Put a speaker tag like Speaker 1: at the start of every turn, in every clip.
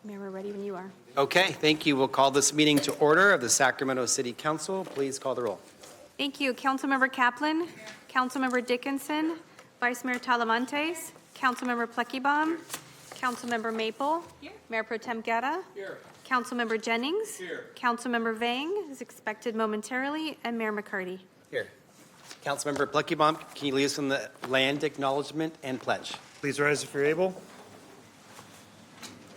Speaker 1: Mayor, we're ready when you are.
Speaker 2: Okay, thank you. We'll call this meeting to order of the Sacramento City Council. Please call the roll.
Speaker 1: Thank you. Councilmember Kaplan, Councilmember Dickinson, Vice Mayor Talamantes, Councilmember Pleckybom, Councilmember Maple, Mayor Pro Tem Guerra, Councilmember Jennings, Councilmember Vang is expected momentarily, and Mayor McCarty.
Speaker 2: Here. Councilmember Pleckybom, can you lead us from the land acknowledgement and pledge?
Speaker 3: Please rise if you're able.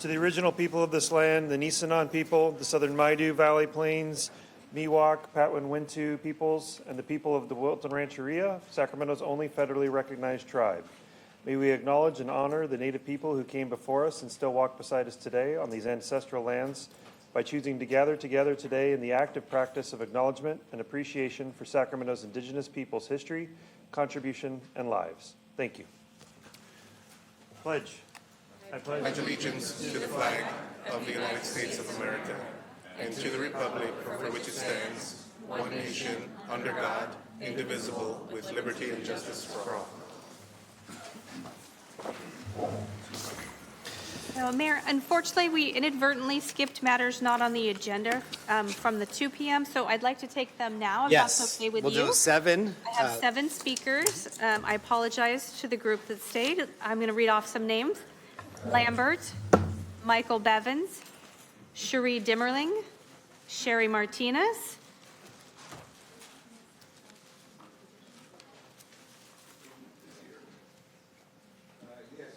Speaker 3: To the original people of this land, the Nisenan people, the Southern Maidu Valley Plains, Miwok, Patwin-Wintu peoples, and the people of the Wilton Rancheria, Sacramento's only federally recognized tribe. May we acknowledge and honor the Native people who came before us and still walk beside us today on these ancestral lands by choosing to gather together today in the active practice of acknowledgement and appreciation for Sacramento's indigenous people's history, contribution, and lives. Thank you. Pledge. I
Speaker 4: pledge allegiance to the flag of the United States of America and to the republic for which it stands, one nation, under God, indivisible, with liberty and justice for all.
Speaker 1: So, Mayor, unfortunately, we inadvertently skipped matters not on the agenda from the 2 p.m., so I'd like to take them now, if that's okay with you.
Speaker 2: We'll do 7.
Speaker 1: I have 7 speakers. I apologize to the group that stayed. I'm going to read off some names. Lambert, Michael Bevins, Cherie Dimmerling, Sherry Martinez,
Speaker 5: Yes,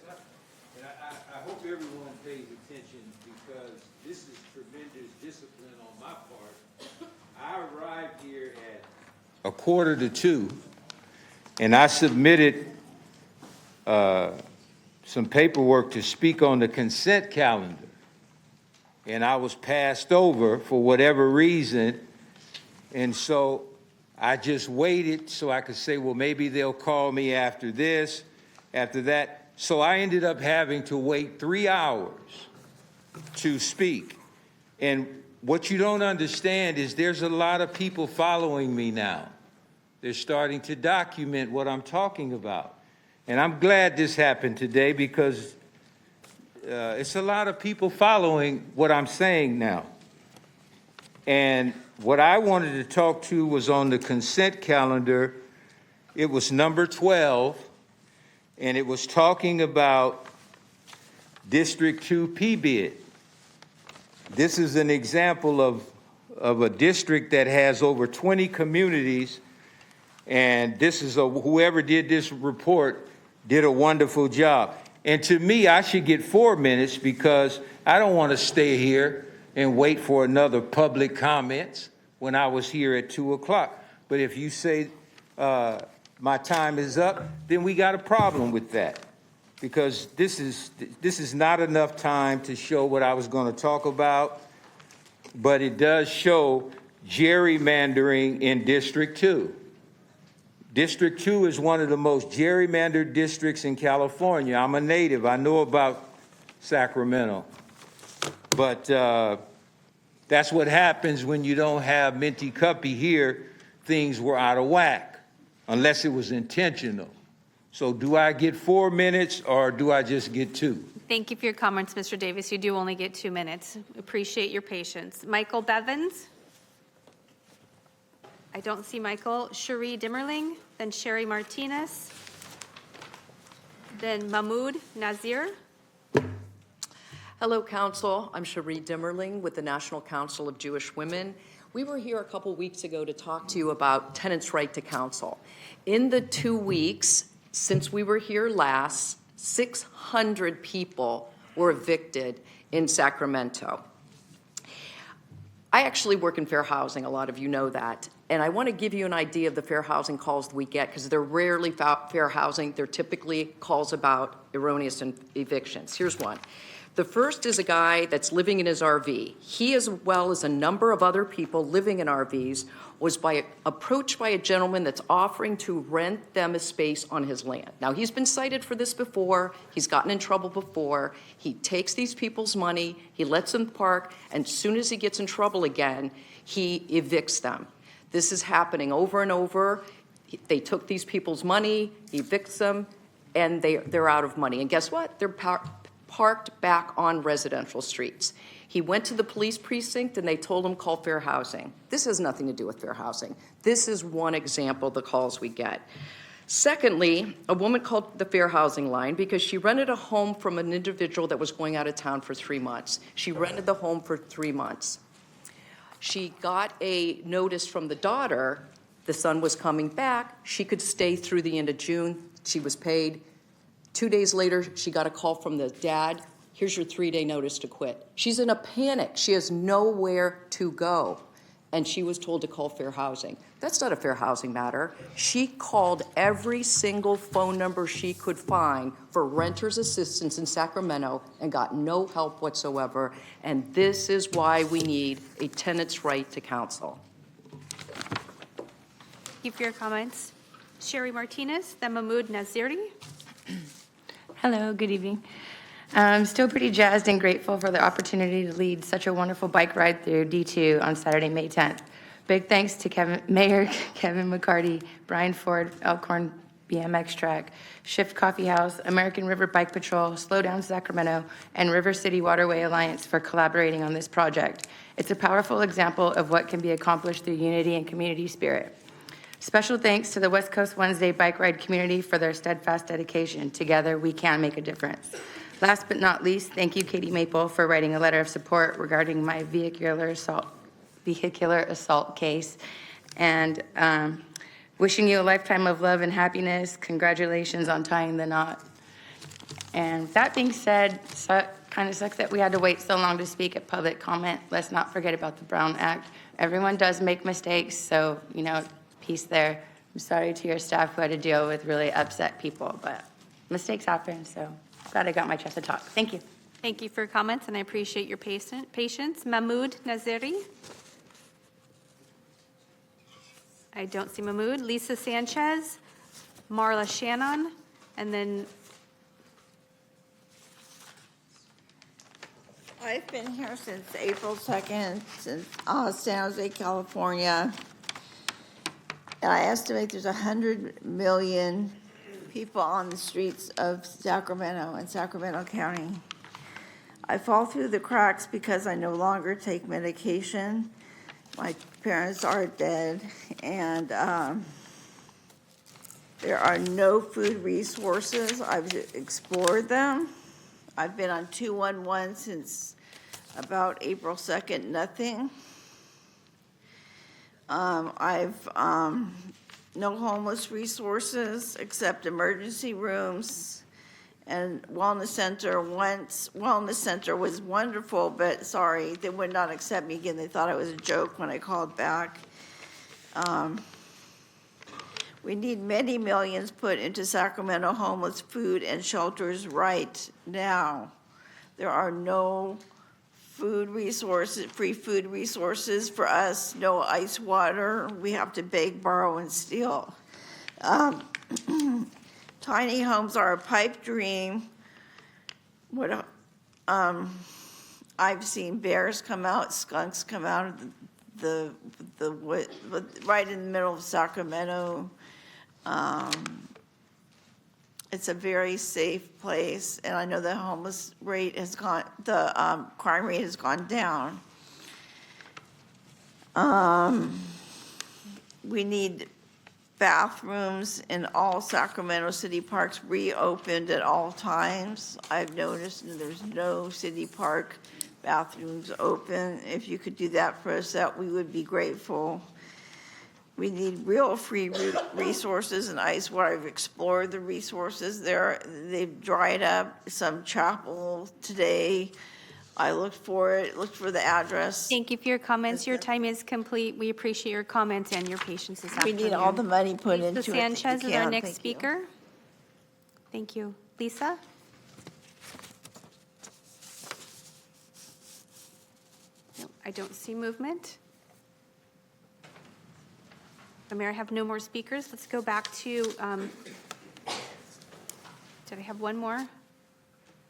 Speaker 5: and I hope everyone pays attention because this is tremendous discipline on my part. I arrived here at 1:45, and I submitted some paperwork to speak on the consent calendar. And I was passed over for whatever reason. And so I just waited so I could say, well, maybe they'll call me after this, after that. So I ended up having to wait 3 hours to speak. And what you don't understand is there's a lot of people following me now. They're starting to document what I'm talking about. And I'm glad this happened today because it's a lot of people following what I'm saying now. And what I wanted to talk to was on the consent calendar. It was number 12, and it was talking about District 2 PBID. This is an example of a district that has over 20 communities, and this is whoever did this report did a wonderful job. And to me, I should get 4 minutes because I don't want to stay here and wait for another public comments when I was here at 2 o'clock. But if you say my time is up, then we got a problem with that because this is not enough time to show what I was going to talk about, but it does show gerrymandering in District 2. District 2 is one of the most gerrymandered districts in California. I'm a native. I know about Sacramento. But that's what happens when you don't have Minty Cuppy here. Things were out of whack, unless it was intentional. So do I get 4 minutes or do I just get 2?
Speaker 1: Thank you for your comments, Mr. Davis. You do only get 2 minutes. Appreciate your patience. Michael Bevins. I don't see Michael. Cherie Dimmerling, then Sherry Martinez, then Mahmoud Nazir.
Speaker 6: Hello, Council. I'm Cherie Dimmerling with the National Council of Jewish Women. We were here a couple weeks ago to talk to you about tenants' right to counsel. In the 2 weeks since we were here last, 600 people were evicted in Sacramento. I actually work in fair housing, a lot of you know that, and I want to give you an idea of the fair housing calls that we get because they're rarely fair housing. They're typically calls about erroneous evictions. Here's one. The first is a guy that's living in his RV. He, as well as a number of other people living in RVs, was approached by a gentleman that's offering to rent them a space on his land. Now, he's been cited for this before. He's gotten in trouble before. He takes these people's money, he lets them park, and as soon as he gets in trouble again, he evicts them. This is happening over and over. They took these people's money, he evicts them, and they're out of money. And guess what? They're parked back on residential streets. He went to the police precinct and they told him call fair housing. This has nothing to do with fair housing. This is one example of the calls we get. Secondly, a woman called the fair housing line because she rented a home from an individual that was going out of town for 3 months. She rented the home for 3 months. She got a notice from the daughter, the son was coming back, she could stay through the end of June, she was paid. 2 days later, she got a call from the dad, here's your 3-day notice to quit. She's in a panic, she has nowhere to go. And she was told to call fair housing. That's not a fair housing matter. She called every single phone number she could find for renters assistance in Sacramento and got no help whatsoever. And this is why we need a tenant's right to counsel.
Speaker 1: Thank you for your comments. Sherry Martinez, then Mahmoud Naziri.
Speaker 7: Hello, good evening. I'm still pretty jazzed and grateful for the opportunity to lead such a wonderful bike ride through D2 on Saturday, May 10th. Big thanks to Mayor Kevin McCarty, Brian Ford, Elkhorn BMX Track, Shift Coffee House, American River Bike Patrol, Slow Down Sacramento, and River City Waterway Alliance for collaborating on this project. It's a powerful example of what can be accomplished through unity and community spirit. Special thanks to the West Coast Wednesday bike ride community for their steadfast dedication. Together, we can make a difference. Last but not least, thank you, Katie Maple, for writing a letter of support regarding my vehicular assault case. And wishing you a lifetime of love and happiness. Congratulations on tying the knot. And with that being said, kind of sucks that we had to wait so long to speak at public comment. Let's not forget about the Brown Act. Everyone does make mistakes, so, peace there. I'm sorry to your staff who had to deal with really upset people, but mistakes happen, so glad I got my chance to talk. Thank you.
Speaker 1: Thank you for your comments, and I appreciate your patience. Mahmoud Naziri. I don't see Mahmoud. Lisa Sanchez, Marla Shannon, and then
Speaker 8: I've been here since April 2nd, since San Jose, California. And I estimate there's 100 million people on the streets of Sacramento and Sacramento County. I fall through the cracks because I no longer take medication. My parents are dead, and there are no food resources. I've explored them. I've been on 211 since about April 2nd, nothing. I've no homeless resources except emergency rooms and wellness center. Once wellness center was wonderful, but sorry, they would not accept me again. They thought it was a joke when I called back. We need many millions put into Sacramento homeless food and shelters right now. There are no food resources, free food resources for us, no ice water. We have to beg, borrow, and steal. Tiny homes are a pipe dream. I've seen bears come out, skunks come out of the wood, right in the middle of Sacramento. It's a very safe place, and I know the homeless rate has gone, the crime rate has gone down. We need bathrooms in all Sacramento city parks reopened at all times. I've noticed there's no city park bathrooms open. If you could do that for us, that we would be grateful. We need real free resources and ice water. I've explored the resources there. They've dried up. Some chapel today. I looked for it, looked for the address.
Speaker 1: thank you for your comments. Your time is complete. We appreciate your comments and your patience this
Speaker 8: We
Speaker 1: afternoon.
Speaker 8: need all the money put into it.
Speaker 1: Lisa
Speaker 8: that we
Speaker 1: Sanchez is our
Speaker 8: can.
Speaker 1: next
Speaker 8: Thank you.
Speaker 1: speaker. Thank you. Lisa? No, I don't see movement. The mayor, I have no more speakers. Let's go back to, did I have one more?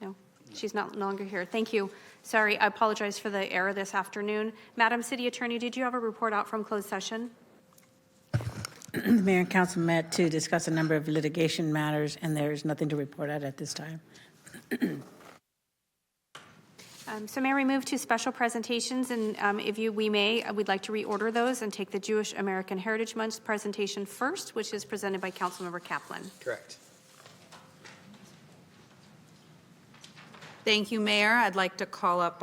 Speaker 1: No, she's not longer here. Thank you. Sorry, I apologize for the error this afternoon. Madam City Attorney, did you have a report out from closed session?
Speaker 9: The mayor and council met to discuss a number of litigation matters, and there is nothing to report out at this time.
Speaker 1: So may we move to special presentations, and we'd like to reorder those and take the Jewish American Heritage Month presentation first, which is presented by Councilmember Kaplan.
Speaker 2: Correct.
Speaker 10: Thank you, Mayor. I'd like to call up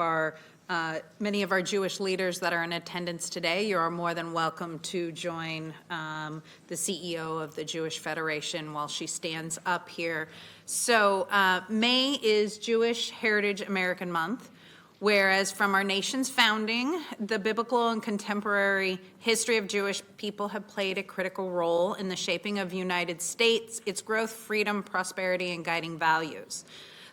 Speaker 10: many of our Jewish leaders that are in attendance today. You are more than welcome to join the CEO of the Jewish Federation while she stands up here. So May is Jewish Heritage American Month, whereas from our nation's founding, the biblical and contemporary history of Jewish people have played a critical role in the shaping of the United States, its growth, freedom, prosperity, and guiding values.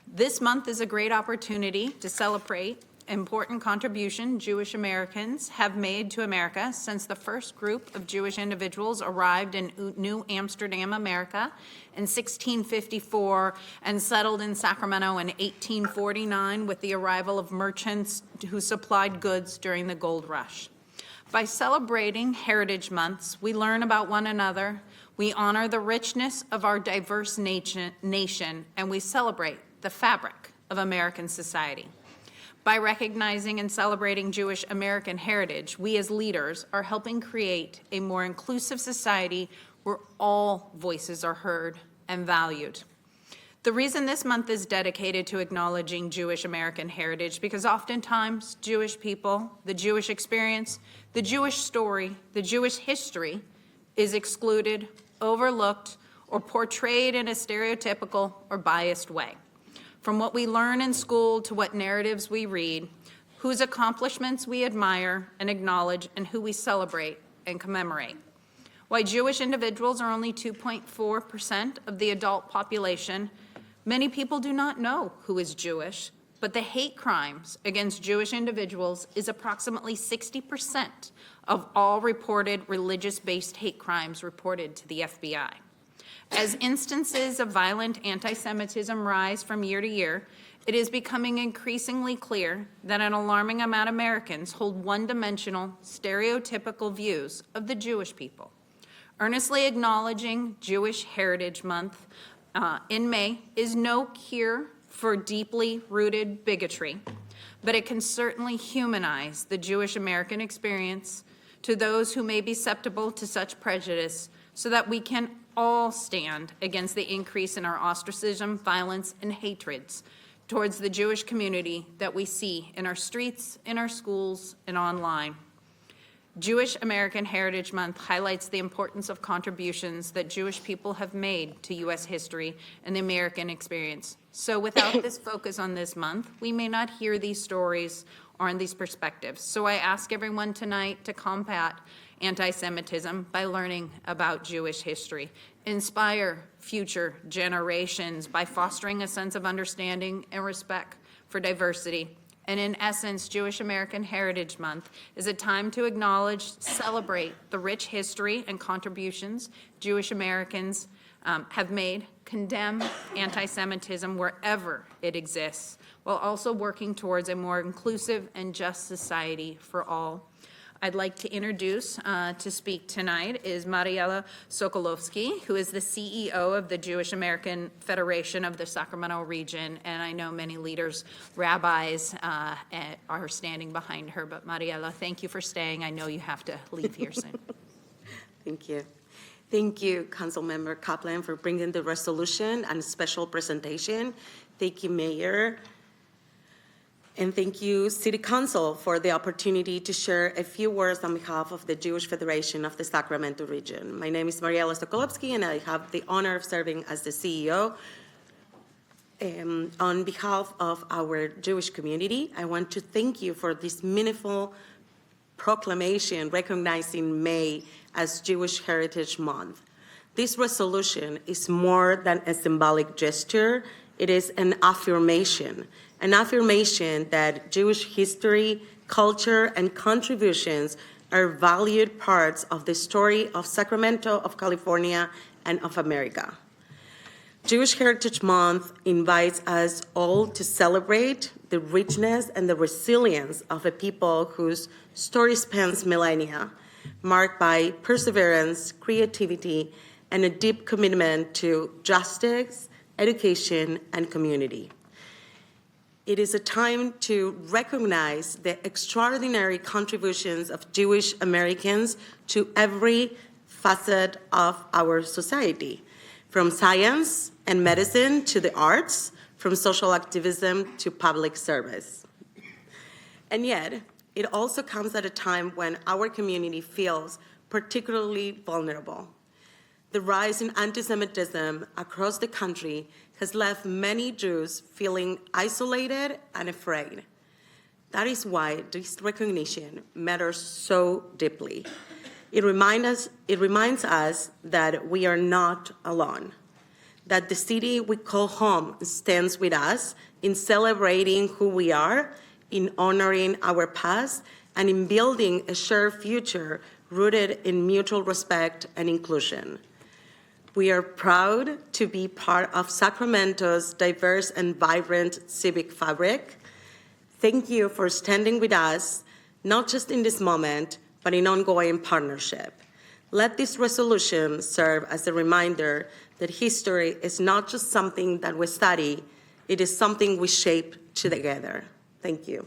Speaker 10: This month is a great opportunity to celebrate important contribution Jewish Americans have made to America since the first group of Jewish individuals arrived in New Amsterdam, America in 1654 and settled in Sacramento in 1849 with the arrival of merchants who supplied goods during the gold rush. By celebrating Heritage Months, we learn about one another, we honor the richness of our diverse nation, and we celebrate the fabric of American society. By recognizing and celebrating Jewish American heritage, we as leaders are helping create a more inclusive society where all voices are heard and valued. The reason this month is dedicated to acknowledging Jewish American heritage, because oftentimes Jewish people, the Jewish experience, the Jewish story, the Jewish history is excluded, overlooked, or portrayed in a stereotypical or biased way. From what we learn in school to what narratives we read, whose accomplishments we admire and acknowledge, and who we celebrate and commemorate. Why Jewish individuals are only 2.4% of the adult population, many people do not know who is Jewish, but the hate crimes against Jewish individuals is approximately 60% of all reported religious-based hate crimes reported to the FBI. As instances of violent anti-Semitism rise from year to year, it is becoming increasingly clear that an alarming amount of Americans hold one-dimensional, stereotypical views of the Jewish people. Earnestly acknowledging Jewish Heritage Month in May is no cure for deeply rooted bigotry, but it can certainly humanize the Jewish American experience to those who may be susceptible to such prejudice, so that we can all stand against the increase in our ostracism, violence, and hatreds towards the Jewish community that we see in our streets, in our schools, and online. Jewish American Heritage Month highlights the importance of contributions that Jewish people have made to U.S. history and the American experience. So without this focus on this month, we may not hear these stories or in these perspectives. So I ask everyone tonight to combat anti-Semitism by learning about Jewish history, inspire future generations by fostering a sense of understanding and respect for diversity. And in essence, Jewish American Heritage Month is a time to acknowledge, celebrate the rich history and contributions Jewish Americans have made, condemn anti-Semitism wherever it exists, while also working towards a more inclusive and just society for all. I'd like to introduce to speak tonight is Mariela Sokolovsky, who is the CEO of the Jewish American Federation of the Sacramento region, and I know many leaders, rabbis are standing behind her, but Mariela, thank you for staying. I know you have to leave here soon.
Speaker 11: Thank you. Thank you, Councilmember Kaplan, for bringing the resolution and special presentation. Thank you, Mayor. And thank you, City Council, for the opportunity to share a few words on behalf of the Jewish Federation of the Sacramento region. My name is Mariela Sokolovsky, and I have the honor of serving as the CEO. On behalf of our Jewish community, I want to thank you for this meaningful proclamation recognizing May as Jewish Heritage Month. This resolution is more than a symbolic gesture. It is an affirmation that Jewish history, culture, and contributions are valued parts of the story of Sacramento, of California, and of America. Jewish Heritage Month invites us all to celebrate the richness and the resilience of a people whose story spans millennia. marked by perseverance, creativity, and a deep commitment to justice, education, and community. It is a time to recognize the extraordinary contributions of Jewish Americans to every facet of our society, from science and medicine to the arts, from social activism to public service. And yet, it also comes at a time when our community feels particularly vulnerable. The rise in anti-Semitism across the country has left many Jews feeling isolated and afraid. That is why this recognition matters so deeply. It reminds us that we are not alone, that the city we call home stands with us in celebrating who we are, in honoring our past, and in building a shared future rooted in mutual respect and inclusion. We are proud to be part of Sacramento's diverse and vibrant civic fabric. Thank you for standing with us, not just in this moment, but in ongoing partnership. Let this resolution serve as a reminder that history is not just something that we study, it is something we shape together. Thank you.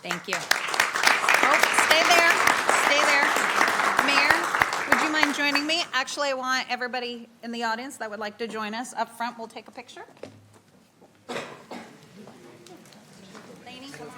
Speaker 10: Thank you. Oh, stay there. Stay there. Mayor, would you mind joining me? Actually, I want everybody in the audience that would like to join us up front. We'll take a picture. Lainey, come on.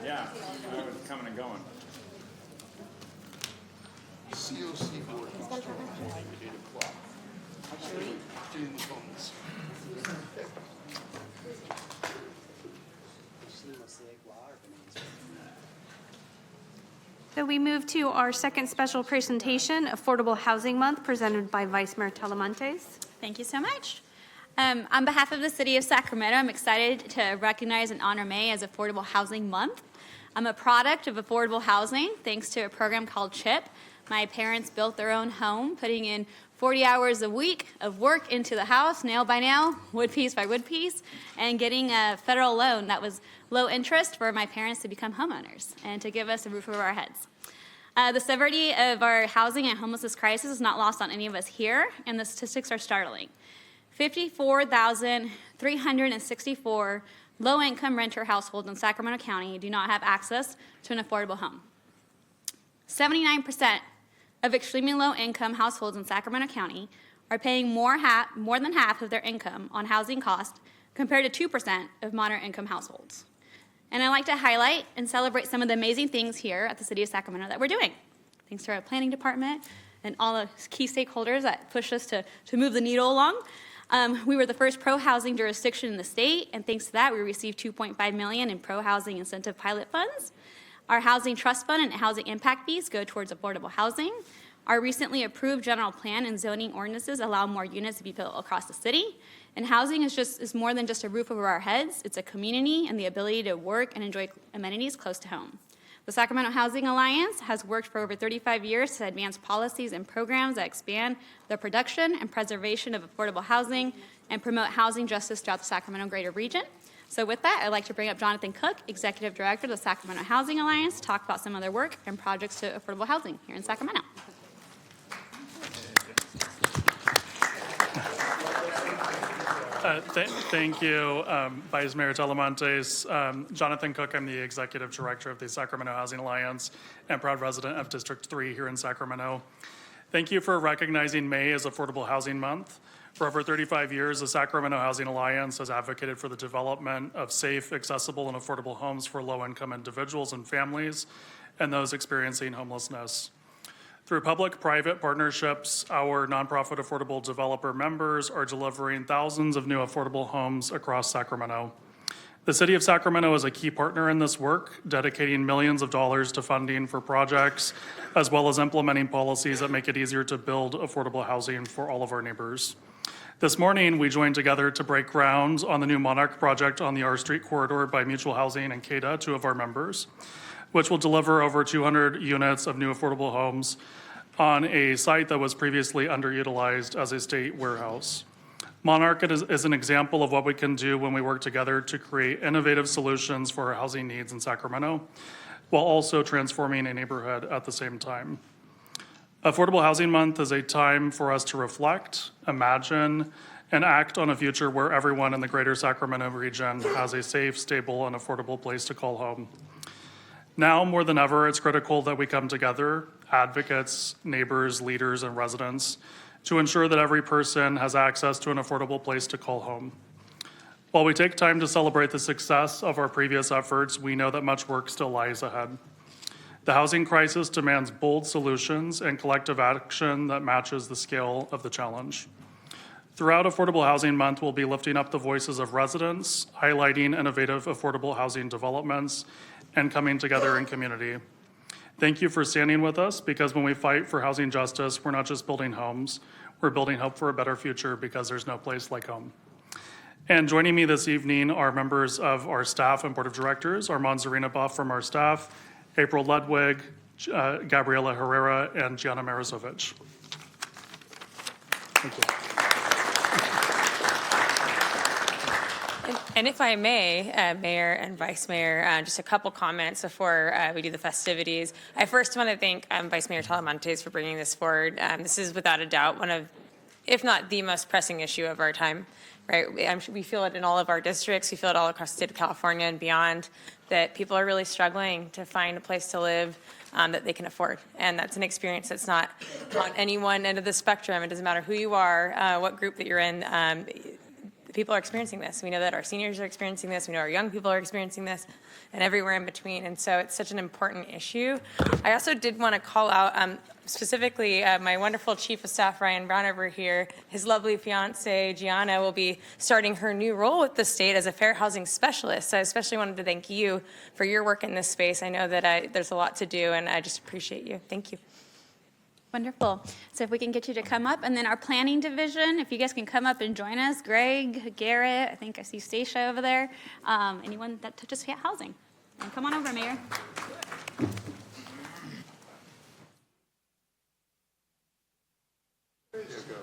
Speaker 12: Yeah, I was coming and going.
Speaker 4: COC board. 8 o'clock. Doing the phones.
Speaker 1: So we move to our second special presentation, Affordable Housing Month, presented by Vice Mayor Talamantes.
Speaker 13: Thank you so much. On behalf of the City of Sacramento, I'm excited to recognize and honor May as Affordable Housing Month. I'm a product of affordable housing thanks to a program called CHIP. My parents built their own home, putting in 40 hours a week of work into the house, nail by nail, wood piece by wood piece, and getting a federal loan that was low interest for my parents to become homeowners and to give us a roof over our heads. The severity of our housing and homelessness crisis is not lost on any of us here, and the statistics are startling. 54,364 low-income renter households in Sacramento County do not have access to an affordable home. 79% of extremely low-income households in Sacramento County are paying more than half of their income on housing costs compared to 2% of moderate-income households. And I'd like to highlight and celebrate some of the amazing things here at the City of Sacramento that we're doing. Thanks to our planning department and all the key stakeholders that pushed us to move the needle along. We were the first pro-housing jurisdiction in the state, and thanks to that, we received $2.5 million in pro-housing incentive pilot funds. Our housing trust fund and housing impact fees go towards affordable housing. Our recently approved general plan and zoning ordinances allow more units to be built across the city. And housing is more than just a roof over our heads. It's a community and the ability to work and enjoy amenities close to home. The Sacramento Housing Alliance has worked for over 35 years to advance policies and programs that expand the production and preservation of affordable housing and promote housing justice throughout the Sacramento greater region. So with that, I'd like to bring up Jonathan Cook, Executive Director of the Sacramento Housing Alliance, to talk about some of their work and projects to affordable housing here in Sacramento.
Speaker 14: Thank you, Vice Mayor Talamantes. Jonathan Cook, I'm the Executive Director of the Sacramento Housing Alliance and proud resident of District 3 here in Sacramento. Thank you for recognizing May as Affordable Housing Month. For over 35 years, the Sacramento Housing Alliance has advocated for the development of safe, accessible, and affordable homes for low-income individuals and families and those experiencing homelessness. Through public-private partnerships, our nonprofit affordable developer members are delivering thousands of new affordable homes across Sacramento. The City of Sacramento is a key partner in this work, dedicating millions of dollars to funding for projects, as well as implementing policies that make it easier to build affordable housing for all of our neighbors. This morning, we joined together to break ground on the new Monarch project on the R Street corridor by Mutual Housing and CADA, two of our members, which will deliver over 200 units of new affordable homes on a site that was previously underutilized as a state warehouse. Monarch is an example of what we can do when we work together to create innovative solutions for our housing needs in Sacramento, while also transforming a neighborhood at the same time. Affordable Housing Month is a time for us to reflect, imagine, and act on a future where everyone in the greater Sacramento region has a safe, stable, and affordable place to call home. Now more than ever, it's critical that we come together, advocates, neighbors, leaders, and residents, to ensure that every person has access to an affordable place to call home. While we take time to celebrate the success of our previous efforts, we know that much work still lies ahead. The housing crisis demands bold solutions and collective action that matches the scale of the challenge. Throughout Affordable Housing Month, we'll be lifting up the voices of residents, highlighting innovative affordable housing developments, and coming together in community. Thank you for standing with us, because when we fight for housing justice, we're not just building homes, we're building hope for a better future, because there's no place like home. And joining me this evening are members of our staff and board of directors, Armand Zarinaboff from our staff, April Ludwig, Gabriela Herrera, and Gianna Marisovich. Thank you.
Speaker 15: And if I may, Mayor and Vice Mayor, just a couple comments before we do the festivities. I first want to thank Vice Mayor Talamantes for bringing this forward. This is without a doubt one of, if not the most pressing issue of our time, right? We feel it in all of our districts. We feel it all across the state of California and beyond, that people are really struggling to find a place to live that they can afford. And that's an experience that's not on any one end of the spectrum. It doesn't matter who you are, what group that you're in. People are experiencing this. We know that our seniors are experiencing this. We know our young people are experiencing this, and everywhere in between. And so it's such an important issue. I also did want to call out specifically my wonderful Chief of Staff, Ryan Brown, over here. His lovely fiance, Gianna, will be starting her new role with the state as a fair housing specialist. So I especially wanted to thank you for your work in this space. I know that there's a lot to do, and I just appreciate you. Thank you.
Speaker 13: Wonderful. So if we can get you to come up, and then our planning division, if you guys can come up and join us, Greg, Garrett, I think I see Stacia over there, anyone that touches housing. And come on over, Mayor.
Speaker 4: There you go.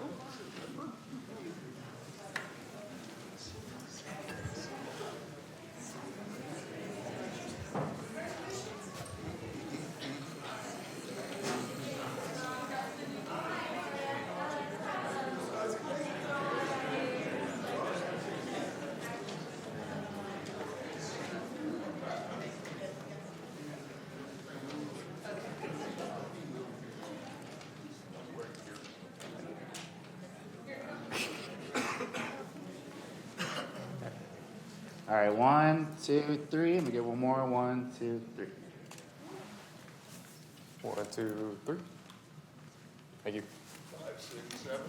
Speaker 16: All right, 1, 2, 3. Let me get one more. 1, 2, 3.
Speaker 4: 1, 2, 3. Thank you. 5, 6, 7.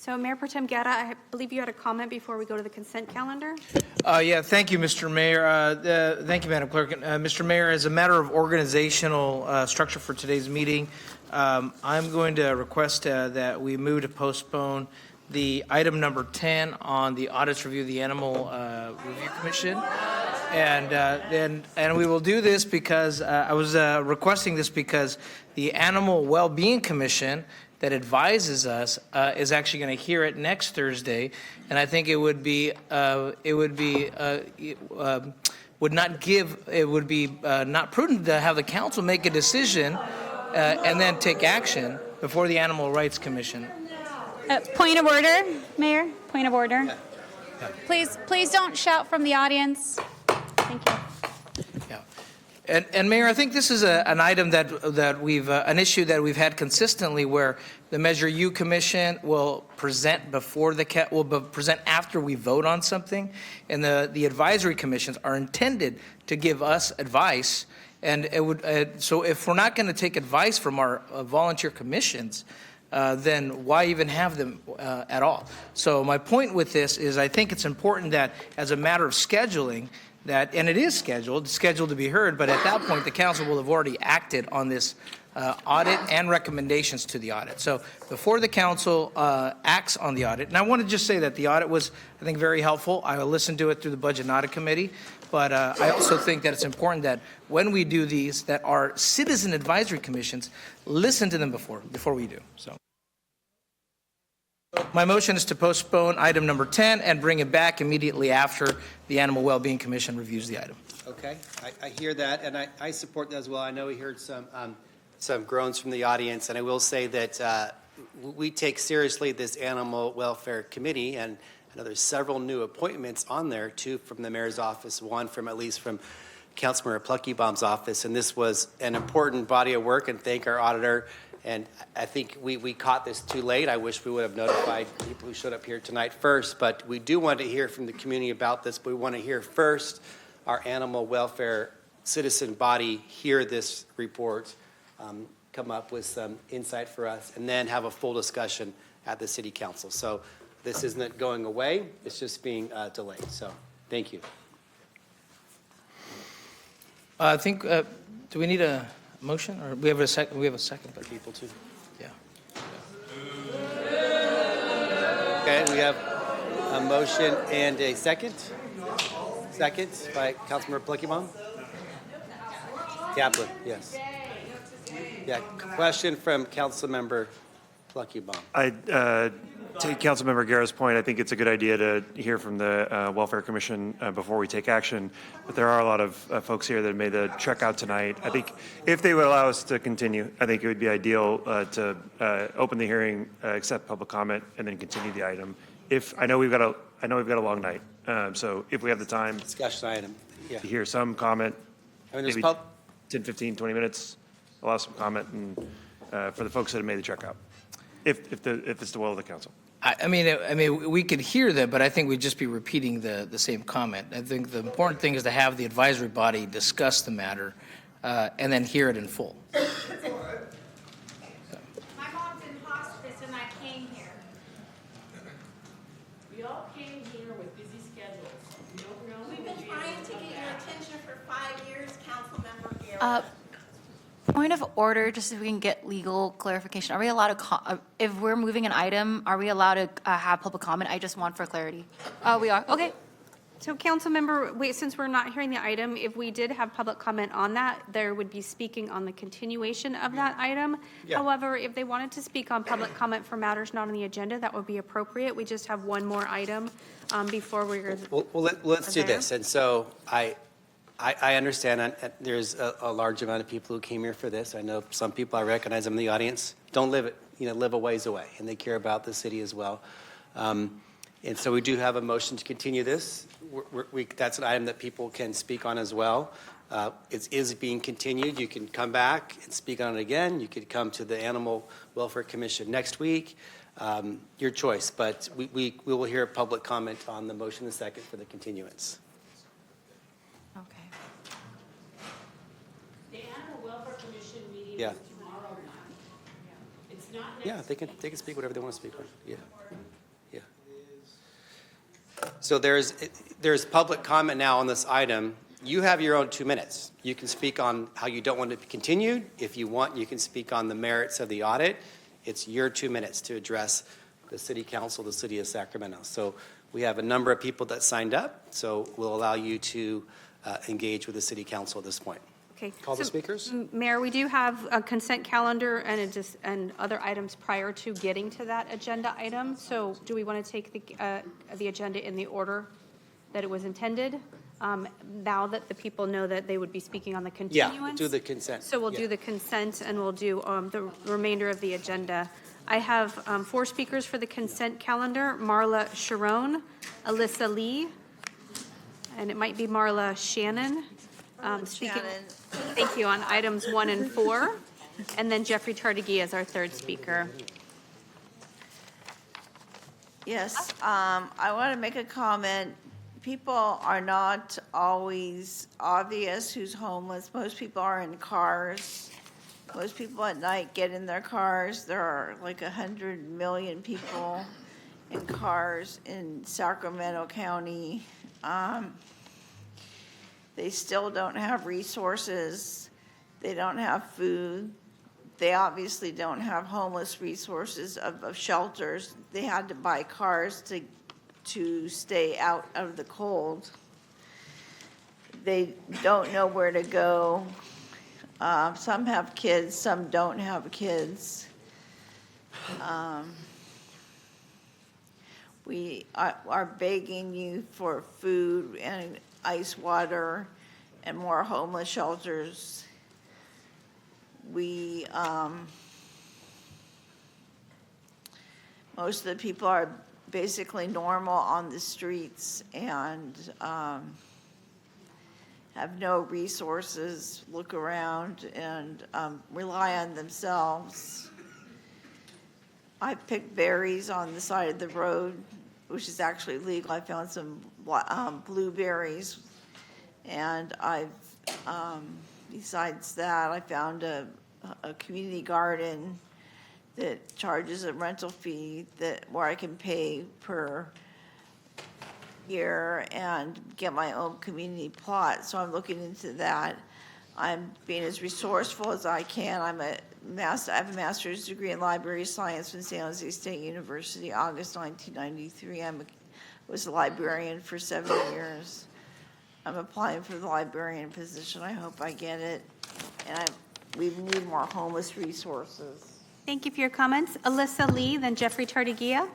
Speaker 1: So Mayor Pro Tem Guerra, I believe you had a comment before we go to the consent calendar?
Speaker 17: Yeah, thank you, Mr. Mayor. Thank you, Madam Clerk. Mr. Mayor, as a matter of organizational structure for today's meeting, I'm going to request that we move to postpone the item number 10 on the audits review of the Animal Review Commission. And we will do this because I was requesting this because the Animal Well-Being Commission that advises us is actually going to hear it next Thursday, and I think it would be not prudent to have the council make a decision and then take action before the Animal Rights Commission.
Speaker 13: Point of order, Mayor, point of order. Please don't shout from the audience. Thank you.
Speaker 17: And Mayor, I think this is an item that we've, an issue that we've had consistently where the Measure U Commission will present present after we vote on something, and the advisory commissions are intended to give us advice. And it would, so if we're not going to take advice from our volunteer commissions, then why even have them at all? So my point with this is I think it's important that as a matter of scheduling, and it is scheduled to be heard, but at that point, the council will have already acted on this audit and recommendations to the audit. So before the council acts on the audit, and I want to just say that the audit was, I think, very helpful. I listened to it through the Budget and Audit Committee, but I also think that it's important that when we do these, that our citizen advisory commissions listen to them before we do. So my motion is to postpone item number 10 and bring it back immediately after the Animal Well-Being Commission reviews the item.
Speaker 2: Okay, I hear that, and I support that as well. I know we heard some groans from the audience, and I will say that we take seriously this Animal Welfare Committee, and I know there's several new appointments on there, two from the mayor's office, one from at least from Councilmember Pluckybaum's office, and this was an important body of work, and thank our auditor. And I think we caught this too late. I wish we would have notified people who showed up here tonight first, but we do want to hear from the community about this. But we want to hear first our animal welfare citizen body hear this report, come up with some insight for us, and then have a full discussion at the city council. So this isn't going away. It's just being delayed. So thank you.
Speaker 17: I think, do we need a motion, or we have a second? We have a second, but
Speaker 2: people too.
Speaker 17: Yeah.
Speaker 2: Okay, we have a motion and a second. Second by Councilmember Pluckybaum. Kaplan, yes. Yeah, question from Councilmember Pluckybaum.
Speaker 3: I take Councilmember Guerra's point. I think it's a good idea to hear from the Welfare Commission before we take action. But there are a lot of folks here that made the trek out tonight. I think if they would allow us to continue, I think it would be ideal to open the hearing, accept public comment, and then continue the item. I know we've got a long night, so if we have the time,
Speaker 2: discussion item, yeah,
Speaker 3: to hear some comment,
Speaker 2: I mean,
Speaker 3: maybe 10, 15, 20 minutes, allow some comment, and for the folks that have made the trek out, if it's the will of the council.
Speaker 17: I mean, we could hear that, but I think we'd just be repeating the same comment. I think the important thing is to have the advisory body discuss the matter and then hear it in full.
Speaker 13: My mom's in hospice and I came here.
Speaker 18: We all came here with busy schedules.
Speaker 8: We've been trying to get your attention for 5 years, Councilmember Guerra.
Speaker 19: Point of order, just so we can get legal clarification. Are we allowed to, if we're moving an item, are we allowed to have public comment? I just want for clarity. We are, okay.
Speaker 1: So Councilmember, wait, since we're not hearing the item, if we did have public comment on that, there would be speaking on the continuation of that item.
Speaker 2: Yeah.
Speaker 1: However, if they wanted to speak on public comment for matters not on the agenda, that would be appropriate. We just have one more item before we're.
Speaker 2: Well, let's do this. And so I understand there's a large amount of people who came here for this. I know some people, I recognize them in the audience, don't live a ways away, and they care about the city as well. And so we do have a motion to continue this. That's an item that people can speak on as well. It is being continued. You can come back and speak on it again. You could come to the Animal Welfare Commission next week. Your choice, but we will hear public comment on the motion in a second for the continuance.
Speaker 18: The Animal Welfare Commission meeting
Speaker 2: Yeah.
Speaker 18: is tomorrow night. It's not next.
Speaker 2: Yeah, they can speak whatever they want to speak on. Yeah. So there's public comment now on this item. You have your own 2 minutes. You can speak on how you don't want it to be continued. If you want, you can speak on the merits of the audit. It's your 2 minutes to address the city council, the city of Sacramento. So we have a number of people that signed up. So we'll allow you to engage with the city council at this point.
Speaker 1: Okay.
Speaker 2: Call the
Speaker 1: So,
Speaker 2: speakers.
Speaker 1: Mayor, we do have a consent calendar and other items prior to getting to that agenda item. So do we want to take the agenda in the order that it was intended? Now that the people know that they would be speaking on the
Speaker 2: Yeah,
Speaker 1: continuance?
Speaker 2: do the consent.
Speaker 1: So we'll
Speaker 2: Yeah.
Speaker 1: do the consent and we'll do the remainder of the agenda. I have 4 speakers for the consent calendar: Marla Sharon, Alyssa Lee, and it might be Marla Shannon. Speaking, thank you, on items 1 and 4. And then Jeffrey Tardigui as our 3rd speaker.
Speaker 8: Yes, I want to make a comment. People are not always obvious who's homeless. Most people are in cars. Most people at night get in their cars. There are like 100 million people in cars in Sacramento County. They still don't have resources. They don't have food. They obviously don't have homeless resources of shelters. They had to buy cars to stay out of the cold. They don't know where to go. Some have kids, some don't have kids. We are begging you for food and ice water and more homeless shelters. Most of the people are basically normal on the streets and have no resources, look around and rely on themselves. I picked berries on the side of the road, which is actually legal. I found some blueberries, and besides that, I found a community garden that charges a rental fee where I can pay per year and get my own community plot. So I'm looking into that. I'm being as resourceful as I can. I have a master's degree in library science from San Jose State University, August 1993. I was a librarian for 7 years. I'm applying for the librarian position. I hope I get it. And we need more homeless resources.
Speaker 1: Thank you for your comments. Alyssa Lee, then Jeffrey Tardigui.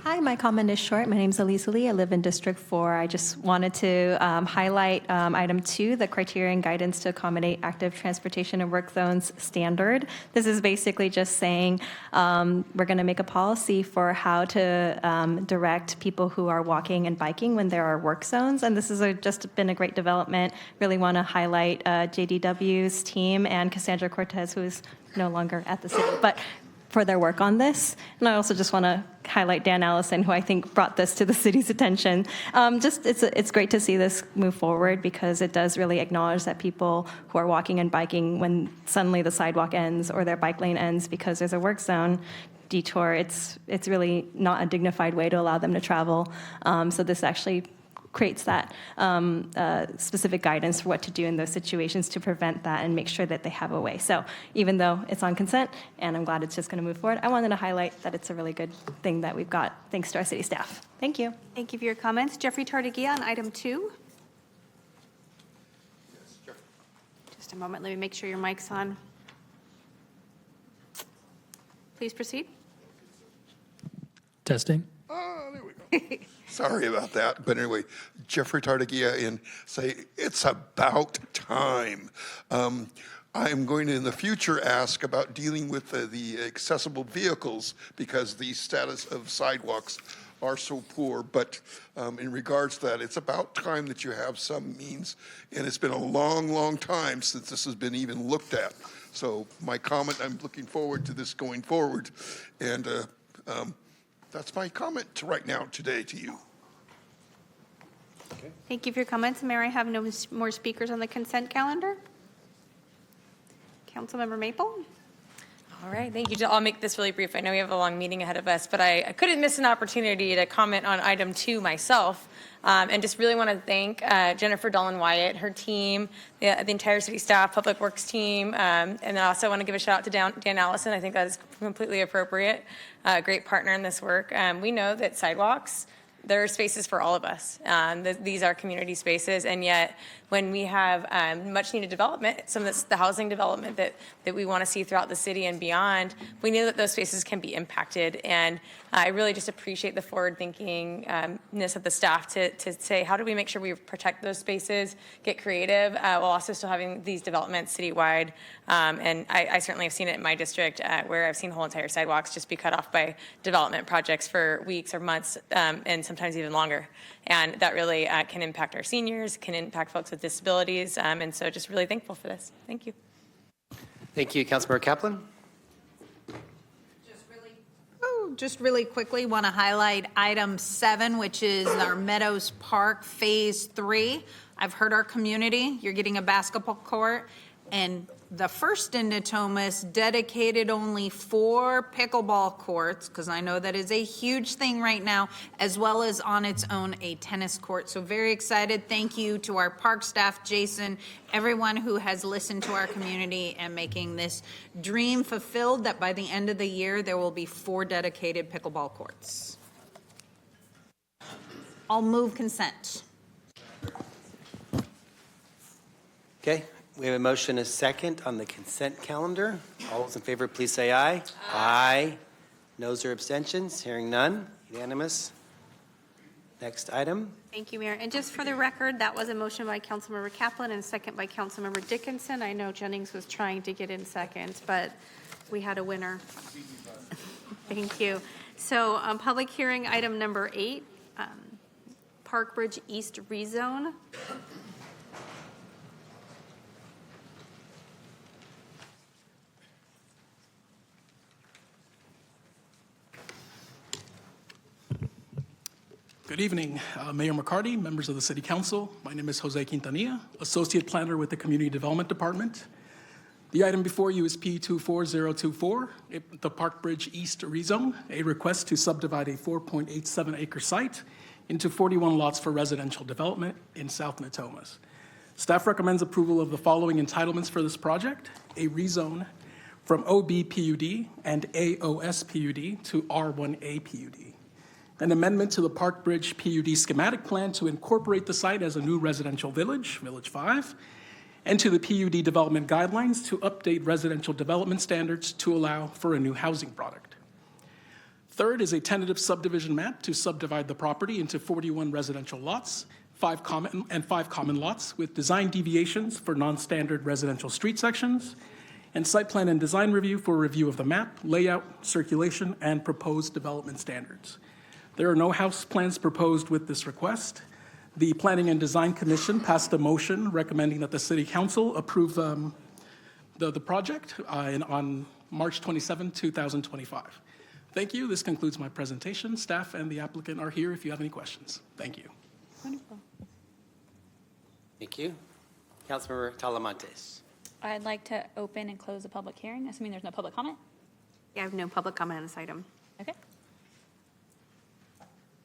Speaker 20: Hi, my comment is short. My name is Elisa Lee. I live in District 4. I just wanted to highlight item 2, the criteria and guidance to accommodate active transportation and work zones standard. This is basically just saying we're going to make a policy for how to direct people who are walking and biking when there are work zones. And this has just been a great development. Really want to highlight JDW's team and Cassandra Cortez, who is no longer at the city, but for their work on this. And I also just want to highlight Dan Allison, who I think brought this to the city's attention. It's great to see this move forward because it does really acknowledge that people who are walking and biking, when suddenly the sidewalk ends or their bike lane ends because there's a work zone detour, it's really not a dignified way to allow them to travel. So this actually creates that specific guidance for what to do in those situations to prevent that and make sure that they have a way. So even though it's on consent, and I'm glad it's just going to move forward, I wanted to highlight that it's a really good thing that we've got, thanks to our city staff. Thank you.
Speaker 1: Thank you for your comments. Jeffrey Tardigui on item 2. Just a moment, let me make sure your mic's on. Please proceed.
Speaker 21: Testing.
Speaker 4: Oh, there we go. Sorry about that. But anyway, Jeffrey Tardigui, and say it's about time. I'm going to in the future ask about dealing with the accessible vehicles because the status of sidewalks are so poor. But in regards to that, it's about time that you have some means. And it's been a long, long time since this has been even looked at. So my comment, I'm looking forward to this going forward. And that's my comment right now today to you.
Speaker 1: Thank you for your comments. Mayor, I have no more speakers on the consent calendar. Councilmember Maple.
Speaker 15: All right, thank you. I'll make this really brief. I know we have a long meeting ahead of us, but I couldn't miss an opportunity to comment on item 2 myself. And just really want to thank Jennifer Dolan Wyatt, her team, the entire city staff, public works team, and then I also want to give a shout out to Dan Allison. I think that is completely appropriate. Great partner in this work. We know that sidewalks there are spaces for all of us. These are community spaces, and yet when we have much needed development, some of the housing development that we want to see throughout the city and beyond, we know that those spaces can be impacted. And I really just appreciate the forward-thinkingness of the staff to say, how do we make sure we protect those spaces, get creative, while also still having these developments citywide. And I certainly have seen it in my district where I've seen whole entire sidewalks just be cut off by development projects for weeks or months, and sometimes even longer. And that really can impact our seniors, can impact folks with disabilities, and so just really thankful for this. Thank you.
Speaker 2: Thank you, Councilmember Kaplan.
Speaker 10: Just really quickly, want to highlight item 7, which is our Meadows Park Phase 3. I've heard our community, you're getting a basketball court, and the first in Natomas dedicated only 4 pickleball courts, because I know that is a huge thing right now, as well as on its own a tennis court. So very excited. Thank you to our park staff, Jason, everyone who has listened to our community and making this dream fulfilled, that by the end of the year, there will be 4 dedicated pickleball courts. I'll move consent.
Speaker 2: Okay, we have a motion, a second on the consent calendar. All those in favor, please say aye. Aye. Noes or abstentions? Hearing none. Unanimous. Next item.
Speaker 1: Thank you, Mayor. And just for the record, that was a motion by Councilmember Kaplan and a second by Councilmember Dickinson. I know Jennings was trying to get in second, but we had a winner. Thank you. So public hearing item number 8, Park Bridge East rezone.
Speaker 21: Good evening, Mayor McCarty, members of the City Council. My name is Jose Quintanilla, Associate Planner with the Community Development Department. The item before you is P24024, the Park Bridge East rezone, a request to subdivide a 4.87 acre site into 41 lots for residential development in South Natomas. Staff recommends approval of the following entitlements for this project: a rezone from OB PUD and AOS PUD to R1A PUD. An amendment to the Park Bridge PUD schematic plan to incorporate the site as a new residential village, Village 5, and to the PUD development guidelines to update residential development standards to allow for a new housing product. Third is a tentative subdivision map to subdivide the property into 41 residential lots, 5 common lots with design deviations for non-standard residential street sections, and site plan and design review for review of the map, layout, circulation, and proposed development standards. There are no house plans proposed with this request. The Planning and Design Commission passed a motion recommending that the City Council approve the project on March 27, 2025. Thank you. This concludes my presentation. Staff and the applicant are here if you have any questions. Thank you.
Speaker 1: Wonderful.
Speaker 2: Thank you. Councilmember Talamantes.
Speaker 13: I'd like to open and close the public hearing, assuming there's no public comment.
Speaker 1: Yeah, I have no public comment on this item.
Speaker 13: Okay.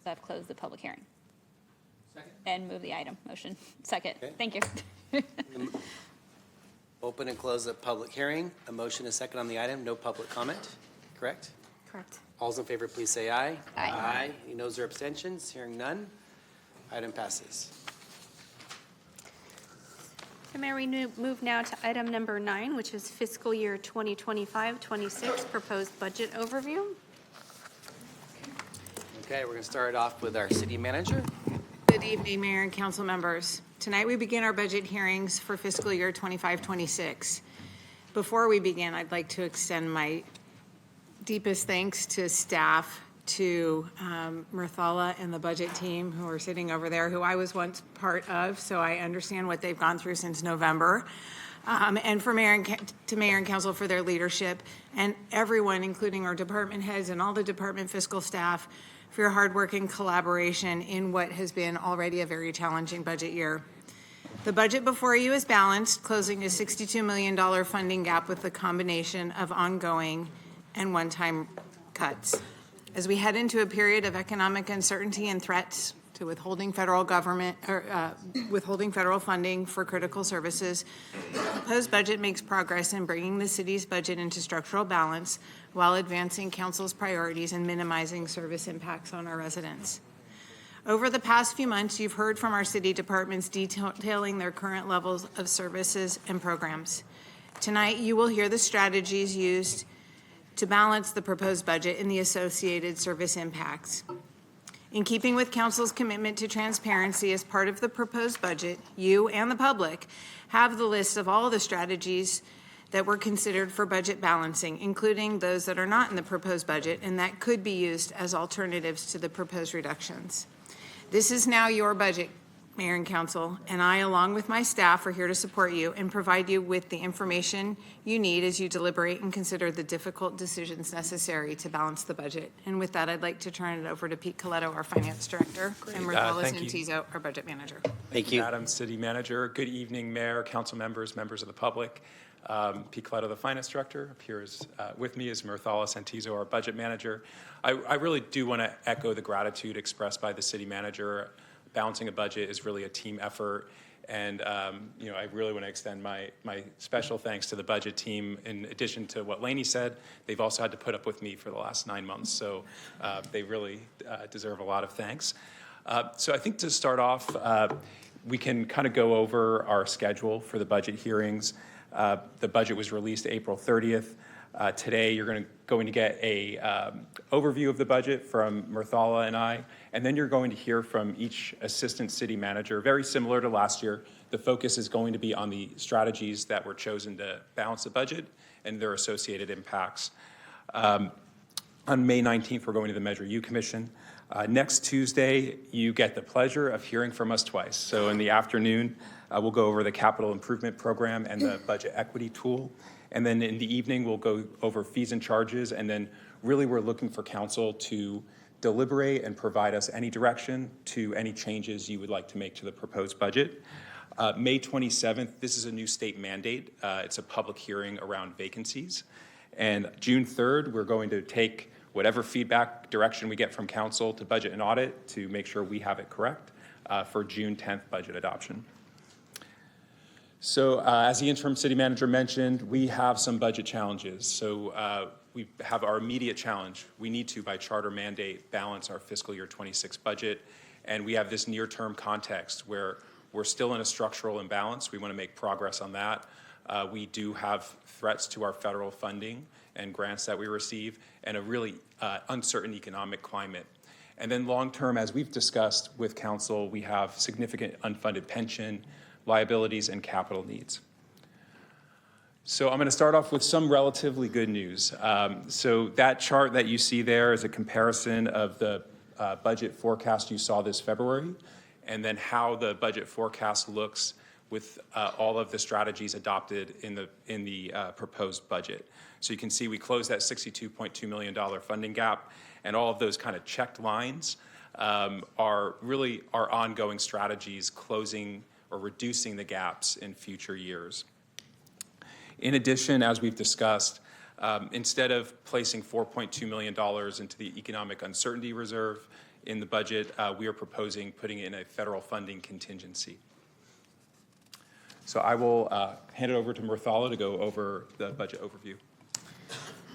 Speaker 13: So I've closed the public hearing. Second. And move the item. Motion. Second.
Speaker 2: Okay.
Speaker 13: Thank you.
Speaker 2: Open and close the public hearing. A motion, a second on the item. No public comment. Correct?
Speaker 1: Correct.
Speaker 2: All those in favor, please say aye.
Speaker 13: Aye.
Speaker 2: Aye. Any noes or abstentions? Hearing none. Item passes.
Speaker 1: So Mayor, we move now to item number 9, which is fiscal year 2025-26 proposed budget overview.
Speaker 2: Okay, we're going to start off with our city manager.
Speaker 10: Good evening, Mayor and council members. Tonight we begin our budget hearings for fiscal year 25-26. Before we begin, I'd like to extend my deepest thanks to staff, to Murthala and the budget team who are sitting over there, who I was once part of, so I understand what they've gone through since November. And for Mayor and Council for their leadership, and everyone, including our department heads and all the department fiscal staff, for your hard work and collaboration in what has been already a very challenging budget year. The budget before you is balanced, closing a $62 million funding gap with the combination of ongoing and one-time cuts. As we head into a period of economic uncertainty and threats to withholding federal funding for critical services, the proposed budget makes progress in bringing the city's budget into structural balance while advancing council's priorities and minimizing service impacts on our residents. Over the past few months, you've heard from our city departments detailing their current levels of services and programs. Tonight, you will hear the strategies used to balance the proposed budget and the associated service impacts. In keeping with Council's commitment to transparency as part of the proposed budget, you and the public have the list of all the strategies that were considered for budget balancing, including those that are not in the proposed budget and that could be used as alternatives to the proposed reductions. This is now your budget, Mayor and Council, and I, along with my staff, are here to support you and provide you with the information you need as you deliberate and consider the difficult decisions necessary to balance the budget. And with that, I'd like to turn it over to Pete Coletto, our Finance Director, and Marcellus
Speaker 5: thank you.
Speaker 10: Antizo, our Budget Manager.
Speaker 5: Thank you, Madam City Manager. Good evening, Mayor, Council members, members of the public. Pete Coletto, the Finance Director. Up here with me is Marcellus Antizo, our Budget Manager. I really do want to echo the gratitude expressed by the City Manager. Balancing a budget is really a team effort, and I really want to extend my special thanks to the budget team. In addition to what Lainey said, they've also had to put up with me for the last 9 months, so they really deserve a lot of thanks. So I think to start off, we can kind of go over our schedule for the budget hearings. The budget was released April 30th. Today, you're going to get a overview of the budget from Murthala and I, and then you're going to hear from each assistant city manager, very similar to last year. The focus is going to be on the strategies that were chosen to balance the budget and their associated impacts. On May 19th, we're going to the Measure U Commission. Next Tuesday, you get the pleasure of hearing from us twice. So in the afternoon, we'll go over the capital improvement program and the budget equity tool. And then in the evening, we'll go over fees and charges. And then really, we're looking for council to deliberate and provide us any direction to any changes you would like to make to the proposed budget. May 27th, this is a new state mandate. It's a public hearing around vacancies. And June 3rd, we're going to take whatever feedback direction we get from council to budget and audit to make sure we have it correct for June 10th budget adoption. So as the interim city manager mentioned, we have some budget challenges. So we have our immediate challenge. We need to, by charter mandate, balance our fiscal year 26 budget. And we have this near-term context where we're still in a structural imbalance. We want to make progress on that. We do have threats to our federal funding and grants that we receive, and a really uncertain economic climate. And then long-term, as we've discussed with council, we have significant unfunded pension, liabilities, and capital needs. So I'm going to start off with some relatively good news. So that chart that you see there is a comparison of the budget forecast you saw this February, and then how the budget forecast looks with all of the strategies adopted in the proposed budget. So you can see we closed that $62.2 million funding gap, and all of those kind of checked lines are really our ongoing strategies closing or reducing the gaps in future years. In addition, as we've discussed, instead of placing $4.2 million into the economic uncertainty reserve in the budget, we are proposing putting in a federal funding contingency. So I will hand it over to Murthala to go over the budget overview.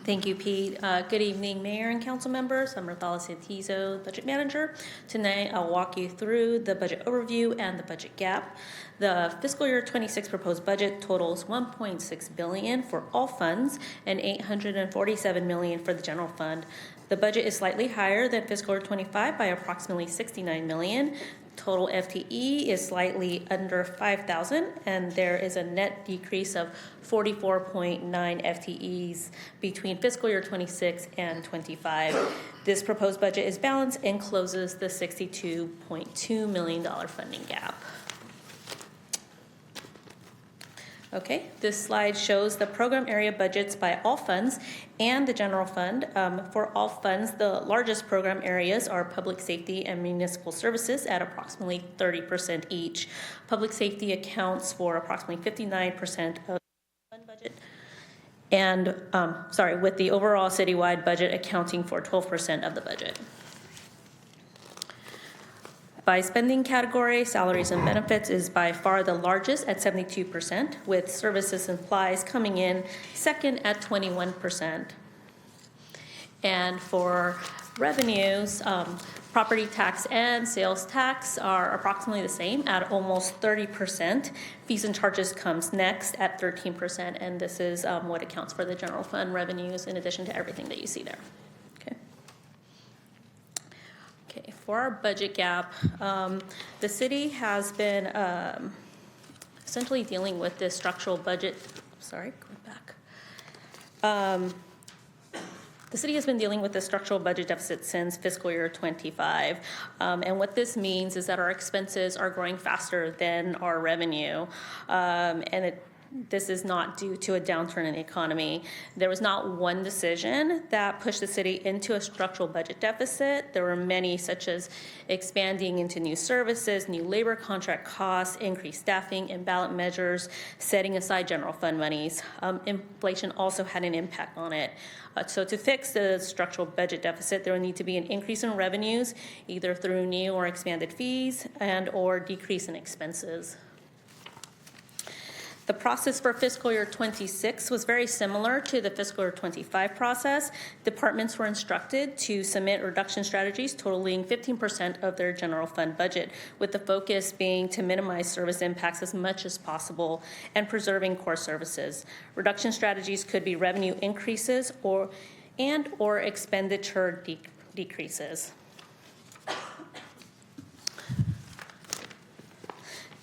Speaker 22: Thank you, Pete. Good evening, Mayor and Council members. I'm Marcellus Antizo, Budget Manager. Tonight, I'll walk you through the budget overview and the budget gap. The fiscal year 26 proposed budget totals $1.6 billion for all funds and $847 million for the general fund. The budget is slightly higher than fiscal year 25 by approximately $69 million. Total FTE is slightly under 5,000, and there is a net decrease of 44.9 FTEs between fiscal year 26 and 25. This proposed budget is balanced and closes the $62.2 million funding gap. Okay, this slide shows the program area budgets by all funds and the general fund. For all funds, the largest program areas are public safety and municipal services at approximately 30% each. Public safety accounts for approximately 59% of the fund budget, and with the overall citywide budget accounting for 12% of the budget. By spending category, salaries and benefits is by far the largest at 72%, with services and supplies coming in second at 21%. And for revenues, Property tax and sales tax are approximately the same at almost 30%. Fees and charges comes next at 13%, and this is what accounts for the general fund revenues in addition to everything that you see there. Okay, for our budget gap, the city has been essentially dealing with this structural budget, going back. The city has been dealing with the structural budget deficit since fiscal year 25. And what this means is that our expenses are growing faster than our revenue. This is not due to a downturn in the economy. There was not one decision that pushed the city into a structural budget deficit. There were many, such as expanding into new services, new labor contract costs, increased staffing, and ballot measures, setting aside general fund monies. Inflation also had an impact on it. So to fix the structural budget deficit, there will need to be an increase in revenues, either through new or expanded fees and or decrease in expenses. The process for fiscal year 26 was very similar to the fiscal year 25 process. Departments were instructed to submit reduction strategies totaling 15% of their general fund budget, with the focus being to minimize service impacts as much as possible and preserving core services. Reduction strategies could be revenue increases or expenditure decreases.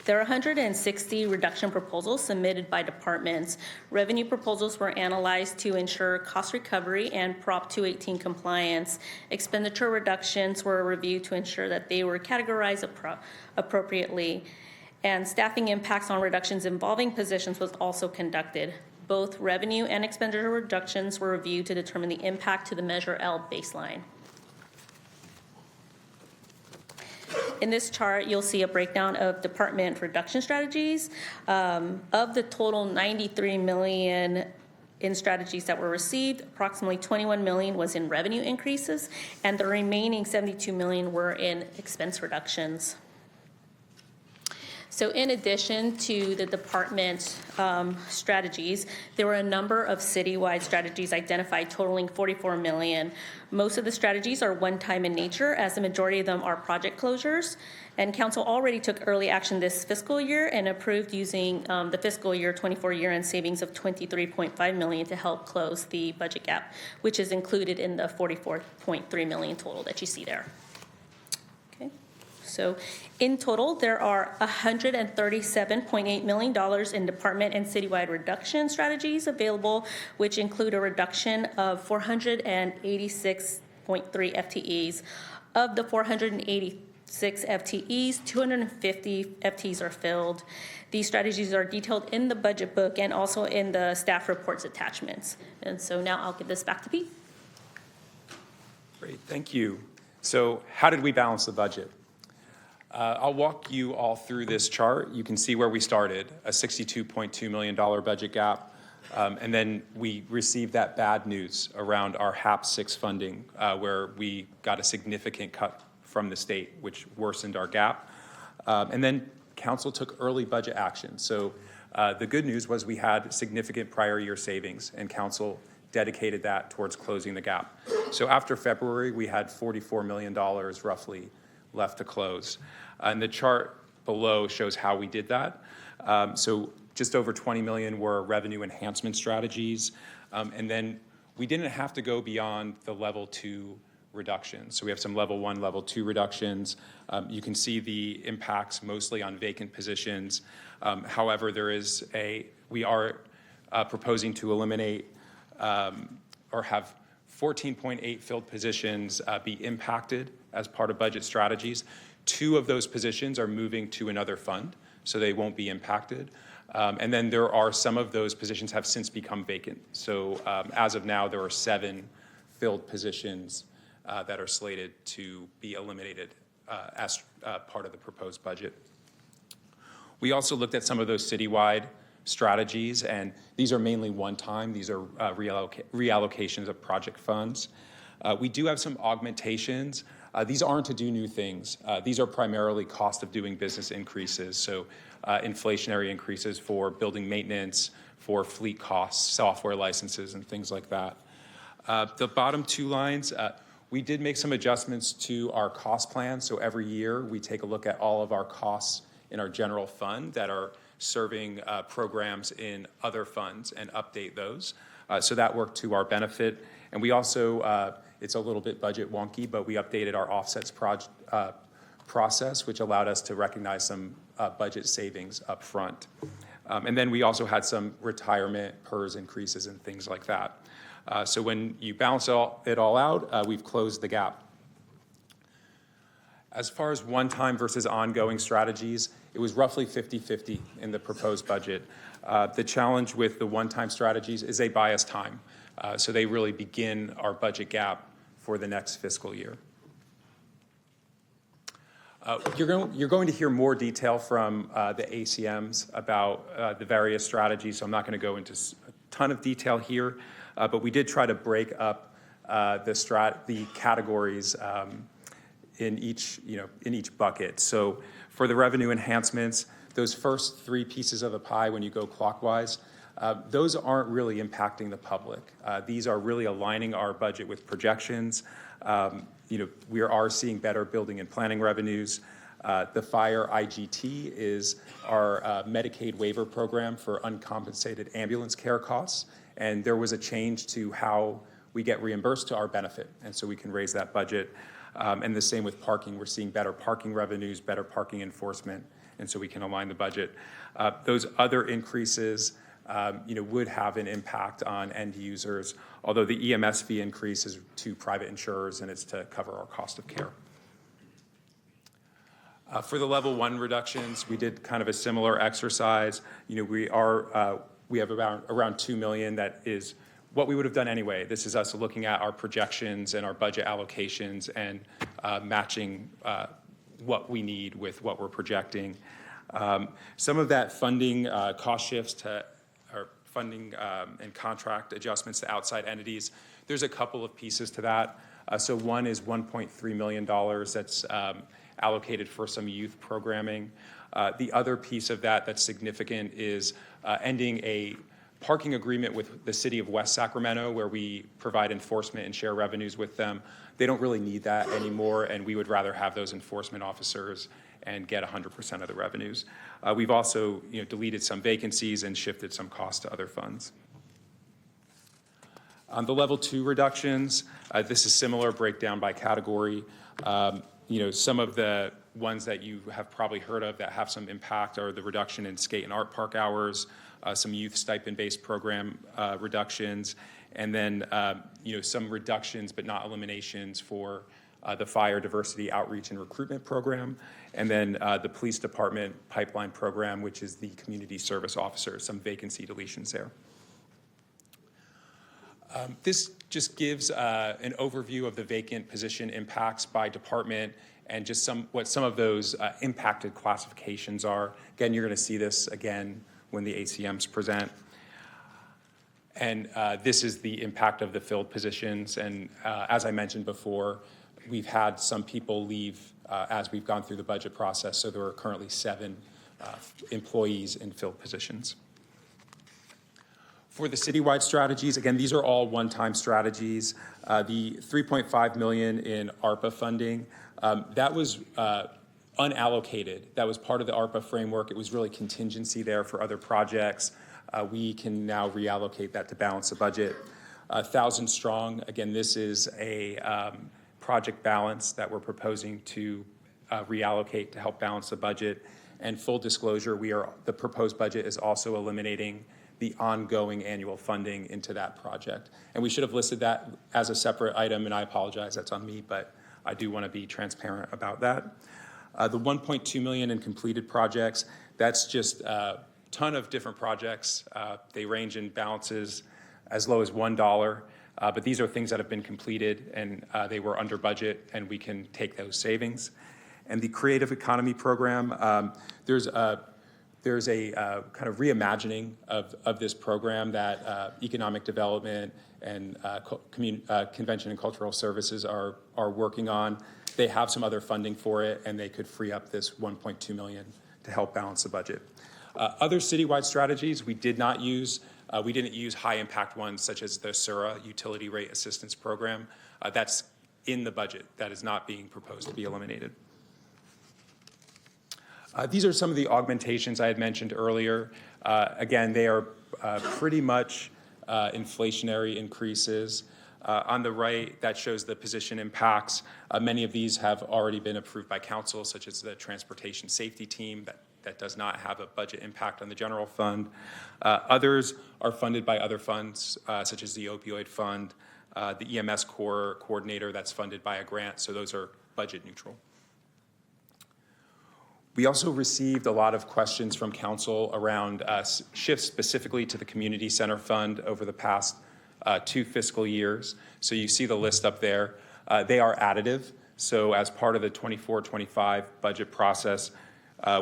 Speaker 22: There are 160 reduction proposals submitted by departments. Revenue proposals were analyzed to ensure cost recovery and Prop 218 compliance. Expenditure reductions were reviewed to ensure that they were categorized appropriately. And staffing impacts on reductions involving positions was also conducted. Both revenue and expenditure reductions were reviewed to determine the impact to the Measure L baseline. In this chart, you'll see a breakdown of department reduction strategies. Of the total 93 million in strategies that were received, approximately 21 million was in revenue increases, and the remaining 72 million were in expense reductions. So in addition to the department strategies, there were a number of citywide strategies identified totaling 44 million. Most of the strategies are one-time in nature, as the majority of them are project closures. And council already took early action this fiscal year and approved using the fiscal year 24 year-end savings of 23.5 million to help close the budget gap, which is included in the 44.3 million total that you see there. So in total, there are $137.8 million in department and citywide reduction strategies available, which include a reduction of 486.3 FTEs. Of the 486 FTEs, 250 FTEs are filled. These strategies are detailed in the budget book and also in the staff reports attachments. And so now I'll give this back to Pete.
Speaker 5: Great, thank you. So how did we balance the budget? I'll walk you all through this chart. You can see where we started, a $62.2 million budget gap. And then we received that bad news around our HAP 6 funding, where we got a significant cut from the state, which worsened our gap. And then council took early budget action. So the good news was we had significant prior year savings, and council dedicated that towards closing the gap. So after February, we had $44 million roughly left to close. And the chart below shows how we did that. So just over 20 million were revenue enhancement strategies. And then we didn't have to go beyond the level 2 reductions. So we have some level 1, level 2 reductions. You can see the impacts mostly on vacant positions. However, we are proposing to eliminate or have 14.8 filled positions be impacted as part of budget strategies. 2 of those positions are moving to another fund, so they won't be impacted. And then there are some of those positions have since become vacant. So as of now, there are 7 filled positions that are slated to be eliminated as part of the proposed budget. We also looked at some of those citywide strategies, and these are mainly one-time. These are reallocations of project funds. We do have some augmentations. These aren't to do new things. These are primarily cost of doing business increases, so inflationary increases for building maintenance, for fleet costs, software licenses, and things like that. The bottom 2 lines, We did make some adjustments to our cost plan. So every year we take a look at all of our costs in our general fund that are serving programs in other funds and update those. So that worked to our benefit. And we also, it's a little bit budget wonky, but we updated our offsets process, which allowed us to recognize some budget savings up front. And then we also had some retirement PERS increases and things like that. So when you balance it all out, we've closed the gap. As far as one-time versus ongoing strategies, it was roughly 50-50 in the proposed budget. The challenge with the one-time strategies is they buy us time. So they really begin our budget gap for the next fiscal year. You're going to hear more detail from the ACMs about the various strategies, so I'm not going to go into a ton of detail here, but we did try to break up the categories in each bucket. So for the revenue enhancements, those first three pieces of the pie, when you go clockwise, those aren't really impacting the public. These are really aligning our budget with projections. We are seeing better building and planning revenues. The fire IGT is our Medicaid waiver program for uncompensated ambulance care costs. And there was a change to how we get reimbursed to our benefit. And so we can raise that budget. And the same with parking. We're seeing better parking revenues, better parking enforcement. And so we can align the budget. Those other increases would have an impact on end users, although the EMS fee increase is to private insurers and it's to cover our cost of care. For the level 1 reductions, we did kind of a similar exercise. We have around $2 million that is what we would have done anyway. This is us looking at our projections and our budget allocations and matching what we need with what we're projecting. Some of that funding cost shifts to our funding and contract adjustments to outside entities. There's a couple of pieces to that. So one is $1.3 million that's allocated for some youth programming. The other piece of that that's significant is ending a parking agreement with the city of West Sacramento, where we provide enforcement and share revenues with them. They don't really need that anymore, and we would rather have those enforcement officers and get 100% of the revenues. We've also deleted some vacancies and shifted some costs to other funds. On the level 2 reductions, this is similar breakdown by category. Some of the ones that you have probably heard of that have some impact are the reduction in skate and art park hours, some youth stipend-based program reductions, and then some reductions but not eliminations for the fire diversity outreach and recruitment program, and then the police department pipeline program, which is the community service officers, some vacancy deletions there. This just gives an overview of the vacant position impacts by department and just what some of those impacted classifications are. Again, you're going to see this again when the ACMs present. And this is the impact of the filled positions. And as I mentioned before, we've had some people leave as we've gone through the budget process. So there are currently 7 employees in filled positions. For the citywide strategies, again, these are all one-time strategies. The $3.5 million in ARPA funding, that was unallocated. That was part of the ARPA framework. It was really contingency there for other projects. We can now reallocate that to balance the budget. 1,000 Strong, again, this is a project balance that we're proposing to reallocate to help balance the budget. And full disclosure, the proposed budget is also eliminating the ongoing annual funding into that project. And we should have listed that as a separate item, and I apologize, that's on me, but I do want to be transparent about that. The $1.2 million in completed projects, that's just a ton of different projects. They range in balances as low as $1, but these are things that have been completed and they were under budget, and we can take those savings. And the Creative Economy Program, there's a kind of reimagining of this program that economic development and convention and cultural services are working on. They have some other funding for it, and they could free up this $1.2 million to help balance the budget. Other citywide strategies we did not use. We didn't use high impact ones such as the SURA, Utility Rate Assistance Program. That's in the budget that is not being proposed to be eliminated. These are some of the augmentations I had mentioned earlier. Again, they are pretty much inflationary increases. On the right, that shows the position impacts. Many of these have already been approved by council, such as the transportation safety team that does not have a budget impact on the general fund. Others are funded by other funds, such as the opioid fund, the EMS Corps coordinator that's funded by a grant, so those are budget neutral. We also received a lot of questions from council around shifts specifically to the community center fund over the past 2 fiscal years. So you see the list up there. They are additive. So as part of the 24-25 budget process,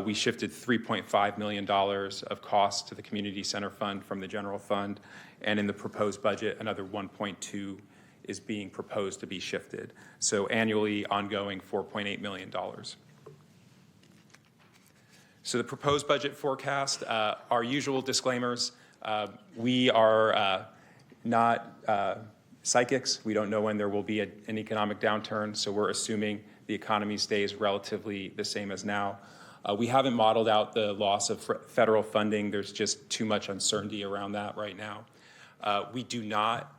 Speaker 5: we shifted $3.5 million of costs to the community center fund from the general fund. And in the proposed budget, another 1.2 is being proposed to be shifted. So annually, ongoing, $4.8 million. So the proposed budget forecast, our usual disclaimers, we are not psychics. We don't know when there will be an economic downturn, so we're assuming the economy stays relatively the same as now. We haven't modeled out the loss of federal funding. There's just too much uncertainty around that right now. We do not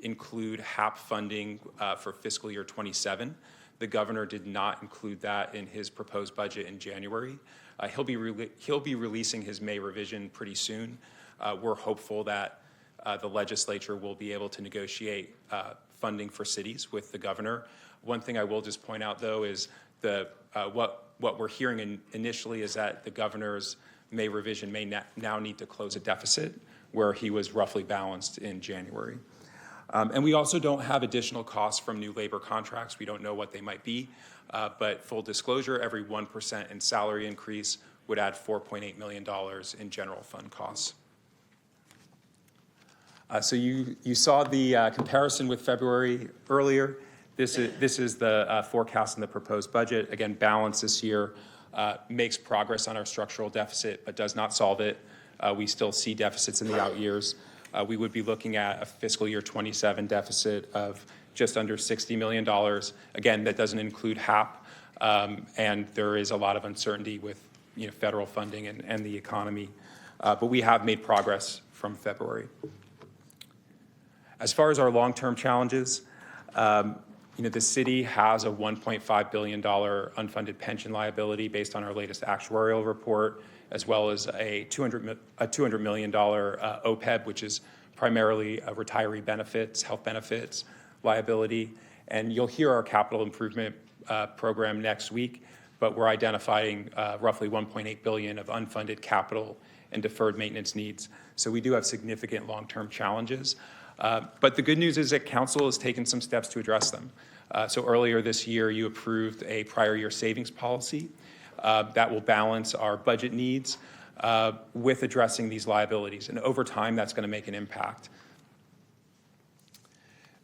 Speaker 5: include HAP funding for fiscal year 27. The governor did not include that in his proposed budget in January. He'll be releasing his May revision pretty soon. We're hopeful that the legislature will be able to negotiate funding for cities with the governor. One thing I will just point out, though, is what we're hearing initially is that the governor's May revision may now need to close a deficit where he was roughly balanced in January. And we also don't have additional costs from new labor contracts. We don't know what they might be. But full disclosure, every 1% in salary increase would add $4.8 million in general fund costs. So you saw the comparison with February earlier. This is the forecast in the proposed budget. Again, balance this year makes progress on our structural deficit, but does not solve it. We still see deficits in the out years. We would be looking at a fiscal year 27 deficit of just under $60 million. Again, that doesn't include HAP, and there is a lot of uncertainty with federal funding and the economy. But we have made progress from February. As far as our long-term challenges, the city has a $1.5 billion unfunded pension liability based on our latest actuarial report, as well as a $200 million OPEB, which is primarily a retiree benefits, health benefits liability. And you'll hear our capital improvement program next week, but we're identifying roughly $1.8 billion of unfunded capital and deferred maintenance needs. So we do have significant long-term challenges. But the good news is that council has taken some steps to address them. So earlier this year, you approved a prior year savings policy that will balance our budget needs with addressing these liabilities. And over time, that's going to make an impact.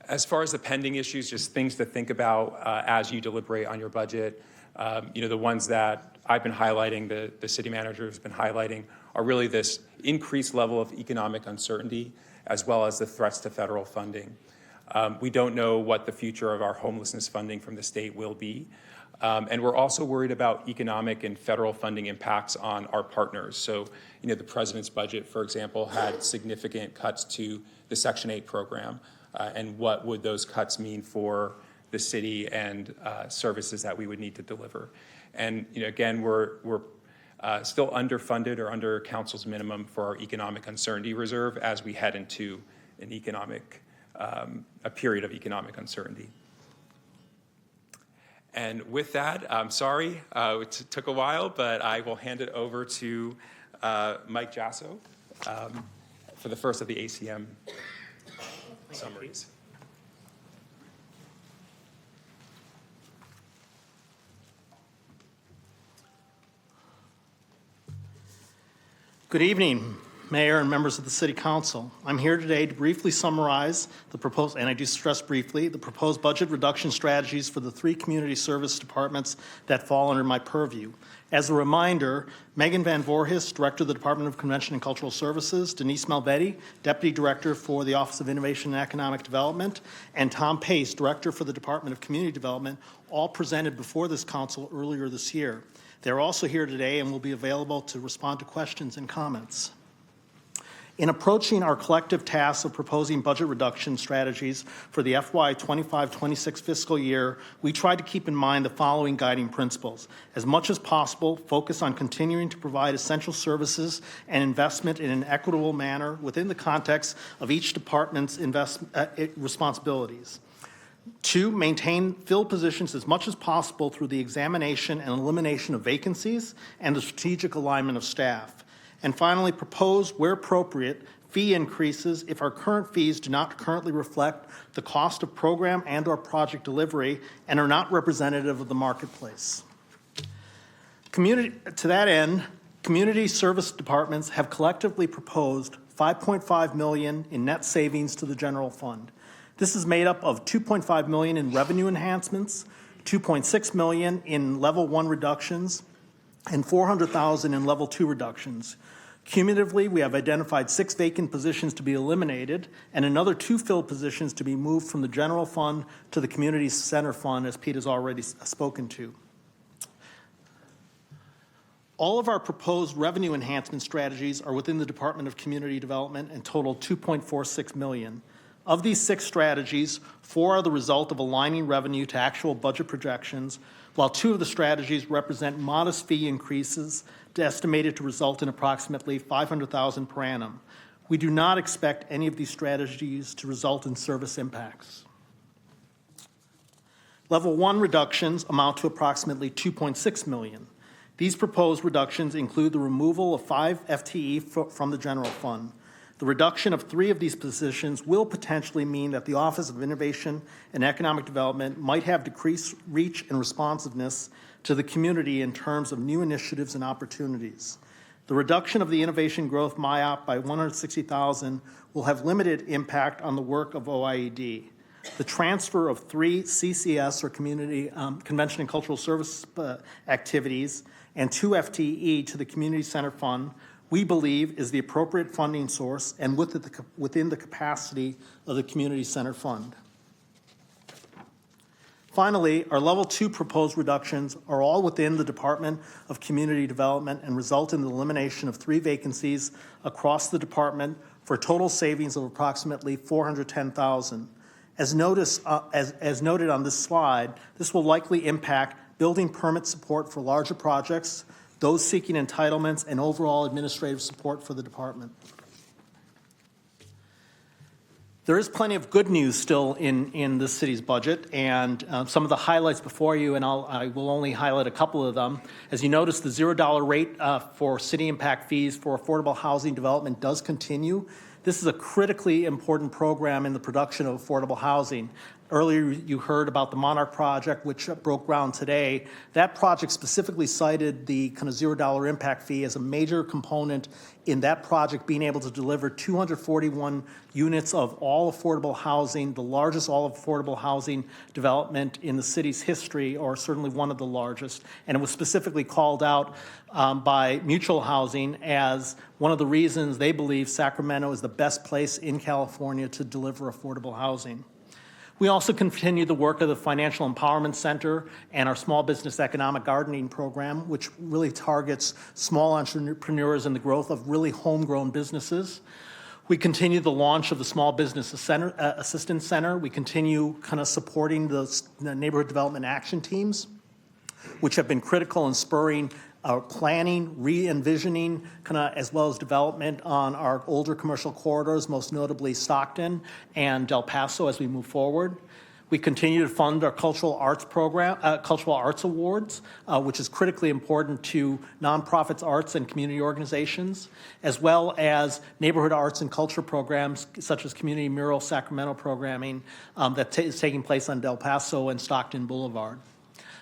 Speaker 5: As far as the pending issues, just things to think about as you deliberate on your budget. The ones that I've been highlighting, the city manager has been highlighting, are really this increased level of economic uncertainty, as well as the threats to federal funding. We don't know what the future of our homelessness funding from the state will be. And we're also worried about economic and federal funding impacts on our partners. So, the president's budget, for example, had significant cuts to the Section 8 program. And what would those cuts mean for the city and services that we would need to deliver? And, again, we're still underfunded or under council's minimum for our economic uncertainty reserve as we head into a period of economic uncertainty. And with that, I'm sorry, it took a while, but I will hand it over to Mike Jasso for the first of the ACM summaries.
Speaker 6: Good evening. Mayor, and members of the City Council. I'm here today to briefly summarize the proposed, and I do stress briefly, the proposed budget reduction strategies for the 3 community service departments that fall under my purview. As a reminder, Megan Van Voorhis, Director of the Department of Convention and Cultural Services, Denise Malvetti, Deputy Director for the Office of Innovation and Economic Development, and Tom Pace, Director for the Department of Community Development, all presented before this council earlier this year. They're also here today and will be available to respond to questions and comments. In approaching our collective task of proposing budget reduction strategies for the FY 25-26 fiscal year, we tried to keep in mind the following guiding principles. As much as possible, focus on continuing to provide essential services and investment in an equitable manner within the context of each department's responsibilities. 2, maintain fill positions as much as possible through the examination and elimination of vacancies and the strategic alignment of staff. And finally, propose, where appropriate, fee increases if our current fees do not currently reflect the cost of program and/or project delivery and are not representative of the marketplace. To that end, community service departments have collectively proposed $5.5 million in net savings to the general fund. This is made up of $2.5 million in revenue enhancements, $2.6 million in level 1 reductions, and $400,000 in level 2 reductions. Cumulatively, we have identified 6 vacant positions to be eliminated and another 2 filled positions to be moved from the general fund to the community center fund, as Pete has already spoken to. All of our proposed revenue enhancement strategies are within the Department of Community Development and total $2.46 million. Of these 6 strategies, 4 are the result of aligning revenue to actual budget projections, while 2 of the strategies represent modest fee increases estimated to result in approximately $500,000 per annum. We do not expect any of these strategies to result in service impacts. Level 1 reductions amount to approximately $2.6 million. These proposed reductions include the removal of 5 FTE from the general fund. The reduction of 3 of these positions will potentially mean that the Office of Innovation and Economic Development might have decreased reach and responsiveness to the community in terms of new initiatives and opportunities. The reduction of the Innovation Growth MIOP by $160,000 will have limited impact on the work of OIED. The transfer of 3 CCS, or Community Convention and Cultural Service activities, and 2 FTE to the Community Center Fund, we believe, is the appropriate funding source and within the capacity of the Community Center Fund. Finally, our Level 2 proposed reductions are all within the Department of Community Development and result in the elimination of 3 vacancies across the department for a total savings of approximately $410,000. As noted on this slide, this will likely impact building permit support for larger projects, those seeking entitlements, and overall administrative support for the department. There is plenty of good news still in this city's budget, and some of the highlights before you, and I will only highlight a couple of them. As you notice, the $0 rate for city impact fees for affordable housing development does continue. This is a critically important program in the production of affordable housing. Earlier, you heard about the Monarch project, which broke ground today. That project specifically cited the kind of $0 impact fee as a major component in that project being able to deliver 241 units of all affordable housing, the largest all affordable housing development in the city's history, or certainly one of the largest. And it was specifically called out by Mutual Housing as one of the reasons they believe Sacramento is the best place in California to deliver affordable housing. We also continue the work of the Financial Empowerment Center and our Small Business Economic Gardening Program, which really targets small entrepreneurs and the growth of really homegrown businesses. We continue the launch of the Small Business Assistance Center. We continue kind of supporting the neighborhood development action teams, which have been critical in spurring our planning, re-envisioning, as well as development on our older commercial corridors, most notably Stockton and Del Paso as we move forward. We continue to fund our cultural arts program, cultural arts awards, which is critically important to nonprofits, arts, and community organizations, as well as neighborhood arts and culture programs such as Community Mural Sacramento programming that is taking place on Del Paso and Stockton Boulevard.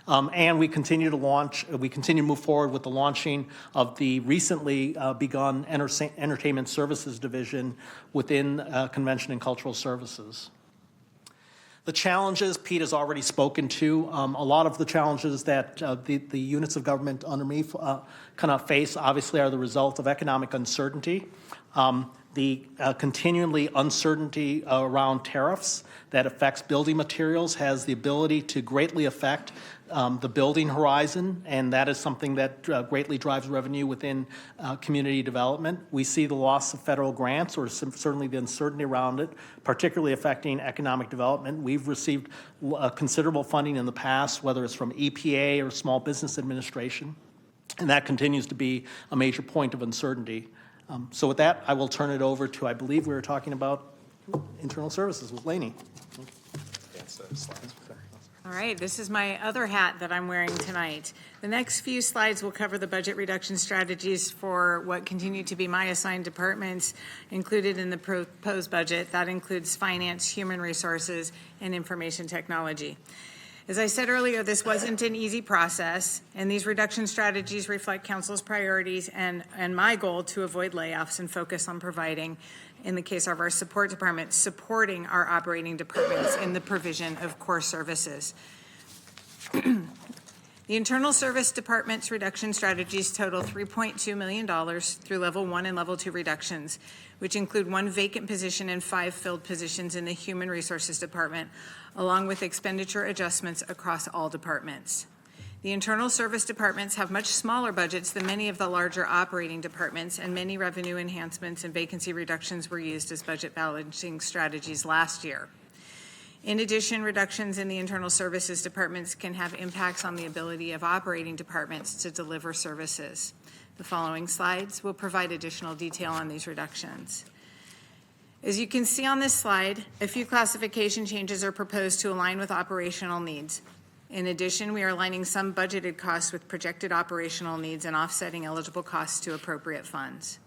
Speaker 6: And we continue to move forward with the launching of the recently begun Entertainment Services Division within Convention and Cultural Services. The challenges Pete has already spoken to. A lot of the challenges that the units of government under me kind of face obviously are the result of economic uncertainty. The continually uncertainty around tariffs that affects building materials has the ability to greatly affect the building horizon, and that is something that greatly drives revenue within community development. We see the loss of federal grants, or certainly the uncertainty around it, particularly affecting economic development. We've received considerable funding in the past, whether it's from EPA or Small Business Administration, and that continues to be a major point of uncertainty. So with that, I will turn it over to, I believe we were talking about internal services with Lainey.
Speaker 7: All right, this is my other hat that I'm wearing tonight. The next few slides will cover the budget reduction strategies for what continue to be my assigned departments included in the proposed budget. That includes finance, human resources, and information technology. As I said earlier, this wasn't an easy process, and these reduction strategies reflect Council's priorities and my goal to avoid layoffs and focus on providing, in the case of our support department, supporting our operating departments in the provision of core services. The Internal Service Department's reduction strategies total $3.2 million through Level 1 and Level 2 reductions, which include 1 vacant position and 5 filled positions in the Human Resources Department, along with expenditure adjustments across all departments. The Internal Service Departments have much smaller budgets than many of the larger operating departments, and many revenue enhancements and vacancy reductions were used as budget balancing strategies last year. In addition, reductions in the internal services departments can have impacts on the ability of operating departments to deliver services. The following slides will provide additional detail on these reductions. As you can see on this slide, a few classification changes are proposed to align with operational needs. In addition, we are aligning some budgeted costs with projected operational needs and offsetting eligible costs to appropriate funds.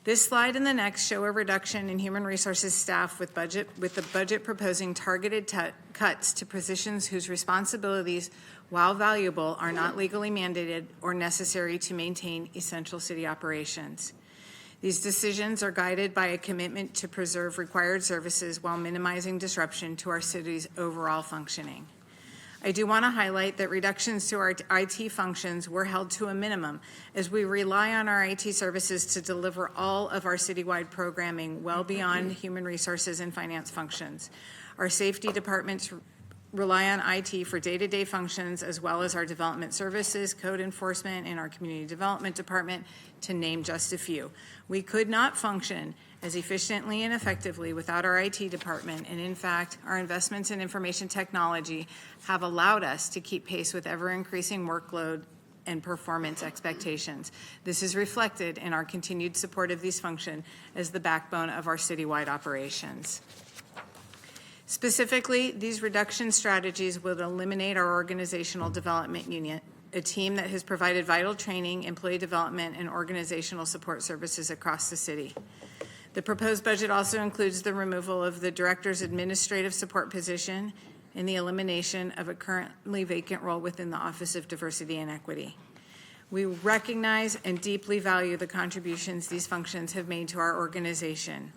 Speaker 7: This slide and the next show a reduction in human resources staff with the budget proposing targeted cuts to positions whose responsibilities, while valuable, are not legally mandated or necessary to maintain essential city operations. These decisions are guided by a commitment to preserve required services while minimizing disruption to our city's overall functioning. I do want to highlight that reductions to our IT functions were held to a minimum as we rely on our IT services to deliver all of our citywide programming well beyond human resources and finance functions. Our safety departments rely on IT for day-to-day functions, as well as our development services, code enforcement, and our community development department, to name just a few. We could not function as efficiently and effectively without our IT department, and in fact, our investments in information technology have allowed us to keep pace with ever-increasing workload and performance expectations. This is reflected in our continued support of these functions as the backbone of our citywide operations. Specifically, these reduction strategies will eliminate our organizational development unit, a team that has provided vital training, employee development, and organizational support services across the city. The proposed budget also includes the removal of the director's administrative support position and the elimination of a currently vacant role within the Office of Diversity and Equity. We recognize and deeply value the contributions these functions have made to our organization.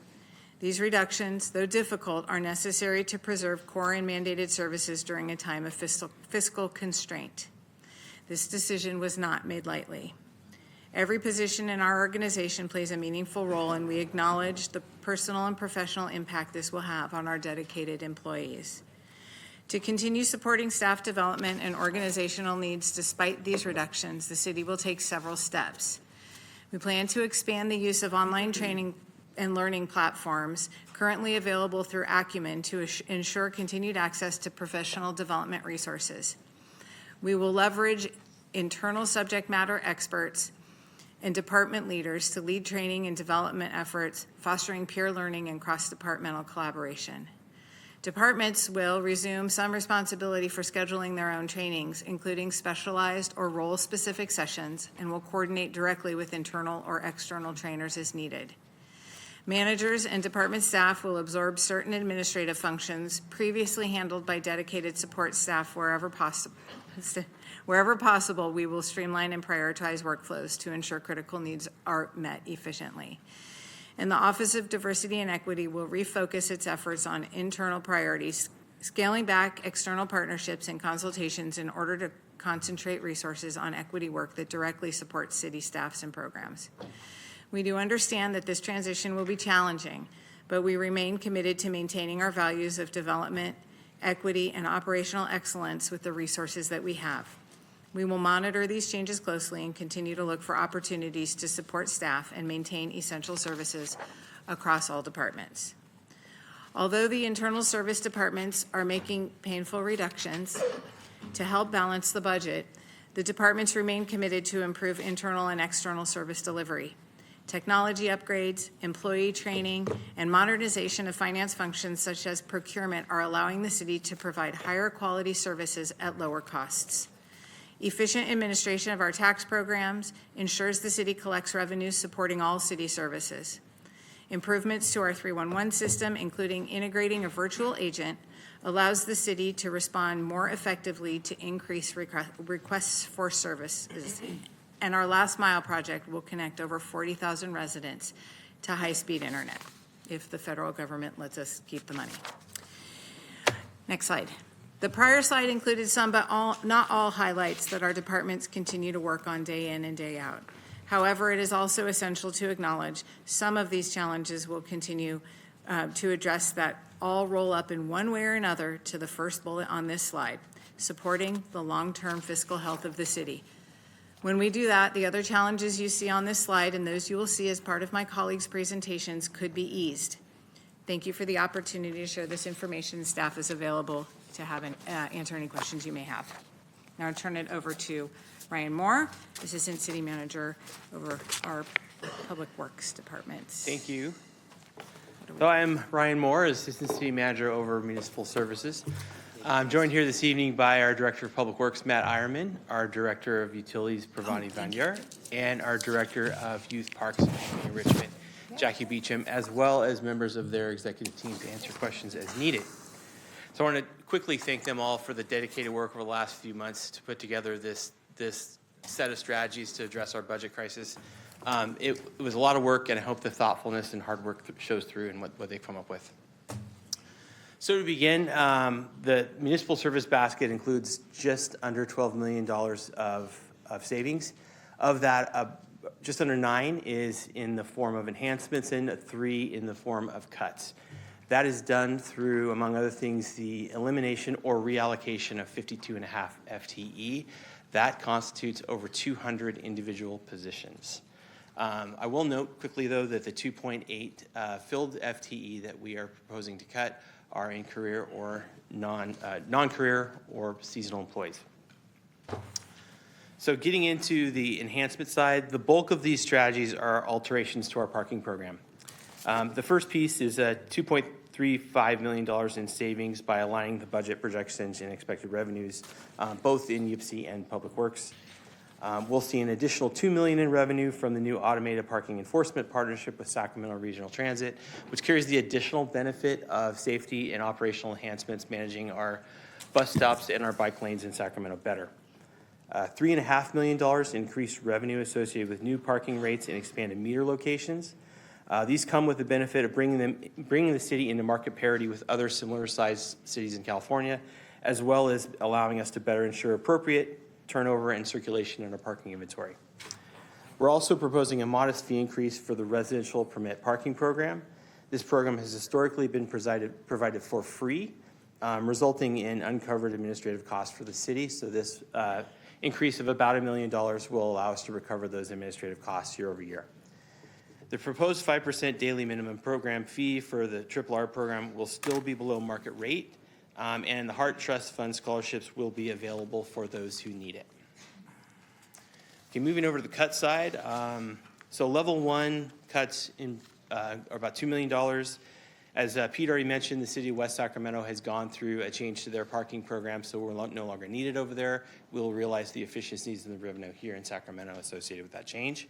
Speaker 7: These reductions, though difficult, are necessary to preserve core and mandated services during a time of fiscal constraint. This decision was not made lightly. Every position in our organization plays a meaningful role, and we acknowledge the personal and professional impact this will have on our dedicated employees. To continue supporting staff development and organizational needs despite these reductions, the city will take several steps. We plan to expand the use of online training and learning platforms currently available through Acumen to ensure continued access to professional development resources. We will leverage internal subject matter experts and department leaders to lead training and development efforts, fostering peer learning and cross-departmental collaboration. Departments will resume some responsibility for scheduling their own trainings, including specialized or role-specific sessions, and will coordinate directly with internal or external trainers as needed. Managers and department staff will absorb certain administrative functions previously handled by dedicated support staff wherever possible, Wherever possible, we will streamline and prioritize workflows to ensure critical needs are met efficiently. And the Office of Diversity and Equity will refocus its efforts on internal priorities, scaling back external partnerships and consultations in order to concentrate resources on equity work that directly supports city staffs and programs. We do understand that this transition will be challenging, but we remain committed to maintaining our values of development, equity, and operational excellence with the resources that we have. We will monitor these changes closely and continue to look for opportunities to support staff and maintain essential services across all departments. Although the internal service departments are making painful reductions to help balance the budget, the departments remain committed to improve internal and external service delivery. Technology upgrades, employee training, and modernization of finance functions such as procurement are allowing the city to provide higher quality services at lower costs. Efficient administration of our tax programs ensures the city collects revenues supporting all city services. Improvements to our 311 system, including integrating a virtual agent, allows the city to respond more effectively to increase requests for services. And our last mile project will connect over 40,000 residents to high-speed internet if the federal government lets us keep the money. Next slide. The prior slide included some, but not all highlights that our departments continue to work on day in and day out. However, it is also essential to acknowledge some of these challenges will continue to address that all roll up in one way or another to the first bullet on this slide, supporting the long-term fiscal health of the city. When we do that, the other challenges you see on this slide and those you will see as part of my colleagues' presentations could be eased. Thank you for the opportunity to share this information. Staff is available to have answer any questions you may have. Now I'll turn it over to Ryan Moore, Assistant City Manager over our Public Works Department.
Speaker 9: Thank you. So I'm Ryan Moore, Assistant City Manager over Municipal Services. I'm joined here this evening by our Director of Public Works, Matt Eierman, our Director of Utilities, Pravani Vandiar, and our Director of Youth Parks and Enrichment, Jackie Beecham, as well as members of their executive team to answer questions as needed. So I want to quickly thank them all for the dedicated work over the last few months to put together this set of strategies to address our budget crisis. It was a lot of work, and I hope the thoughtfulness and hard work shows through in what they've come up with. So to begin, the municipal service basket includes just under $12 million of savings. Of that, just under 9 is in the form of enhancements and 3 in the form of cuts. That is done through, among other things, the elimination or reallocation of 52.5 FTE. That constitutes over 200 individual positions. I will note quickly, though, that the 2.8 filled FTE that we are proposing to cut are in career or non-career or seasonal employees. So getting into the enhancement side, the bulk of these strategies are alterations to our parking program. The first piece is $2.35 million in savings by aligning the budget projections and expected revenues, both in UPC and Public Works. We'll see an additional $2 million in revenue from the new automated parking enforcement partnership with Sacramento Regional Transit, which carries the additional benefit of safety and operational enhancements, managing our bus stops and our bike lanes in Sacramento better. $3.5 million increased revenue associated with new parking rates and expanded meter locations. These come with the benefit of bringing the city into market parity with other similar sized cities in California, as well as allowing us to better ensure appropriate turnover and circulation in our parking inventory. We're also proposing a modest fee increase for the residential permit parking program. This program has historically been provided for free, resulting in uncovered administrative costs for the city. So this increase of about $1 million will allow us to recover those administrative costs year over year. The proposed 5% daily minimum program fee for the RRR program will still be below market rate, and the Hart Trust Fund scholarships will be available for those who need it. Okay, moving over to the cut side. So level 1 cuts are about $2 million. As Pete already mentioned, the city of West Sacramento has gone through a change to their parking program, so we're no longer needed over there. We'll realize the efficiencies and the revenue here in Sacramento associated with that change.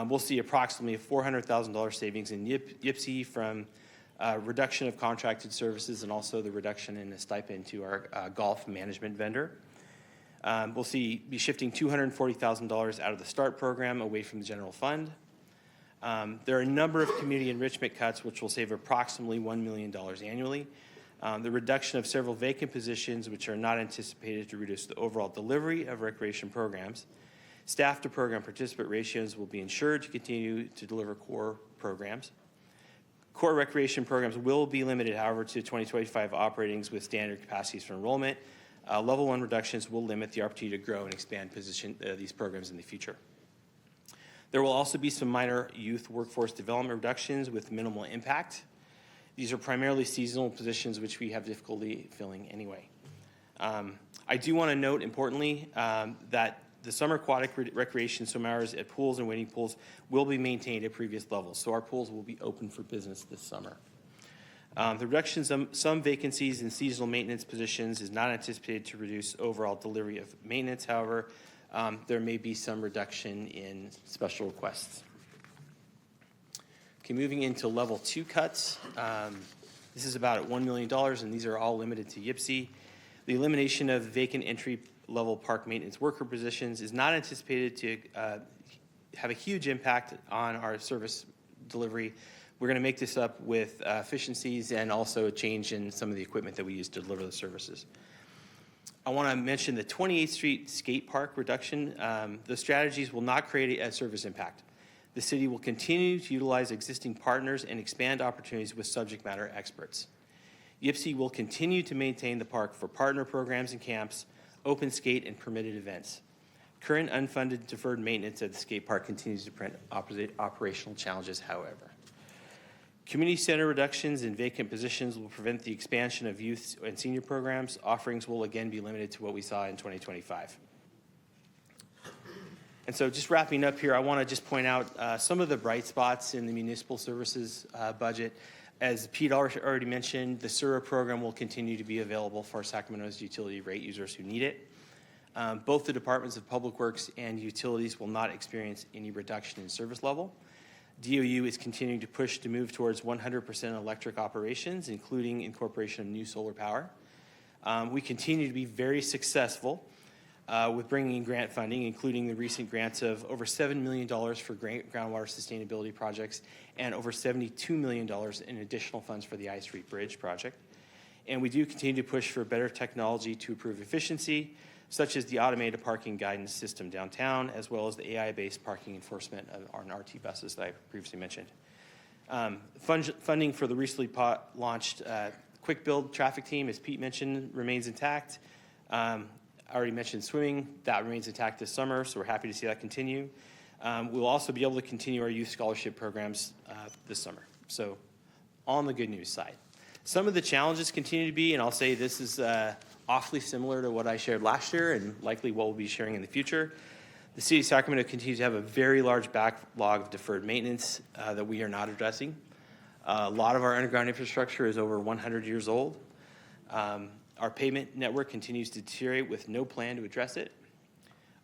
Speaker 9: We'll see approximately $400,000 savings in YPC from reduction of contracted services and also the reduction in the stipend to our golf management vendor. We'll be shifting $240,000 out of the START program away from the general fund. There are a number of community enrichment cuts which will save approximately $1 million annually. The reduction of several vacant positions which are not anticipated to reduce the overall delivery of recreation programs. Staff to program participant ratios will be ensured to continue to deliver core programs. Core recreation programs will be limited, however, to 2025 operatings with standard capacities for enrollment. Level 1 reductions will limit the opportunity to grow and expand these programs in the future. There will also be some minor youth workforce development reductions with minimal impact. These are primarily seasonal positions which we have difficulty filling anyway. I do want to note, importantly, that the summer aquatic recreation swim hours at pools and wading pools will be maintained at previous levels, so our pools will be open for business this summer. The reductions of some vacancies in seasonal maintenance positions is not anticipated to reduce overall delivery of maintenance. However, there may be some reduction in special requests. Okay, moving into level 2 cuts. This is about at $1 million, and these are all limited to YPSI. The elimination of vacant entry-level park maintenance worker positions is not anticipated to have a huge impact on our service delivery. We're going to make this up with efficiencies and also a change in some of the equipment that we use to deliver the services. I want to mention the 28th Street skate park reduction. The strategies will not create a service impact. The city will continue to utilize existing partners and expand opportunities with subject matter experts. YPSI will continue to maintain the park for partner programs and camps, open skate, and permitted events. Current unfunded deferred maintenance at the skate park continues to present operational challenges, however. Community center reductions in vacant positions will prevent the expansion of youth and senior programs. Offerings will again be limited to what we saw in 2025. And so just wrapping up here, I want to just point out some of the bright spots in the municipal services budget. As Pete already mentioned, the SURA program will continue to be available for Sacramento's utility rate users who need it. Both the Departments of Public Works and Utilities will not experience any reduction in service level. DOU is continuing to push to move towards 100% electric operations, including incorporation of new solar power. We continue to be very successful with bringing in grant funding, including the recent grants of over $7 million for groundwater sustainability projects and over $72 million in additional funds for the I Street Bridge project. And we do continue to push for better technology to improve efficiency, such as the automated parking guidance system downtown, as well as the AI-based parking enforcement on RT buses that I previously mentioned. Funding for the recently launched Quick Build traffic team, as Pete mentioned, remains intact. I already mentioned swimming. That remains intact this summer, so we're happy to see that continue. We'll also be able to continue our youth scholarship programs this summer. So on the good news side. Some of the challenges continue to be, and I'll say this is awfully similar to what I shared last year and likely what we'll be sharing in the future. The City of Sacramento continues to have a very large backlog of deferred maintenance that we are not addressing. A lot of our underground infrastructure is over 100 years old. Our pavement network continues to deteriorate with no plan to address it.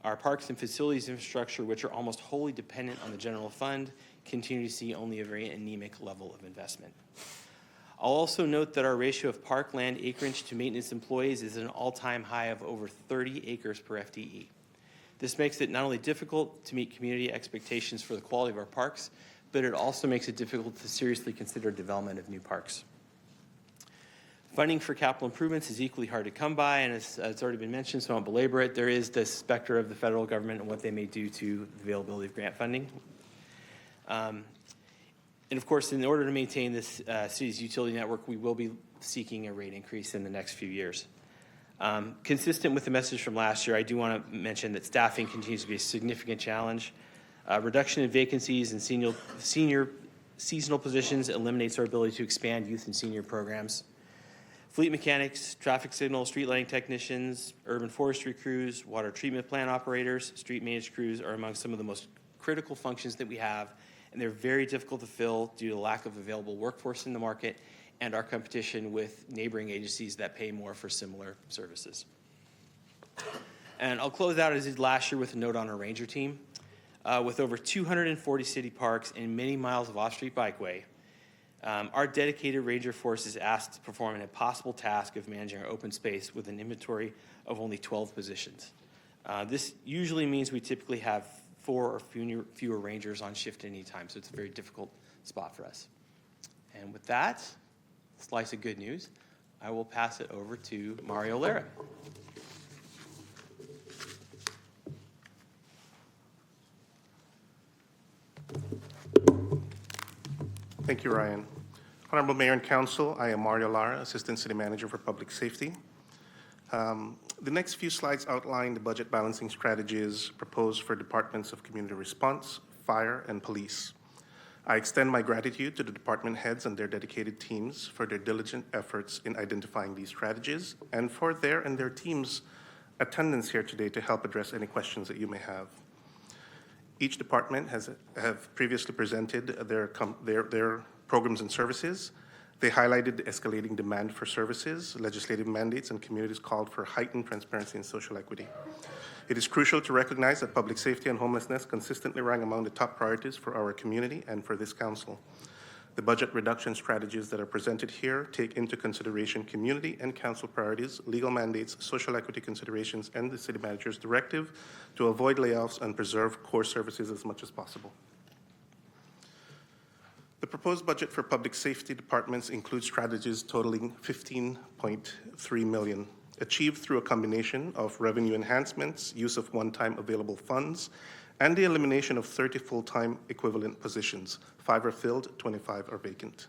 Speaker 9: Our parks and facilities infrastructure, which are almost wholly dependent on the general fund, continue to see only a very anemic level of investment. I'll also note that our ratio of park land acreage to maintenance employees is an all-time high of over 30 acres per FTE. This makes it not only difficult to meet community expectations for the quality of our parks, but it also makes it difficult to seriously consider development of new parks. Funding for capital improvements is equally hard to come by, and as it's already been mentioned, so I won't belabor it, there is the specter of the federal government and what they may do to the availability of grant funding. And of course, in order to maintain this city's utility network, we will be seeking a rate increase in the next few years. Consistent with the message from last year, I do want to mention that staffing continues to be a significant challenge. Reduction in vacancies and senior seasonal positions eliminates our ability to expand youth and senior programs. Fleet mechanics, traffic signal, street lighting technicians, urban forestry crews, water treatment plant operators, street maintenance crews are among some of the most critical functions that we have, and they're very difficult to fill due to the lack of available workforce in the market and our competition with neighboring agencies that pay more for similar services. And I'll close out as I did last year with a note on our ranger team. With over 240 city parks and many miles of off-street bikeway, our dedicated ranger force is asked to perform an impossible task of managing our open space with an inventory of only 12 positions. This usually means we typically have 4 or fewer rangers on shift at any time, so it's a very difficult spot for us. And with that slice of good news, I will pass it over to Mario Lara.
Speaker 4: Thank you, Ryan. Honorable Mayor and Council, I am Mario Lara, Assistant City Manager for Public Safety. The next few slides outline the budget balancing strategies proposed for departments of community response, fire, and police. I extend my gratitude to the department heads and their dedicated teams for their diligent efforts in identifying these strategies and for their and their teams' attendance here today to help address any questions that you may have. Each department have previously presented their programs and services. They highlighted the escalating demand for services, legislative mandates, and communities called for heightened transparency and social equity. It is crucial to recognize that public safety and homelessness consistently rank among the top priorities for our community and for this council. The budget reduction strategies that are presented here take into consideration community and council priorities, legal mandates, social equity considerations, and the city manager's directive to avoid layoffs and preserve core services as much as possible. The proposed budget for public safety departments includes strategies totaling $15.3 million, achieved through a combination of revenue enhancements, use of one-time available funds, and the elimination of 30 full-time equivalent positions. 5 are filled, 25 are vacant.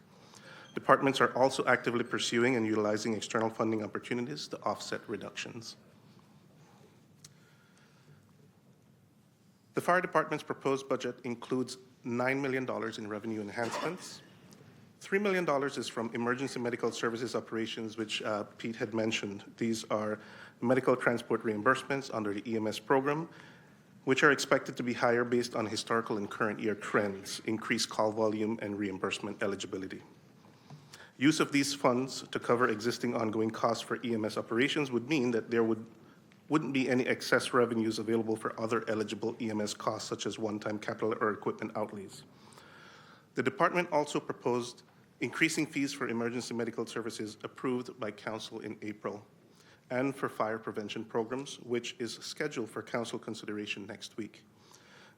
Speaker 4: Departments are also actively pursuing and utilizing external funding opportunities to offset reductions. The fire department's proposed budget includes $9 million in revenue enhancements. $3 million is from emergency medical services operations, which Pete had mentioned. These are medical transport reimbursements under the EMS program, which are expected to be higher based on historical and current year trends, increased call volume, and reimbursement eligibility. Use of these funds to cover existing ongoing costs for EMS operations would mean that there wouldn't be any excess revenues available for other eligible EMS costs, such as one-time capital or equipment outlays. The department also proposed increasing fees for emergency medical services approved by council in April, and for fire prevention programs, which is scheduled for council consideration next week.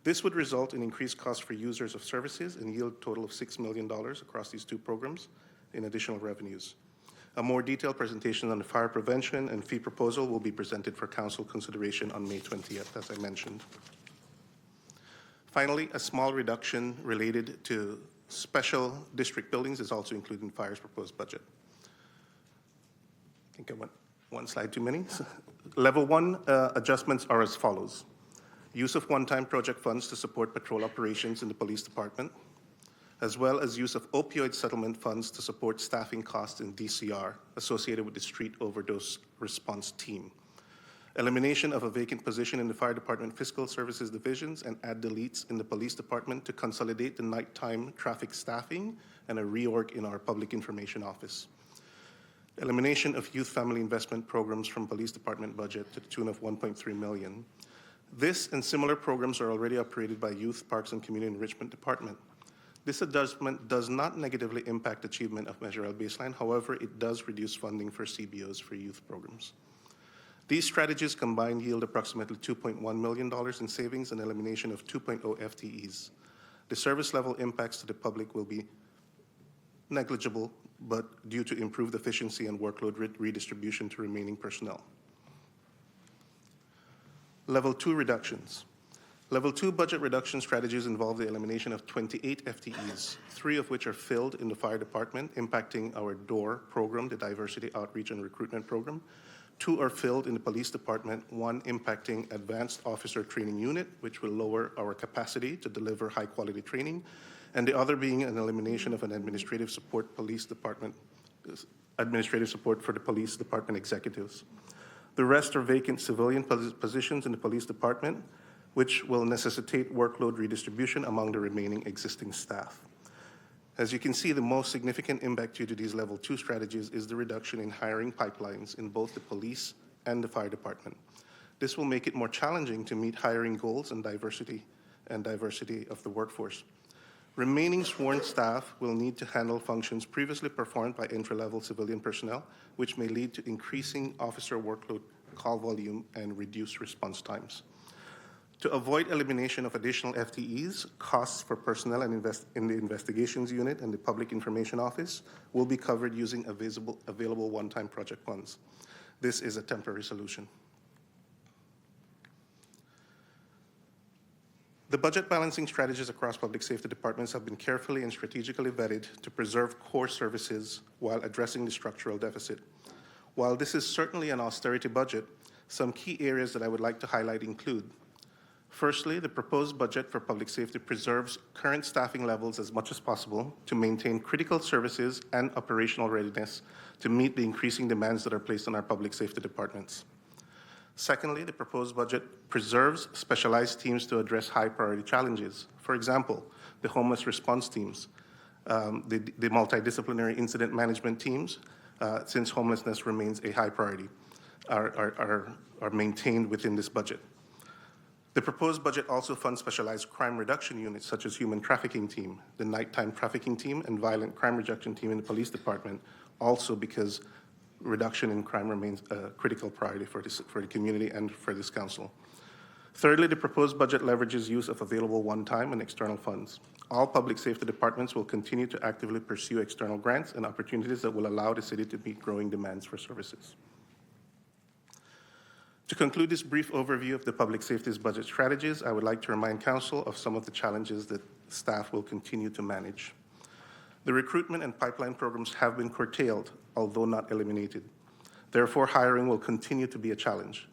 Speaker 4: This would result in increased costs for users of services and yield a total of $6 million across these 2 programs in additional revenues. A more detailed presentation on the fire prevention and fee proposal will be presented for council consideration on May 20th, as I mentioned. Finally, a small reduction related to special district buildings is also included in fire's proposed budget. I think I went one slide too many. Level 1 adjustments are as follows. Use of one-time project funds to support patrol operations in the police department, as well as use of opioid settlement funds to support staffing costs in DCR associated with the street overdose response team. Elimination of a vacant position in the fire department fiscal services divisions and add deletes in the police department to consolidate the nighttime traffic staffing and a reorg in our public information office. Elimination of youth family investment programs from police department budget to the tune of $1.3 million. This and similar programs are already operated by Youth, Parks, and Community Enrichment Department. This adjustment does not negatively impact achievement of Measure L baseline. However, it does reduce funding for CBOs for youth programs. These strategies combined yield approximately $2.1 million in savings and elimination of 2.0 FTEs. The service level impacts to the public will be negligible, but due to improved efficiency and workload redistribution to remaining personnel. Level 2 reductions. Level 2 budget reduction strategies involve the elimination of 28 FTEs, 3 of which are filled in the fire department, impacting our DOOR program, the Diversity Outreach and Recruitment Program. 2 are filled in the police department, 1 impacting Advanced Officer Training Unit, which will lower our capacity to deliver high-quality training, and the other being an elimination of an administrative support for the police department executives. The rest are vacant civilian positions in the police department, which will necessitate workload redistribution among the remaining existing staff. As you can see, the most significant impact due to these level 2 strategies is the reduction in hiring pipelines in both the police and the fire department. This will make it more challenging to meet hiring goals and diversity of the workforce. Remaining sworn staff will need to handle functions previously performed by entry-level civilian personnel, which may lead to increasing officer workload call volume, and reduce response times. To avoid elimination of additional FTEs, costs for personnel and in the investigations unit and the Public Information Office will be covered using available one-time project funds. This is a temporary solution. The budget balancing strategies across public safety departments have been carefully and strategically vetted to preserve core services while addressing the structural deficit. While this is certainly an austerity budget, some key areas that I would like to highlight include: firstly, the proposed budget for public safety preserves current staffing levels as much as possible to maintain critical services and operational readiness to meet the increasing demands that are placed on our public safety departments. Secondly, the proposed budget preserves specialized teams to address high-priority challenges. For example, the homeless response teams, the multidisciplinary incident management teams, since homelessness remains a high priority, are maintained within this budget. The proposed budget also funds specialized crime reduction units such as human trafficking team, the nighttime trafficking team, and violent crime reduction team in the police department, also because reduction in crime remains a critical priority for the community and for this council. Thirdly, the proposed budget leverages use of available one-time and external funds. All public safety departments will continue to actively pursue external grants and opportunities that will allow the city to meet growing demands for services. To conclude this brief overview of the public safety's budget strategies, I would like to remind Council of some of the challenges that staff will continue to manage. The recruitment and pipeline programs have been curtailed, although not eliminated. Therefore, hiring will continue to be a challenge.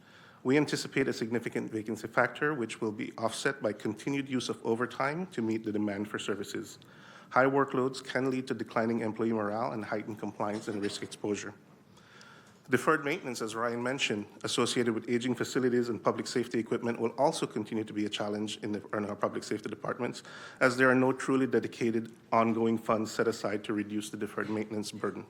Speaker 4: We anticipate a significant vacancy factor, which will be offset by continued use of overtime to meet the demand for services. High workloads can lead to declining employee morale and heightened compliance and risk exposure. Deferred maintenance, as Ryan mentioned, associated with aging facilities and public safety equipment will also continue to be a challenge in our public safety departments, as there are no truly dedicated ongoing funds set aside to reduce the deferred maintenance burden.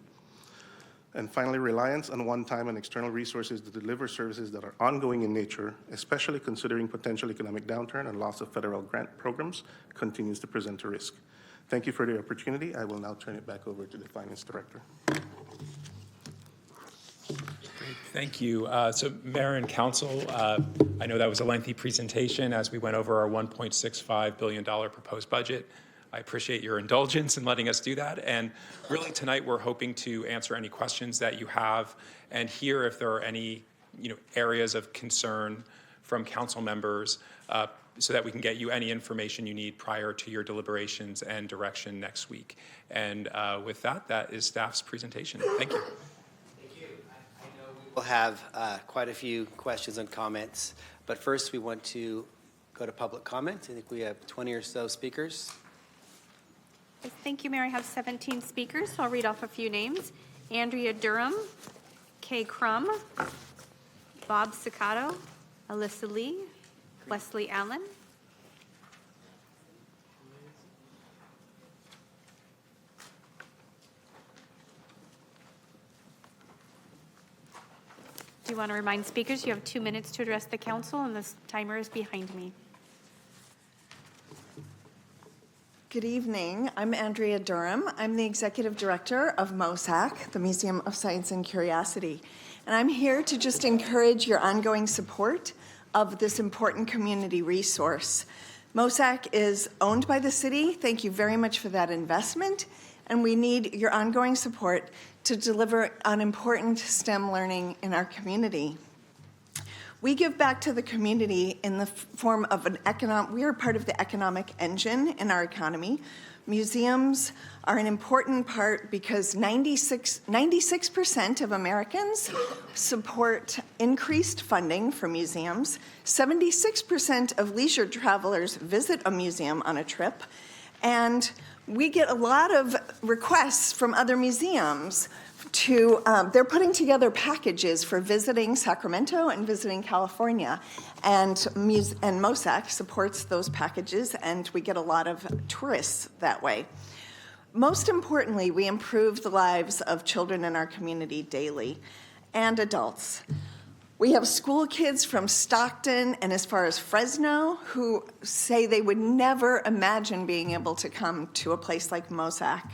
Speaker 4: And finally, reliance on one-time and external resources to deliver services that are ongoing in nature, especially considering potential economic downturn and loss of federal grant programs, continues to present a risk. Thank you for the opportunity. I will now turn it back over to the Finance Director.
Speaker 5: Thank you. So Mayor and Council, I know that was a lengthy presentation as we went over our $1.65 billion proposed budget. I appreciate your indulgence in letting us do that. And really tonight we're hoping to answer any questions that you have and hear if there are any areas of concern from council members so that we can get you any information you need prior to your deliberations and direction next week. And with that, that is staff's presentation. Thank you.
Speaker 2: We'll have quite a few questions and comments, but first we want to go to public comment. I think we have 20 or so speakers.
Speaker 1: Thank you, Mayor. I have 17 speakers, so I'll read off a few names. Andrea Durham, Kay Crum, Bob Sicato, Alyssa Lee, Wesley Allen. Do you want to remind speakers you have 2 minutes to address the council, and this timer is behind me.
Speaker 11: Good evening. I'm Andrea Durham. I'm the Executive Director of MOSAC, the Museum of Science and Curiosity. And I'm here to just encourage your ongoing support of this important community resource. MOSAC is owned by the city. Thank you very much for that investment. And we need your ongoing support to deliver on important STEM learning in our community. We give back to the community in the form of we are part of the economic engine in our economy. Museums are an important part because 96% of Americans support increased funding for museums. 76% of leisure travelers visit a museum on a trip. And we get a lot of requests from other museums they're putting together packages for visiting Sacramento and visiting California, and MOSAC supports those packages, and we get a lot of tourists that way. Most importantly, we improve the lives of children in our community daily and adults. We have school kids from Stockton and as far as Fresno who say they would never imagine being able to come to a place like MOSAC.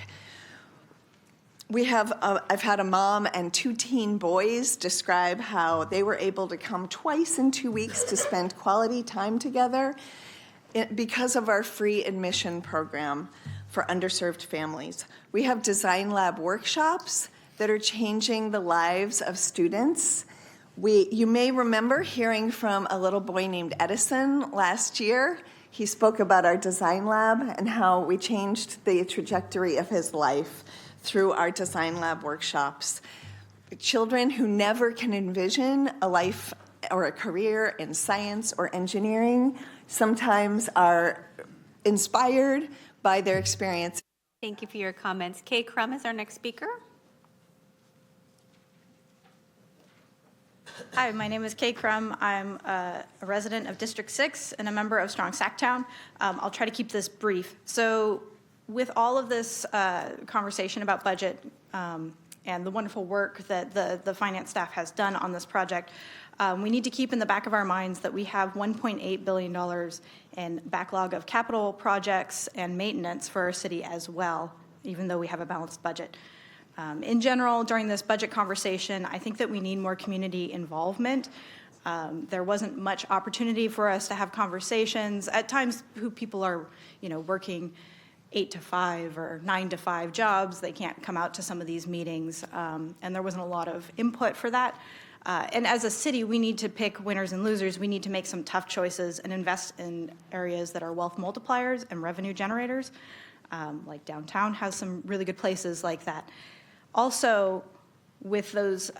Speaker 11: I've had a mom and 2 teen boys describe how they were able to come twice in 2 weeks to spend quality time together because of our free admission program for underserved families. We have design lab workshops that are changing the lives of students. You may remember hearing from a little boy named Edison last year. He spoke about our design lab and how we changed the trajectory of his life through our design lab workshops. Children who never can envision a life or a career in science or engineering sometimes are inspired by their experience.
Speaker 1: Thank you for your comments. Kay Crum is our next speaker.
Speaker 12: Hi, my name is Kay Crum. I'm a resident of District 6 and a member of Strong Sacktown. I'll try to keep this brief. So with all of this conversation about budget and the wonderful work that the finance staff has done on this project, we need to keep in the back of our minds that we have $1.8 billion in backlog of capital projects and maintenance for our city as well, even though we have a balanced budget. In general, during this budget conversation, I think that we need more community involvement. There wasn't much opportunity for us to have conversations. At times, people are, working 8 to 5 or 9 to 5 jobs. They can't come out to some of these meetings, and there wasn't a lot of input for that. And as a city, we need to pick winners and losers. We need to make some tough choices and invest in areas that are wealth multipliers and revenue generators. Like downtown has some really good places like that. Also, with those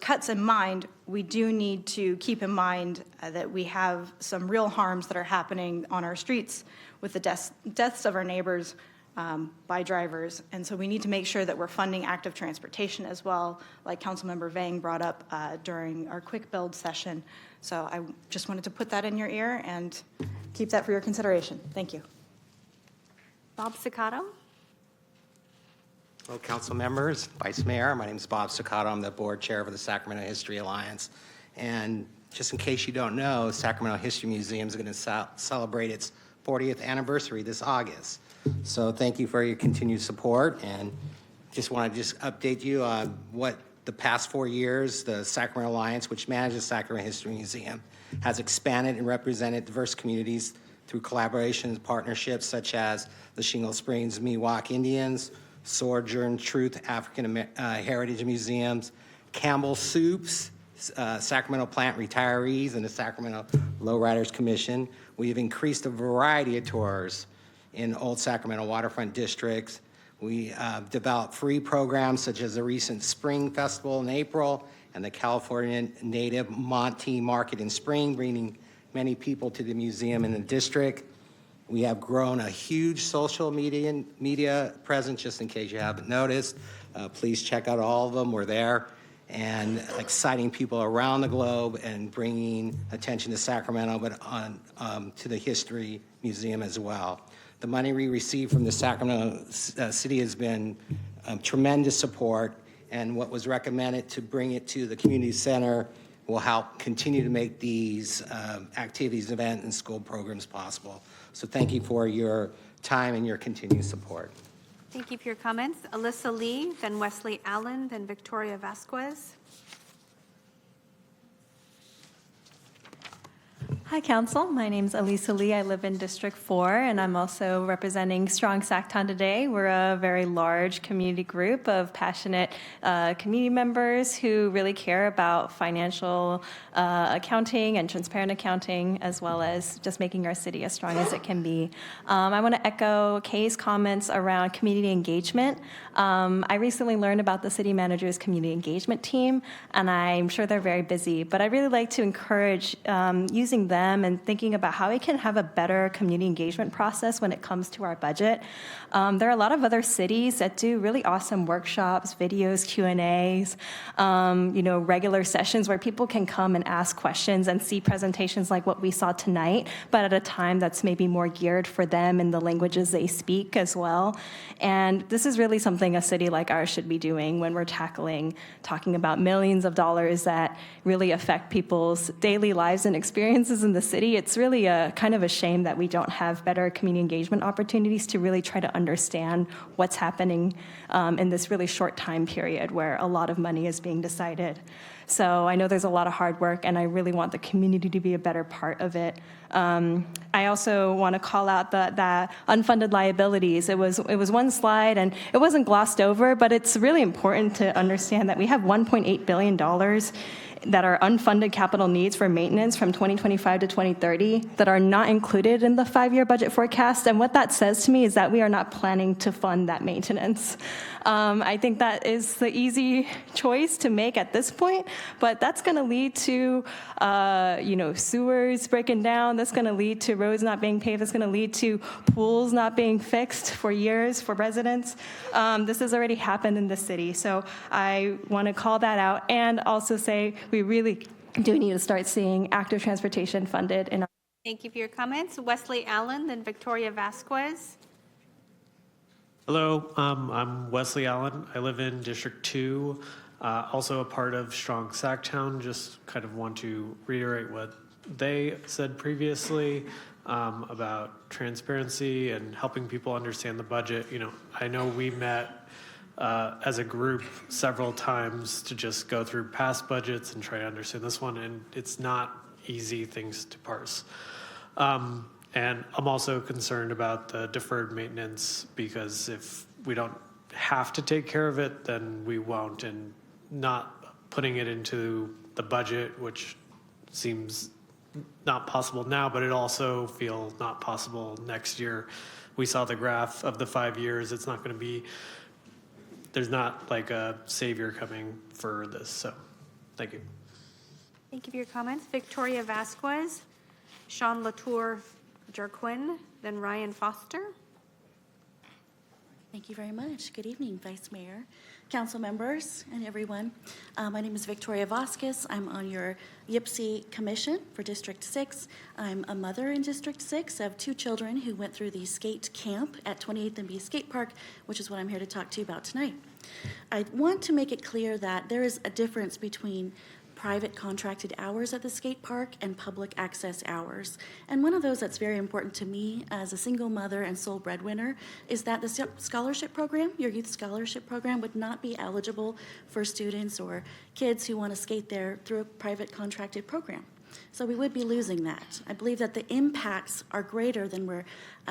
Speaker 12: cuts in mind, we do need to keep in mind that we have some real harms that are happening on our streets with the deaths of our neighbors by drivers. And so we need to make sure that we're funding active transportation as well, like Councilmember Vang brought up during our quick build session. So I just wanted to put that in your ear and keep that for your consideration. Thank you.
Speaker 1: Bob Sicato.
Speaker 14: Hello, council members, Vice Mayor. My name is Bob Sicato. I'm the board chair of the Sacramento History Alliance. And just in case you don't know, Sacramento History Museum is going to celebrate its 40th anniversary this August. So thank you for your continued support, and just want to update you on what the past 4 years, the Sacramento Alliance, which manages the Sacramento History Museum, has expanded and represented diverse communities through collaborations, partnerships such as the Shingle Springs Miwok Indians, Sojourn Truth African Heritage Museums, Campbell Soups, Sacramento Plant Retirees, and the Sacramento Lowriders Commission. We have increased a variety of tours in Old Sacramento waterfront districts. We developed free programs such as the recent Spring Festival in April and the California Native Monte Market in spring, bringing many people to the museum in the district. We have grown a huge social media presence, just in case you haven't noticed. Please check out all of them. We're there. And exciting people around the globe and bringing attention to Sacramento, but on to the History Museum as well. The money we receive from the Sacramento City has been tremendous support, and what was recommended to bring it to the community center will help continue to make these activities, events, and school programs possible. So thank you for your time and your continued support.
Speaker 1: Thank you for your comments. Alyssa Lee, then Wesley Allen, then Victoria Vasquez.
Speaker 20: Hi, Council. My name is Elisa Lee. I live in District 4, and I'm also representing Strong Sacktown today. We're a very large community group of passionate community members who really care about financial accounting and transparent accounting, as well as just making our city as strong as it can be. I want to echo Kay's comments around community engagement. I recently learned about the city manager's community engagement team, and I'm sure they're very busy, but I really like to encourage using them and thinking about how we can have a better community engagement process when it comes to our budget. There are a lot of other cities that do really awesome workshops, videos, Q&As, regular sessions where people can come and ask questions and see presentations like what we saw tonight, but at a time that's maybe more geared for them in the languages they speak as well. And this is really something a city like ours should be doing when we're talking about millions of dollars that really affect people's daily lives and experiences in in the city, it's really a kind of a shame that we don't have better community engagement opportunities to really try to understand what's happening in this really short time period where a lot of money is being decided. So I know there's a lot of hard work, and I really want the community to be a better part of it. I also want to call out the unfunded liabilities. It was one slide, and it wasn't glossed over, but it's really important to understand that we have $1.8 billion that are unfunded capital needs for maintenance from 2025 to 2030 that are not included in the 5-year budget forecast. And what that says to me is that we are not planning to fund that maintenance. I think that is the easy choice to make at this point, but that's going to lead to, sewers breaking down. That's going to lead to roads not being paved. That's going to lead to pools not being fixed for years for residents. This has already happened in the city, so I want to call that out and also say we really do need to start seeing active transportation funded in our.
Speaker 1: Thank you for your comments. Wesley Allen, then Victoria Vasquez.
Speaker 3: Hello, I'm Wesley Allen. I live in District 2, also a part of Strong Sacktown. Just kind of want to reiterate what they said previously about transparency and helping people understand the budget. I know we met as a group several times to just go through past budgets and try to understand this one, and it's not easy things to parse. And I'm also concerned about the deferred maintenance, because if we don't have to take care of it, then we won't, and not putting it into the budget, which seems not possible now, but it also feels not possible next year. We saw the graph of the 5 years. It's not going to be, there's not like a savior coming for this. So thank you.
Speaker 1: Thank you for your comments. Victoria Vasquez, Sean Latour Jarquin, then Ryan Foster.
Speaker 16: Thank you very much. Good evening, Vice Mayor, council members, and everyone. My name is Victoria Vasquez. I'm on your YPSI Commission for District 6. I'm a mother in District 6 of 2 children who went through the skate camp at 28th and B Skate Park, which is what I'm here to talk to you about tonight. I want to make it clear that there is a difference between private contracted hours at the skate park and public access hours. And one of those that's very important to me as a single mother and sole breadwinner is that the scholarship program, your youth scholarship program, would not be eligible for students or kids who want to skate there through a private contracted program. So we would be losing that. I believe that the impacts are greater than we're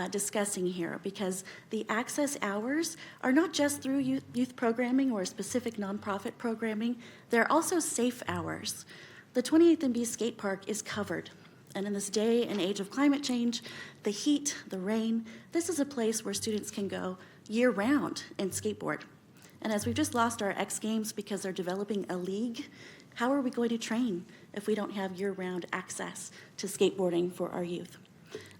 Speaker 16: discussing here, because the access hours are not just through youth programming or specific nonprofit programming, they're also safe hours. The 28th and B Skate Park is covered. And in this day and age of climate change, the heat, the rain, this is a place where students can go year-round and skateboard. And as we've just lost our X Games because they're developing a league, how are we going to train if we don't have year-round access to skateboarding for our youth?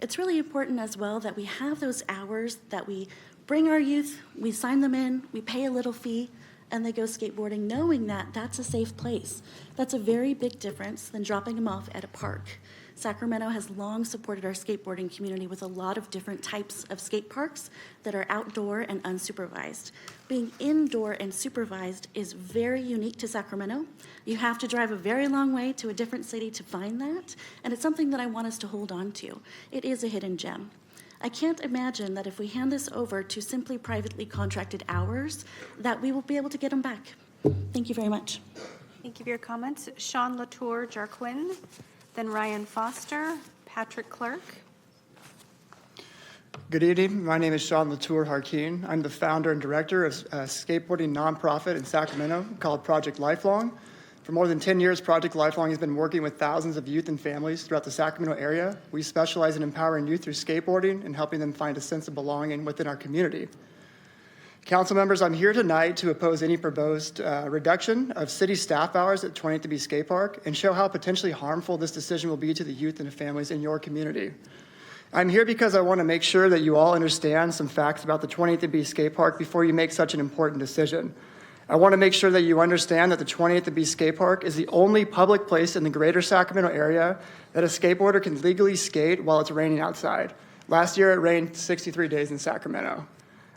Speaker 16: It's really important as well that we have those hours that we bring our youth, we sign them in, we pay a little fee, and they go skateboarding knowing that that's a safe place. That's a very big difference than dropping them off at a park. Sacramento has long supported our skateboarding community with a lot of different types of skate parks that are outdoor and unsupervised. Being indoor and supervised is very unique to Sacramento. You have to drive a very long way to a different city to find that, and it's something that I want us to hold on to. It is a hidden gem. I can't imagine that if we hand this over to simply privately contracted hours, that we will be able to get them back. Thank you very much.
Speaker 1: Thank you for your comments. Sean Latour Jarquin, then Ryan Foster, Patrick Clerk.
Speaker 23: Good evening. My name is Sean Latour Harkeen. I'm the founder and director of a skateboarding nonprofit in Sacramento called Project Lifelong. For more than 10 years, Project Lifelong has been working with thousands of youth and families throughout the Sacramento area. We specialize in empowering youth through skateboarding and helping them find a sense of belonging within our community. Council members, I'm here tonight to oppose any proposed reduction of city staff hours at 28th B Skate Park and show how potentially harmful this decision will be to the youth and the families in your community. I'm here because I want to make sure that you all understand some facts about the 28th B Skate Park before you make such an important decision. I want to make sure that you understand that the 28th B Skate Park is the only public place in the greater Sacramento area that a skateboarder can legally skate while it's raining outside. Last year, it rained 63 days in Sacramento.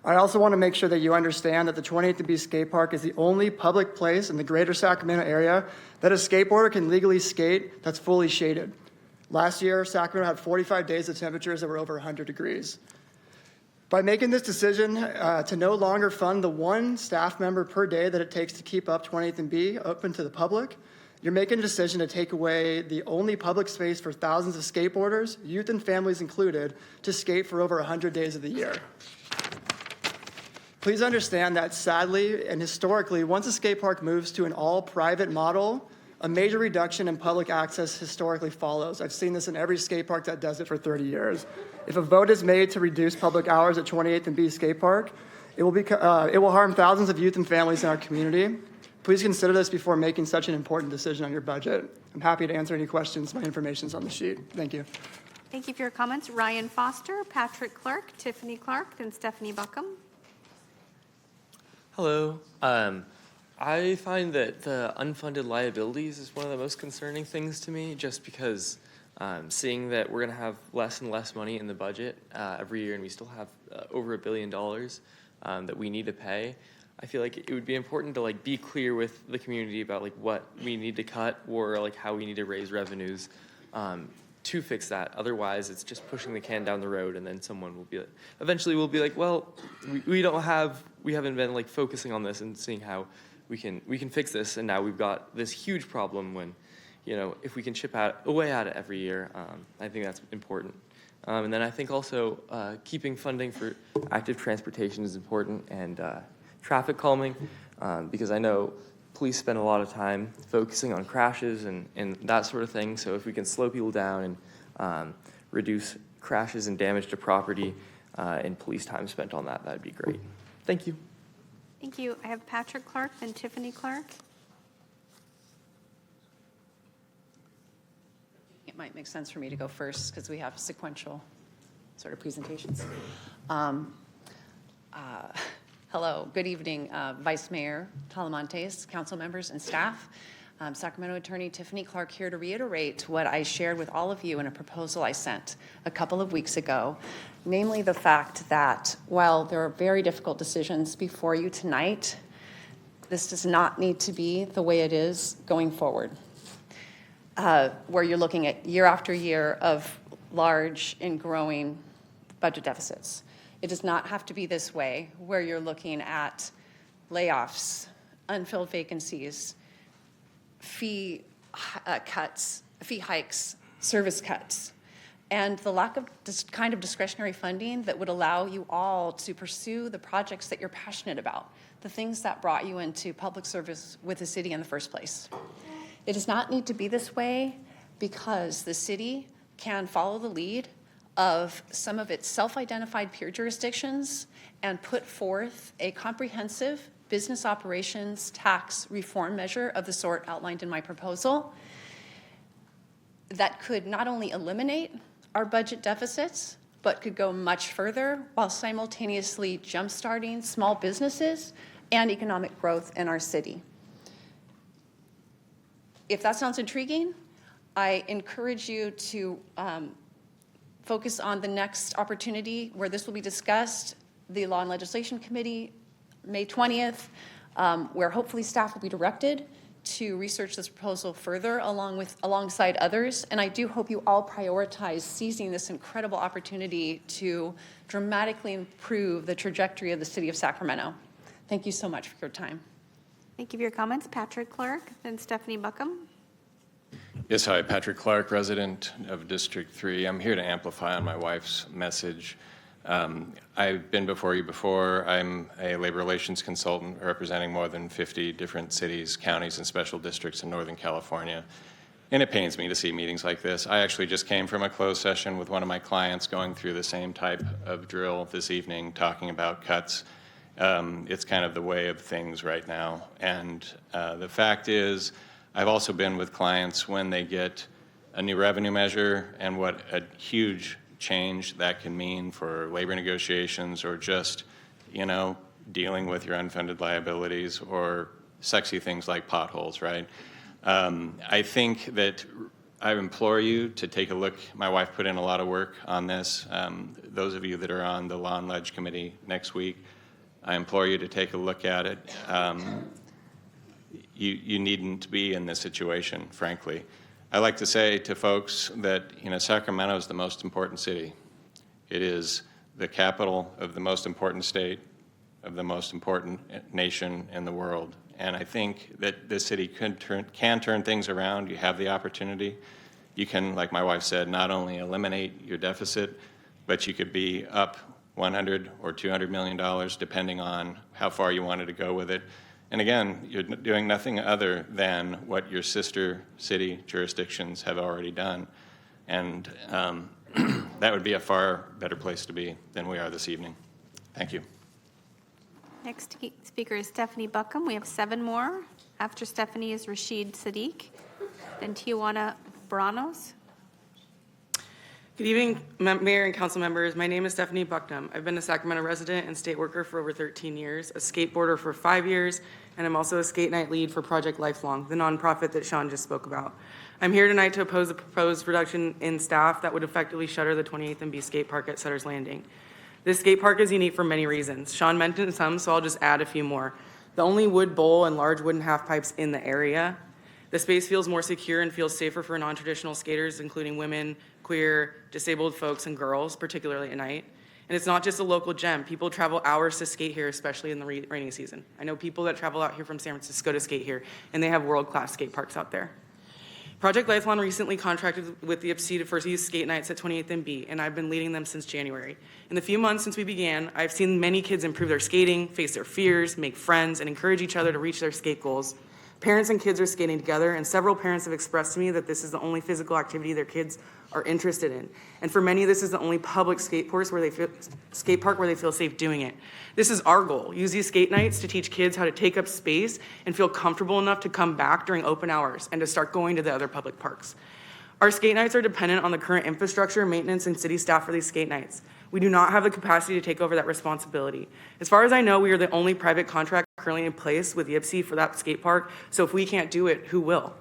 Speaker 23: I also want to make sure that you understand that the 28th B Skate Park is the only public place in the greater Sacramento area that a skateboarder can legally skate that's fully shaded. Last year, Sacramento had 45 days of temperatures that were over 100 degrees. By making this decision to no longer fund the one staff member per day that it takes to keep up 28th and B open to the public, you're making a decision to take away the only public space for thousands of skateboarders, youth and families included, to skate for over 100 days of the year. Please understand that sadly and historically, once a skate park moves to an all-private model, a major reduction in public access historically follows. I've seen this in every skate park that does it for 30 years. If a vote is made to reduce public hours at 28th and B skate park, it will harm thousands of youth and families in our community. Please consider this before making such an important decision on your budget. I'm happy to answer any questions. My information is on the sheet. Thank you.
Speaker 1: Thank you for your comments. Ryan Foster, Patrick Clark, Tiffany Clark, then Stephanie Buckham.
Speaker 17: Hello. I find that the unfunded liabilities is one of the most concerning things to me, just because seeing that we're going to have less and less money in the budget every year, and we still have over $1 billion that we need to pay. I feel like it would be important to be clear with the community about what we need to cut, or how we need to raise revenues to fix that. Otherwise, it's just pushing the can down the road, and then someone will be eventually we'll be like, well, we haven't been focusing on this and seeing how we can fix this, and now we've got this huge problem. When if we can chip away at it every year, I think that's important. And then I think also keeping funding for active transportation is important, and traffic calming, because I know police spend a lot of time focusing on crashes and that sort of thing. So if we can slow people down and reduce crashes and damage to property and police time spent on that, that'd be great. Thank you.
Speaker 1: Thank you. I have Patrick Clark, then Tiffany Clark.
Speaker 18: It might make sense for me to go first because we have sequential sort of presentations. Hello, good evening, Vice Mayor Talamantes, council members, and staff. Sacramento Attorney Tiffany Clark here to reiterate what I shared with all of you in a proposal I sent a couple of weeks ago, namely the fact that while there are very difficult decisions before you tonight, this does not need to be the way it is going forward, where you're looking at year after year of large and growing budget deficits. It does not have to be this way, where you're looking at layoffs, unfilled vacancies, fee cuts, fee hikes, service cuts, and the lack of this kind of discretionary funding that would allow you all to pursue the projects that you're passionate about, the things that brought you into public service with the city in the first place. It does not need to be this way because the city can follow the lead of some of its self-identified peer jurisdictions and put forth a comprehensive business operations tax reform measure of the sort outlined in my proposal that could not only eliminate our budget deficits, but could go much further while simultaneously jumpstarting small businesses and economic growth in our city. If that sounds intriguing, I encourage you to focus on the next opportunity where this will be discussed, the Law and Legislation Committee, May 20th, where hopefully staff will be directed to research this proposal further alongside others. And I do hope you all prioritize seizing this incredible opportunity to dramatically improve the trajectory of the city of Sacramento. Thank you so much for your time.
Speaker 1: Thank you for your comments. Patrick Clark, then Stephanie Buckham.
Speaker 19: Yes, hi, Patrick Clark, resident of District 3. I'm here to amplify on my wife's message. I've been before you before. I'm a labor relations consultant representing more than 50 different cities, counties, and special districts in Northern California. And it pains me to see meetings like this. I actually just came from a closed session with one of my clients going through the same type of drill this evening, talking about cuts. It's kind of the way of things right now. And the fact is, I've also been with clients when they get a new revenue measure and what a huge change that can mean for labor negotiations or just, dealing with your unfunded liabilities or sexy things like potholes, right? I think that I implore you to take a look. My wife put in a lot of work on this. Those of you that are on the Law and Ledge Committee next week, I implore you to take a look at it. You needn't be in this situation, frankly. I like to say to folks that, Sacramento is the most important city. It is the capital of the most important state, of the most important nation in the world. And I think that this city can turn things around. You have the opportunity. You can, like my wife said, not only eliminate your deficit, but you could be up $100 or $200 million, depending on how far you wanted to go with it. And again, you're doing nothing other than what your sister city jurisdictions have already done. And that would be a far better place to be than we are this evening. Thank you.
Speaker 1: Next speaker is Stephanie Buckham. We have 7 more. After Stephanie is Rashid Sadiq, then Tijuana Branos.
Speaker 8: Good evening, Mayor and council members. My name is Stephanie Bucknam. I've been a Sacramento resident and state worker for over 13 years, a skateboarder for 5 years, and I'm also a skate night lead for Project Lifelong, the nonprofit that Sean just spoke about. I'm here tonight to oppose the proposed reduction in staff that would effectively shutter the 28th and B skate park at Sutter's Landing. This skate park is unique for many reasons. Sean mentioned some, so I'll just add a few more. The only wood bowl and large wooden half pipes in the area. The space feels more secure and feels safer for non-traditional skaters, including women, queer, disabled folks, and girls, particularly at night. And it's not just a local gem. People travel hours to skate here, especially in the rainy season. I know people that travel out here from San Francisco to skate here, and they have world-class skate parks out there. Project Lifelong recently contracted with the IPC to first use skate nights at 28th and B, and I've been leading them since January. In the few months since we began, I've seen many kids improve their skating, face their fears, make friends, and encourage each other to reach their skate goals. Parents and kids are skating together, and several parents have expressed to me that this is the only physical activity their kids are interested in. And for many, this is the only public skate park where they feel safe doing it. This is our goal. Use these skate nights to teach kids how to take up space and feel comfortable enough to come back during open hours and to start going to the other public parks. Our skate nights are dependent on the current infrastructure, maintenance, and city staff for these skate nights. We do not have the capacity to take over that responsibility. As far as I know, we are the only private contract currently in place with YPC for that skate park, so if we can't do it, who will?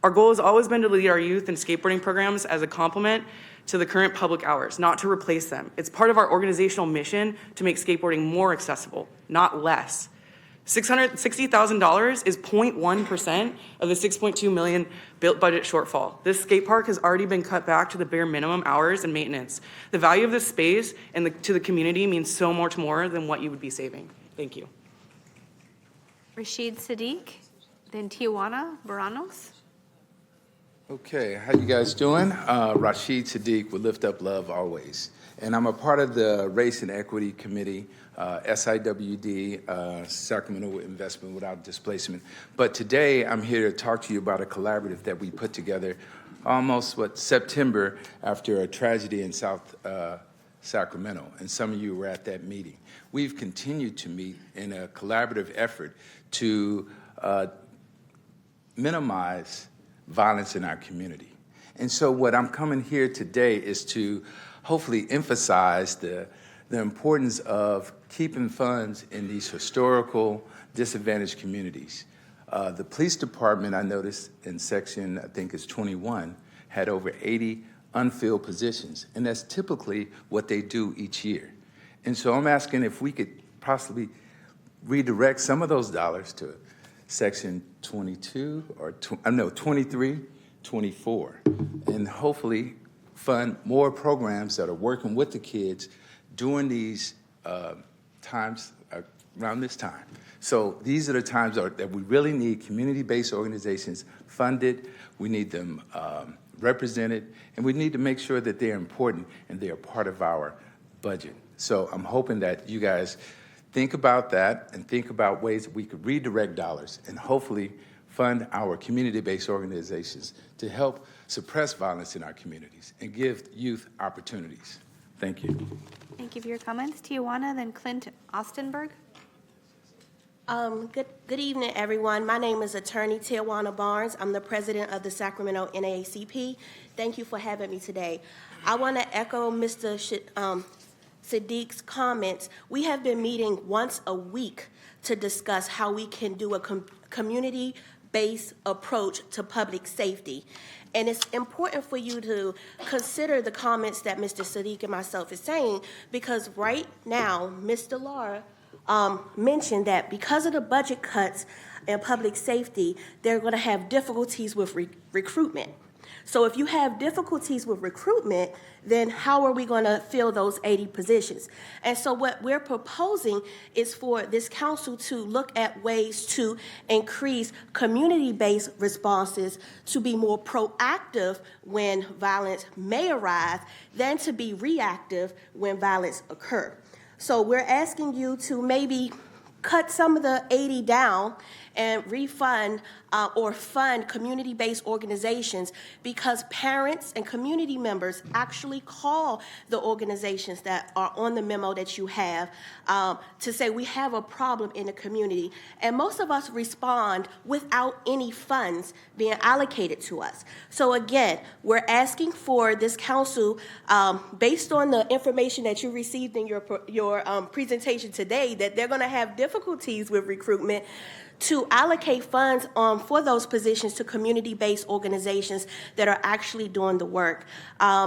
Speaker 8: Our goal has always been to lead our youth in skateboarding programs as a complement to the current public hours, not to replace them. It's part of our organizational mission to make skateboarding more accessible, not less. $660,000 is 0.1% of the $6.2 million built budget shortfall. This skate park has already been cut back to the bare minimum hours and maintenance. The value of this space and to the community means so much more than what you would be saving. Thank you.
Speaker 1: Rashid Sadiq, then Tijuana Branos.
Speaker 15: Okay, how you guys doing? Rashid Sadiq with Lift Up Love Always. And I'm a part of the Race and Equity Committee, SIWD, Sacramento Investment Without Displacement. But today I'm here to talk to you about a collaborative that we put together almost, September after a tragedy in South Sacramento. And some of you were at that meeting. We've continued to meet in a collaborative effort to minimize violence in our community. And so what I'm coming here today is to hopefully emphasize the importance of keeping funds in these historical disadvantaged communities. The police department, I noticed in section, I think it's 21, had over 80 unfilled positions, and that's typically what they do each year. And so I'm asking if we could possibly redirect some of those dollars to section 22 or 23, 24, and hopefully fund more programs that are working with the kids during these times around this time. So these are the times that we really need community-based organizations funded. We need them represented, and we need to make sure that they're important and they're part of our budget. So I'm hoping that you guys think about that and think about ways that we could redirect dollars and hopefully fund our community-based organizations to help suppress violence in our communities and give youth opportunities. Thank you.
Speaker 1: Thank you for your comments. Tijuana, then Clint Ostenberg.
Speaker 21: Good evening, everyone. My name is Attorney Tijuana Barnes. I'm the president of the Sacramento NAACP. Thank you for having me today. I want to echo Mr. Sadiq's comments. We have been meeting once a week to discuss how we can do a community-based approach to public safety. And it's important for you to consider the comments that Mr. Sadiq and myself is saying, because right now, Mr. Lara mentioned that because of the budget cuts in public safety, they're going to have difficulties with recruitment. So if you have difficulties with recruitment, then how are we going to fill those 80 positions? And so what we're proposing is for this council to look at ways to increase community-based responses, to be more proactive when violence may arise than to be reactive when violence occurs. So we're asking you to maybe cut some of the 80 down and refund or fund community-based organizations, because parents and community members actually call the organizations that are on the memo that you have to say we have a problem in the community. And most of us respond without any funds being allocated to us. So again, we're asking for this council, based on the information that you received in your presentation today, that they're going to have difficulties with recruitment, to allocate funds for those positions to community-based organizations that are actually doing the work.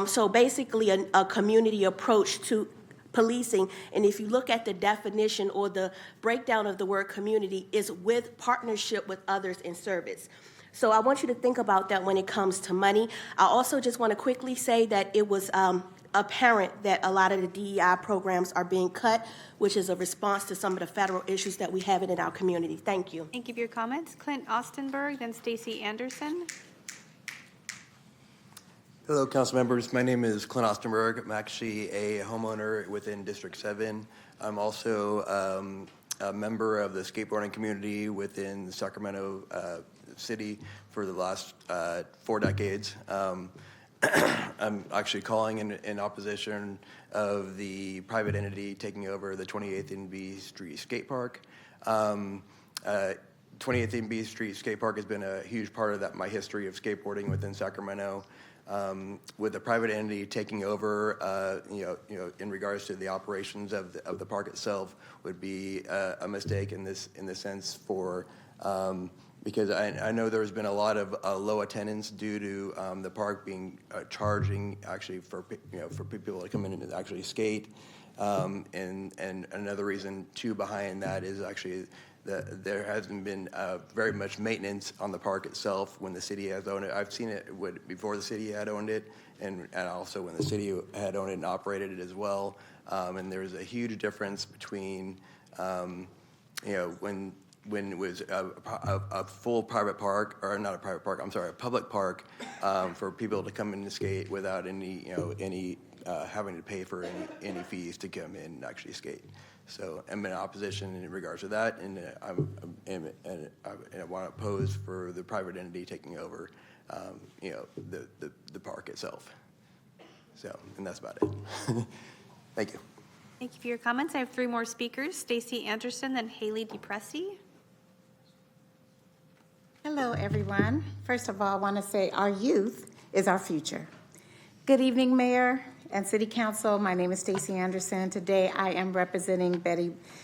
Speaker 21: So basically a community approach to policing, and if you look at the definition or the breakdown of the word community, is with partnership with others in service. So I want you to think about that when it comes to money. I also just want to quickly say that it was apparent that a lot of the DEI programs are being cut, which is a response to some of the federal issues that we have in our community. Thank you.
Speaker 1: Thank you for your comments. Clint Ostenberg, then Stacy Anderson.
Speaker 10: Hello, council members. My name is Clint Ostenberg. I'm actually a homeowner within District 7. I'm also a member of the skateboarding community within Sacramento City for the last 4 decades. I'm actually calling in opposition of the private entity taking over the 28th and B Street Skate Park. 28th and B Street Skate Park has been a huge part of my history of skateboarding within Sacramento. With the private entity taking over, in regards to the operations of the park itself, would be a mistake in this sense for. Because I know there's been a lot of low attendance due to the park being charging actually for people to come in and actually skate, and another reason too behind that is actually that there hasn't been very much maintenance on the park itself when the city has owned it. I've seen it before the city had owned it, and also when the city had owned it and operated it as well. And there's a huge difference between when it was a full private park, or not a private park, I'm sorry, a public park, for people to come in and skate without any having to pay for any fees to come in and actually skate. So I'm in opposition in regards to that, and I want to oppose for the private entity taking over, the park itself. So, and that's about it. Thank you.
Speaker 1: Thank you for your comments. I have 3 more speakers, Stacy Anderson, then Haley DePressy.
Speaker 13: Hello, everyone. First of all, I want to say our youth is our future. Good evening, Mayor and City Council. My name is Stacy Anderson. Today, I am representing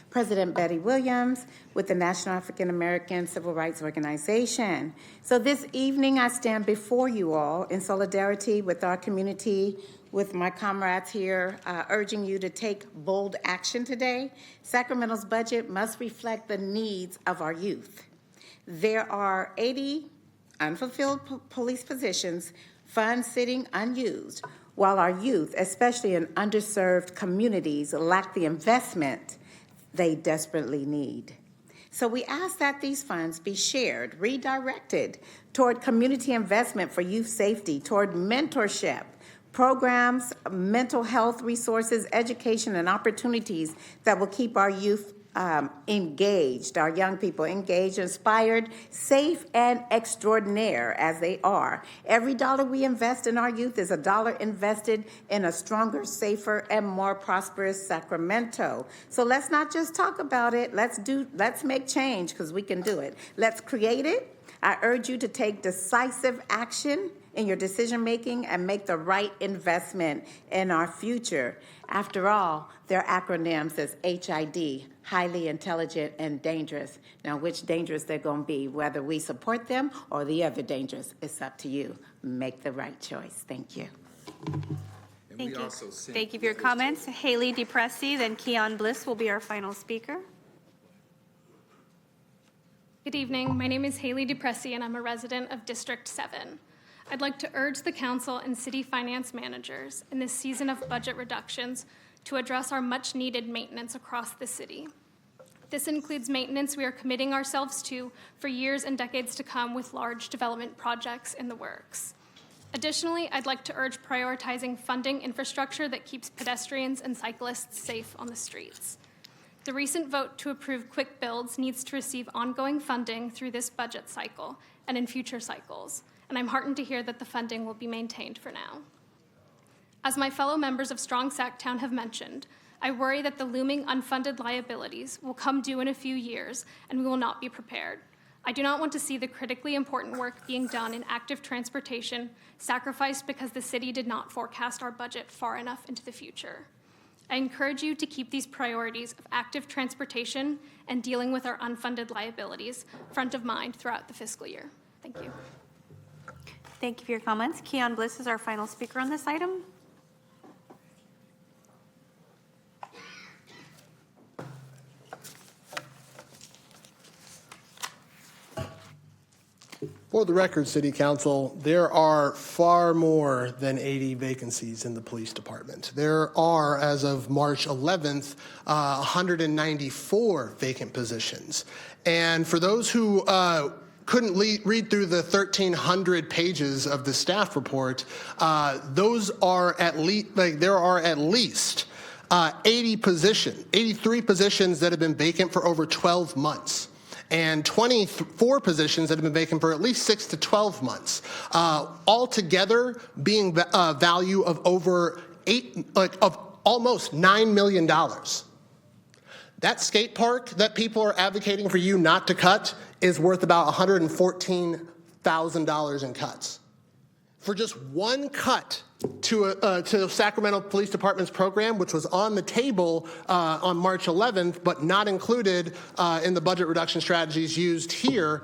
Speaker 13: President Betty Williams with the National African American Civil Rights Organization. So this evening, I stand before you all in solidarity with our community, with my comrades here, urging you to take bold action today. Sacramento's budget must reflect the needs of our youth. There are 80 unfulfilled police positions, funds sitting unused, while our youth, especially in underserved communities, lack the investment they desperately need. So we ask that these funds be shared, redirected toward community investment for youth safety, toward mentorship, programs, mental health resources, education, and opportunities that will keep our youth engaged, our young people engaged, inspired, safe, and extraordinaire as they are. Every dollar we invest in our youth is a dollar invested in a stronger, safer, and more prosperous Sacramento. So let's not just talk about it. Let's make change, because we can do it. Let's create it. I urge you to take decisive action in your decision-making and make the right investment in our future. After all, their acronyms is HID, highly intelligent and dangerous. Now, which dangerous they're going to be, whether we support them or the other dangerous, it's up to you. Make the right choice. Thank you.
Speaker 1: Thank you. Thank you for your comments. Haley DePressy, then Keon Bliss will be our final speaker.
Speaker 22: Good evening. My name is Haley DePressy, and I'm a resident of District 7.
Speaker 6: I'd like to urge the council and city finance managers in this season of budget reductions to address our much-needed maintenance across the city. This includes maintenance we are committing ourselves to for years and decades to come with large development projects in the works. Additionally, I'd like to urge prioritizing funding infrastructure that keeps pedestrians and cyclists safe on the streets. The recent vote to approve quick builds needs to receive ongoing funding through this budget cycle and in future cycles, and I'm heartened to hear that the funding will be maintained for now. As my fellow members of Strong Sacktown have mentioned, I worry that the looming unfunded liabilities will come due in a few years and we will not be prepared. I do not want to see the critically important work being done in active transportation sacrificed because the city did not forecast our budget far enough into the future. I encourage you to keep these priorities of active transportation and dealing with our unfunded liabilities front of mind throughout the fiscal year. Thank you.
Speaker 1: Thank you for your comments. Keon Bliss is our final speaker on this item.
Speaker 7: For the record, City Council, there are far more than 80 vacancies in the police department. There are, as of March 11th, 194 vacant positions. And for those who couldn't read through the 1,300 pages of the staff report, those are at least, there are at least 83 positions that have been vacant for over 12 months. And 24 positions that have been vacant for at least 6 to 12 months, altogether being a value of over almost $9 million. That skate park that people are advocating for you not to cut is worth about $114,000 in cuts. For just one cut to Sacramento Police Department's program, which was on the table on March 11th, but not included in the budget reduction strategies used here,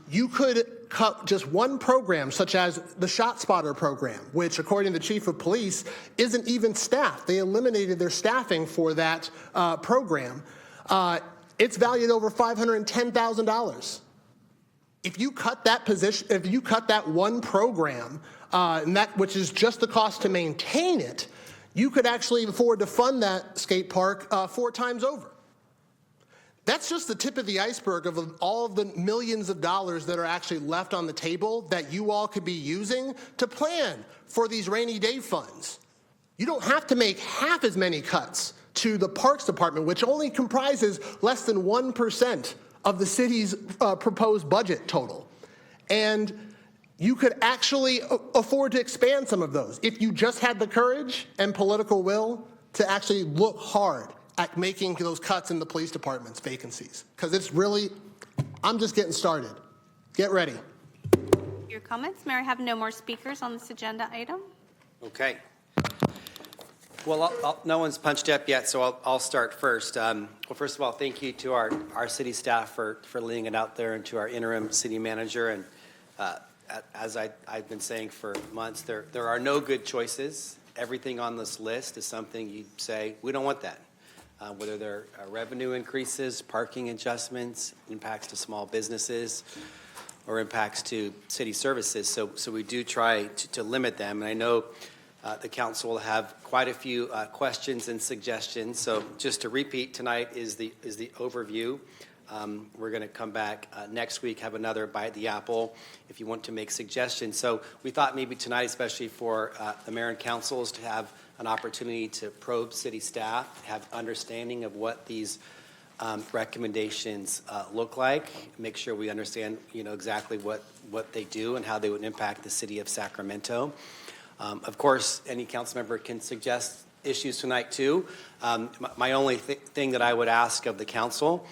Speaker 7: you could cut just one program, such as the ShotSpotter program, which, according to the chief of police, isn't even staffed. They eliminated their staffing for that program. It's valued over $510,000. If you cut that position, if you cut that one program, and that which is just the cost to maintain it, you could actually afford to fund that skate park 4 times over. That's just the tip of the iceberg of all of the millions of dollars that are actually left on the table that you all could be using to plan for these rainy day funds. You don't have to make half as many cuts to the Parks Department, which only comprises less than 1% of the city's proposed budget total. And you could actually afford to expand some of those if you just had the courage and political will to actually look hard at making those cuts in the police department's vacancies. Because it's really, I'm just getting started. Get ready.
Speaker 1: Your comments. Mayor, I have no more speakers on this agenda item.
Speaker 2: Okay. Well, no one's punched up yet, so I'll start first. Well, first of all, thank you to our city staff for laying it out there, and to our interim city manager. And as I've been saying for months, there are no good choices. Everything on this list is something you say, we don't want that. Whether they're revenue increases, parking adjustments, impacts to small businesses, or impacts to city services. So we do try to limit them. And I know the council will have quite a few questions and suggestions. So just to repeat, tonight is the overview. We're going to come back next week, have another bite at the apple if you want to make suggestions. So we thought maybe tonight, especially for the mayor and councils, to have an opportunity to probe city staff, have understanding of what these recommendations look like, make sure we understand, exactly what they do and how they would impact the city of Sacramento. Of course, any council member can suggest issues tonight too. My only thing that I would ask of the council,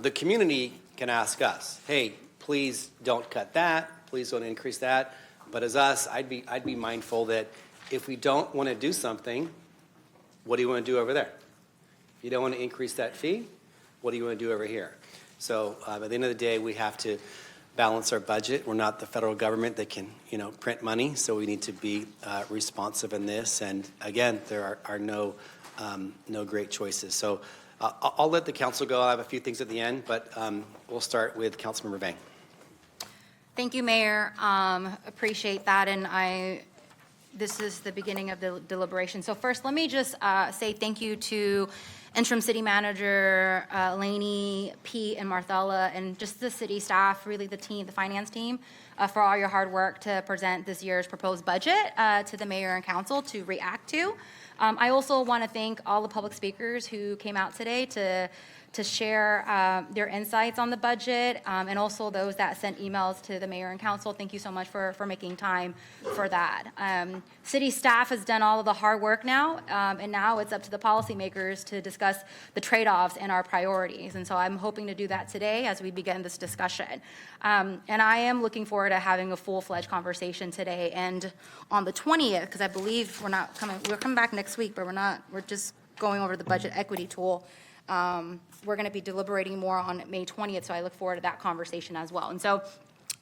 Speaker 2: the community can ask us, hey, please don't cut that, please don't increase that. But as us, I'd be mindful that if we don't want to do something, what do you want to do over there? If you don't want to increase that fee, what do you want to do over here? So at the end of the day, we have to balance our budget. We're not the federal government that can, print money, so we need to be responsive in this. And again, there are no great choices. So I'll let the council go. I'll have a few things at the end, but we'll start with Councilmember Vang.
Speaker 4: Thank you, Mayor. Appreciate that, and this is the beginning of the deliberation. So first, let me just say thank you to Interim City Manager Laney, Pete, and Marthella, and just the city staff, really the team, the finance team, for all your hard work to present this year's proposed budget to the mayor and council to react to. I also want to thank all the public speakers who came out today to share their insights on the budget, and also those that sent emails to the mayor and council. Thank you so much for making time for that. City staff has done all of the hard work now, and now it's up to the policymakers to discuss the trade-offs and our priorities. And so I'm hoping to do that today as we begin this discussion. And I am looking forward to having a full-fledged conversation today and on the 20th, because I believe we're coming back next week, but we're just going over the budget equity tool. We're going to be deliberating more on May 20th, so I look forward to that conversation as well. And so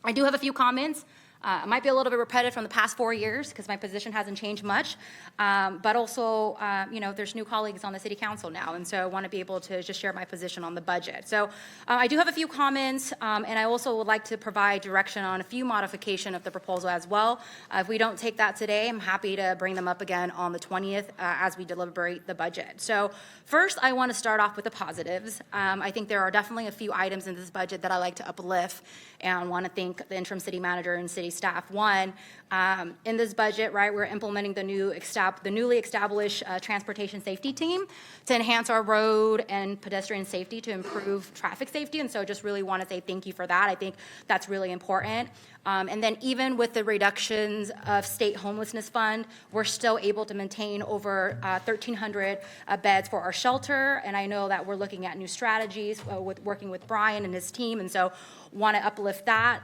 Speaker 4: I do have a few comments. It might be a little bit repetitive from the past 4 years because my position hasn't changed much, but also, there's new colleagues on the city council now, and so I want to be able to just share my position on the budget. So I do have a few comments, and I also would like to provide direction on a few modification of the proposal as well. If we don't take that today, I'm happy to bring them up again on the 20th as we deliberate the budget. So first, I want to start off with the positives. I think there are definitely a few items in this budget that I like to uplift, and want to thank the interim city manager and city staff. One, in this budget, right, we're implementing the newly established transportation safety team to enhance our road and pedestrian safety to improve traffic safety. And so just really want to say thank you for that. I think that's really important. And then even with the reductions of state homelessness fund, we're still able to maintain over 1,300 beds for our shelter. And I know that we're looking at new strategies with working with Brian and his team. And so want to uplift that.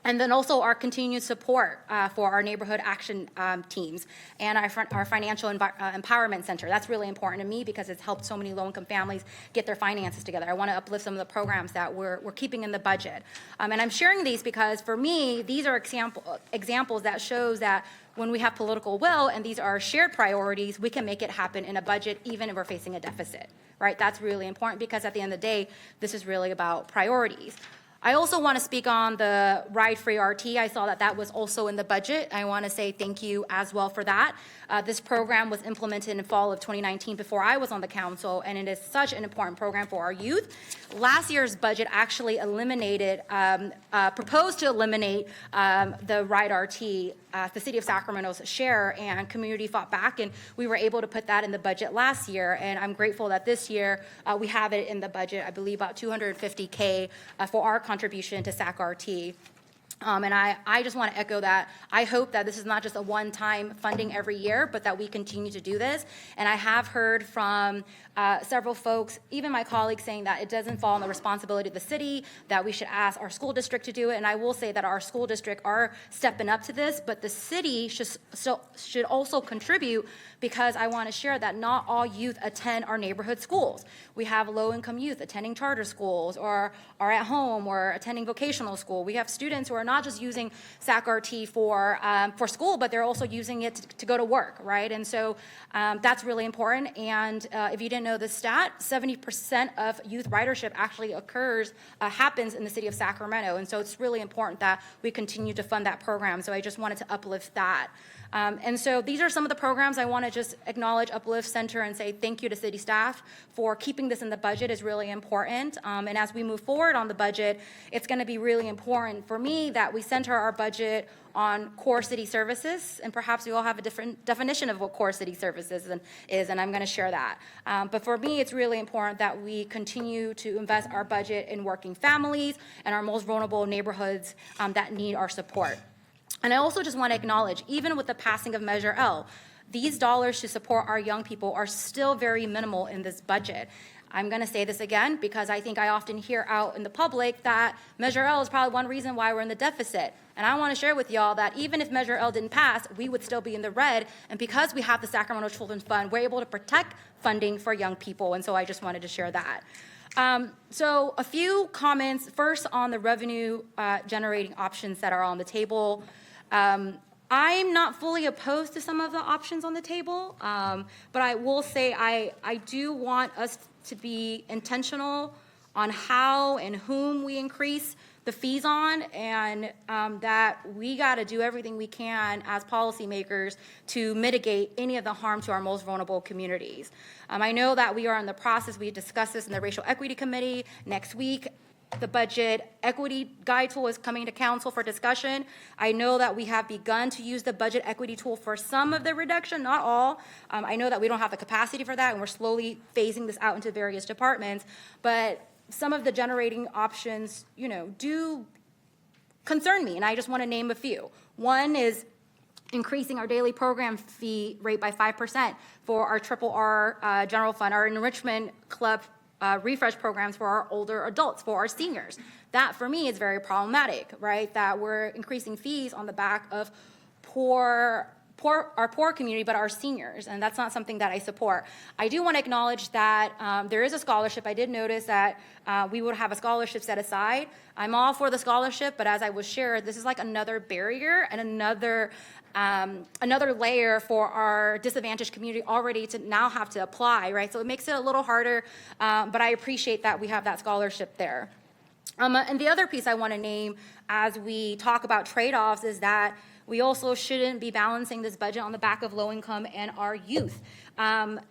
Speaker 4: And then also our continued support for our neighborhood action teams and our financial empowerment center. That's really important to me because it's helped so many low-income families get their finances together. I want to uplift some of the programs that we're keeping in the budget. And I'm sharing these because for me, these are examples that shows that when we have political will and these are shared priorities, we can make it happen in a budget even if we're facing a deficit, right? That's really important because at the end of the day, this is really about priorities. I also want to speak on the ride-free RT. I saw that was also in the budget. I want to say thank you as well for that. This program was implemented in fall of 2019 before I was on the council, and it is such an important program for our youth. Last year's budget actually proposed to eliminate the Ride RT, the city of Sacramento's share, and community fought back, and we were able to put that in the budget last year, and I'm grateful that this year we have it in the budget, I believe about $250K for our contribution to SAC RT. And I just want to echo that. I hope that this is not just a one-time funding every year, but that we continue to do this. And I have heard from several folks, even my colleagues, saying that it doesn't fall on the responsibility of the city, that we should ask our school district to do it. And I will say that our school district are stepping up to this, but the city should also contribute, because I want to share that not all youth attend our neighborhood schools. We have low-income youth attending charter schools or are at home or attending vocational school. We have students who are not just using SAC RT for school, but they're also using it to go to work, right? And so that's really important. And if you didn't know the stat, 70% of youth ridership actually happens in the city of Sacramento. And so it's really important that we continue to fund that program. So I just wanted to uplift that. And so these are some of the programs I want to just acknowledge, uplift, center, and say thank you to city staff for keeping this in the budget is really important. And as we move forward on the budget, it's going to be really important for me that we center our budget on core city services, and perhaps we all have a different definition of what core city services is, and I'm going to share that. But for me, it's really important that we continue to invest our budget in working families and our most vulnerable neighborhoods that need our support. And I also just want to acknowledge, even with the passing of Measure L, these dollars to support our young people are still very minimal in this budget. I'm going to say this again because I think I often hear out in the public that Measure L is probably one reason why we're in the deficit. And I want to share with y'all that even if Measure L didn't pass, we would still be in the red. And because we have the Sacramento Children's Fund, we're able to protect funding for young people. And so I just wanted to share that. So a few comments. First, on the revenue generating options that are on the table. I'm not fully opposed to some of the options on the table, but I will say I do want us to be intentional on how and whom we increase the fees on, and that we got to do everything we can as policymakers to mitigate any of the harm to our most vulnerable communities. I know that we are in the process, we discussed this in the Racial Equity Committee. Next week, the budget equity guide tool is coming to council for discussion. I know that we have begun to use the budget equity tool for some of the reduction, not all. I know that we don't have the capacity for that, and we're slowly phasing this out into various departments. But some of the generating options, do concern me, and I just want to name a few. One is increasing our daily program fee rate by 5% for our RRR general fund, our enrichment club refresh programs for our older adults, for our seniors. That, for me, is very problematic, right? That we're increasing fees on the back of our poor community, but our seniors, and that's not something that I support. I do want to acknowledge that there is a scholarship. I did notice that we would have a scholarship set aside. I'm all for the scholarship, but as I was shared, this is like another barrier and another layer for our disadvantaged community already to now have to apply, right? So it makes it a little harder, but I appreciate that we have that scholarship there. And the other piece I want to name as we talk about trade-offs is that we also shouldn't be balancing this budget on the back of low income and our youth.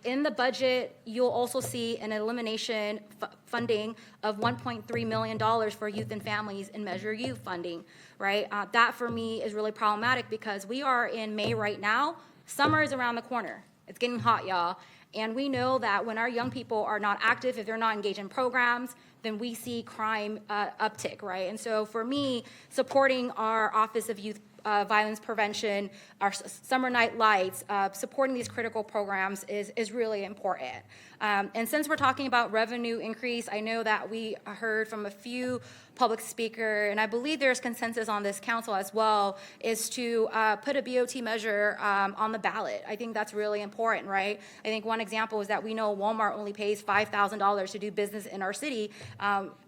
Speaker 4: In the budget, you'll also see an elimination funding of $1.3 million for youth and families in Measure U funding, right? That for me is really problematic because we are in May right now. Summer is around the corner. It's getting hot, y'all. And we know that when our young people are not active, if they're not engaged in programs, then we see crime uptick, right? And so for me, supporting our Office of Youth Violence Prevention, our Summer Night Lights, supporting these critical programs is really important. And since we're talking about revenue increase, I know that we heard from a few public speakers, and I believe there's consensus on this council as well, is to put a BOT measure on the ballot. I think that's really important, right? I think one example is that we know Walmart only pays $5,000 to do business in our city,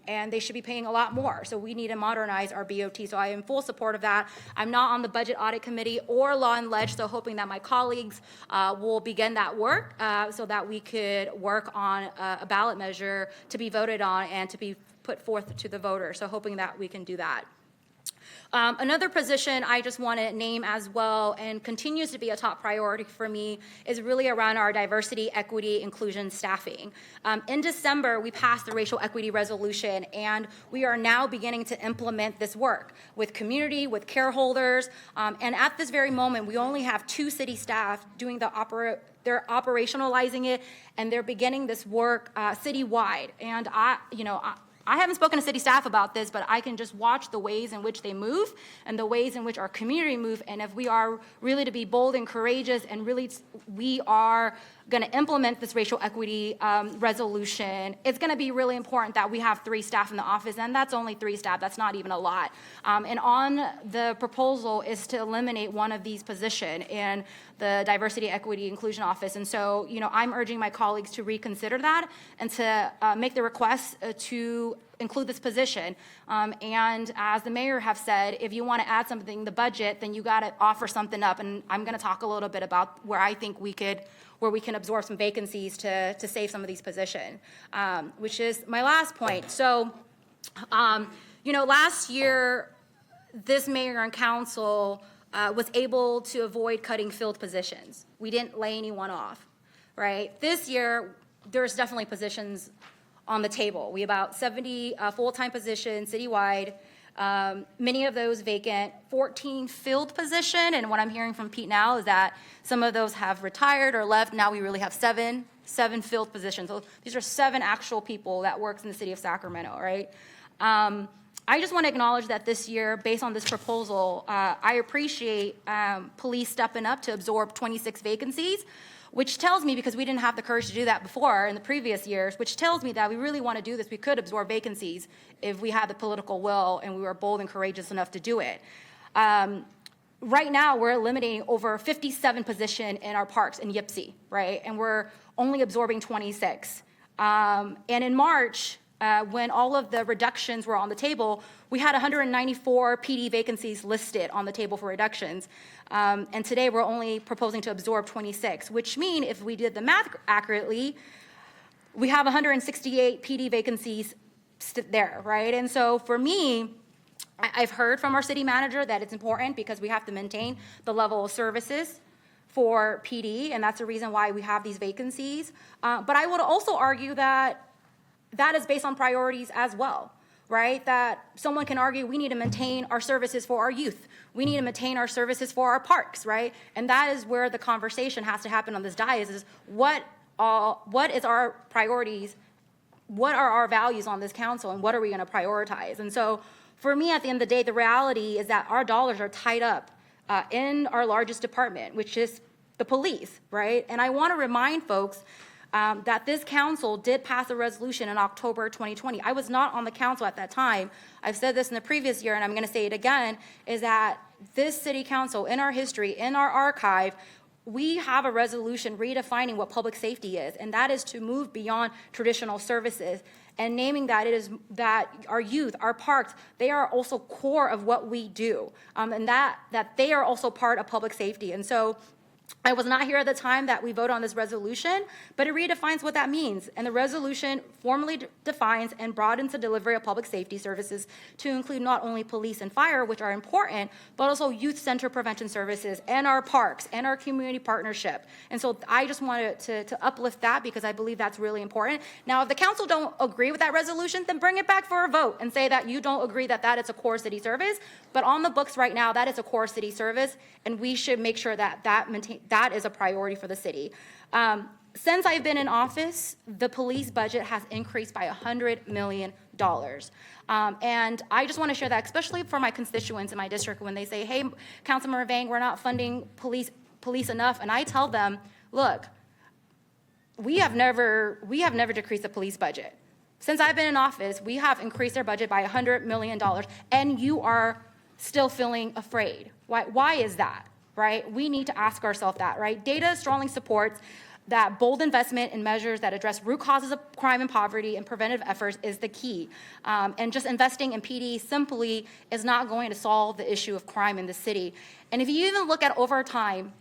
Speaker 4: and they should be paying a lot more. So we need to modernize our BOT. So I am full support of that. I'm not on the Budget Audit Committee or Law and Ledge, so hoping that my colleagues will begin that work so that we could work on a ballot measure to be voted on and to be put forth to the voter. So hoping that we can do that. Another position I just want to name as well and continues to be a top priority for me is really around our diversity, equity, inclusion staffing. In December, we passed the racial equity resolution, and we are now beginning to implement this work with community, with care holders, and at this very moment, we only have 2 city staff doing they're operationalizing it, and they're beginning this work citywide. And I haven't spoken to city staff about this, but I can just watch the ways in which they move and the ways in which our community move. And if we are really to be bold and courageous and really we are going to implement this racial equity resolution, it's going to be really important that we have 3 staff in the office, and that's only 3 staff. That's not even a lot. And on the proposal is to eliminate one of these positions in the Diversity, Equity, Inclusion Office. And so, I'm urging my colleagues to reconsider that and to make the request to include this position. And as the mayor have said, if you want to add something in the budget, then you got to offer something up. And I'm going to talk a little bit about where I think we can absorb some vacancies to save some of these positions, which is my last point. So, last year, this mayor and council was able to avoid cutting field positions. We didn't lay anyone off, right? This year, there's definitely positions on the table. We have about 70 full-time positions citywide, many of those vacant, 14 field position, and what I'm hearing from Pete now is that some of those have retired or left. Now we really have seven field positions. So these are 7 actual people that works in the city of Sacramento, right? I just want to acknowledge that this year, based on this proposal, I appreciate police stepping up to absorb 26 vacancies, which tells me, because we didn't have the courage to do that before in the previous years, which tells me that we really want to do this. We could absorb vacancies if we had the political will and we were bold and courageous enough to do it. Right now, we're eliminating over 57 positions in our parks in Yipsy, right? And we're only absorbing 26. And in March, when all of the reductions were on the table, we had 194 PD vacancies listed on the table for reductions. And today we're only proposing to absorb 26, which means if we did the math accurately, we have 168 PD vacancies there, right? And so for me, I've heard from our city manager that it's important because we have to maintain the level of services for PD, and that's the reason why we have these vacancies. But I would also argue that that is based on priorities as well, right? That someone can argue we need to maintain our services for our youth. We need to maintain our services for our parks, right? And that is where the conversation has to happen on this dais is what is our priorities, what are our values on this council, and what are we going to prioritize? And so for me, at the end of the day, the reality is that our dollars are tied up in our largest department, which is the police, right? And I want to remind folks that this council did pass a resolution in October 2020. I was not on the council at that time. I've said this in the previous year, and I'm going to say it again, is that this city council, in our history, in our archive, we have a resolution redefining what public safety is, and that is to move beyond traditional services and naming that it is that our youth, our parks, they are also core of what we do, and that they are also part of public safety. And so I was not here at the time that we voted on this resolution, but it redefines what that means. And the resolution formally defines and broadens the delivery of public safety services to include not only police and fire, which are important, but also youth center prevention services and our parks and our community partnership. And so I just wanted to uplift that because I believe that's really important. Now, if the council don't agree with that resolution, then bring it back for a vote and say that you don't agree that that is a core city service. But on the books right now, that is a core city service, and we should make sure that that is a priority for the city. Since I've been in office, the police budget has increased by $100 million. And I just want to share that, especially for my constituents in my district, when they say, hey, Councilmember Vang, we're not funding police enough. And I tell them, look, we have never decreased the police budget. Since I've been in office, we have increased their budget by $100 million, and you are still feeling afraid. Why is that, right? We need to ask ourselves that, right? Data strongly supports that bold investment in measures that address root causes of crime and poverty and preventive efforts is the key. And just investing in PD simply is not going to solve the issue of crime in the city. And if you even look at overtime,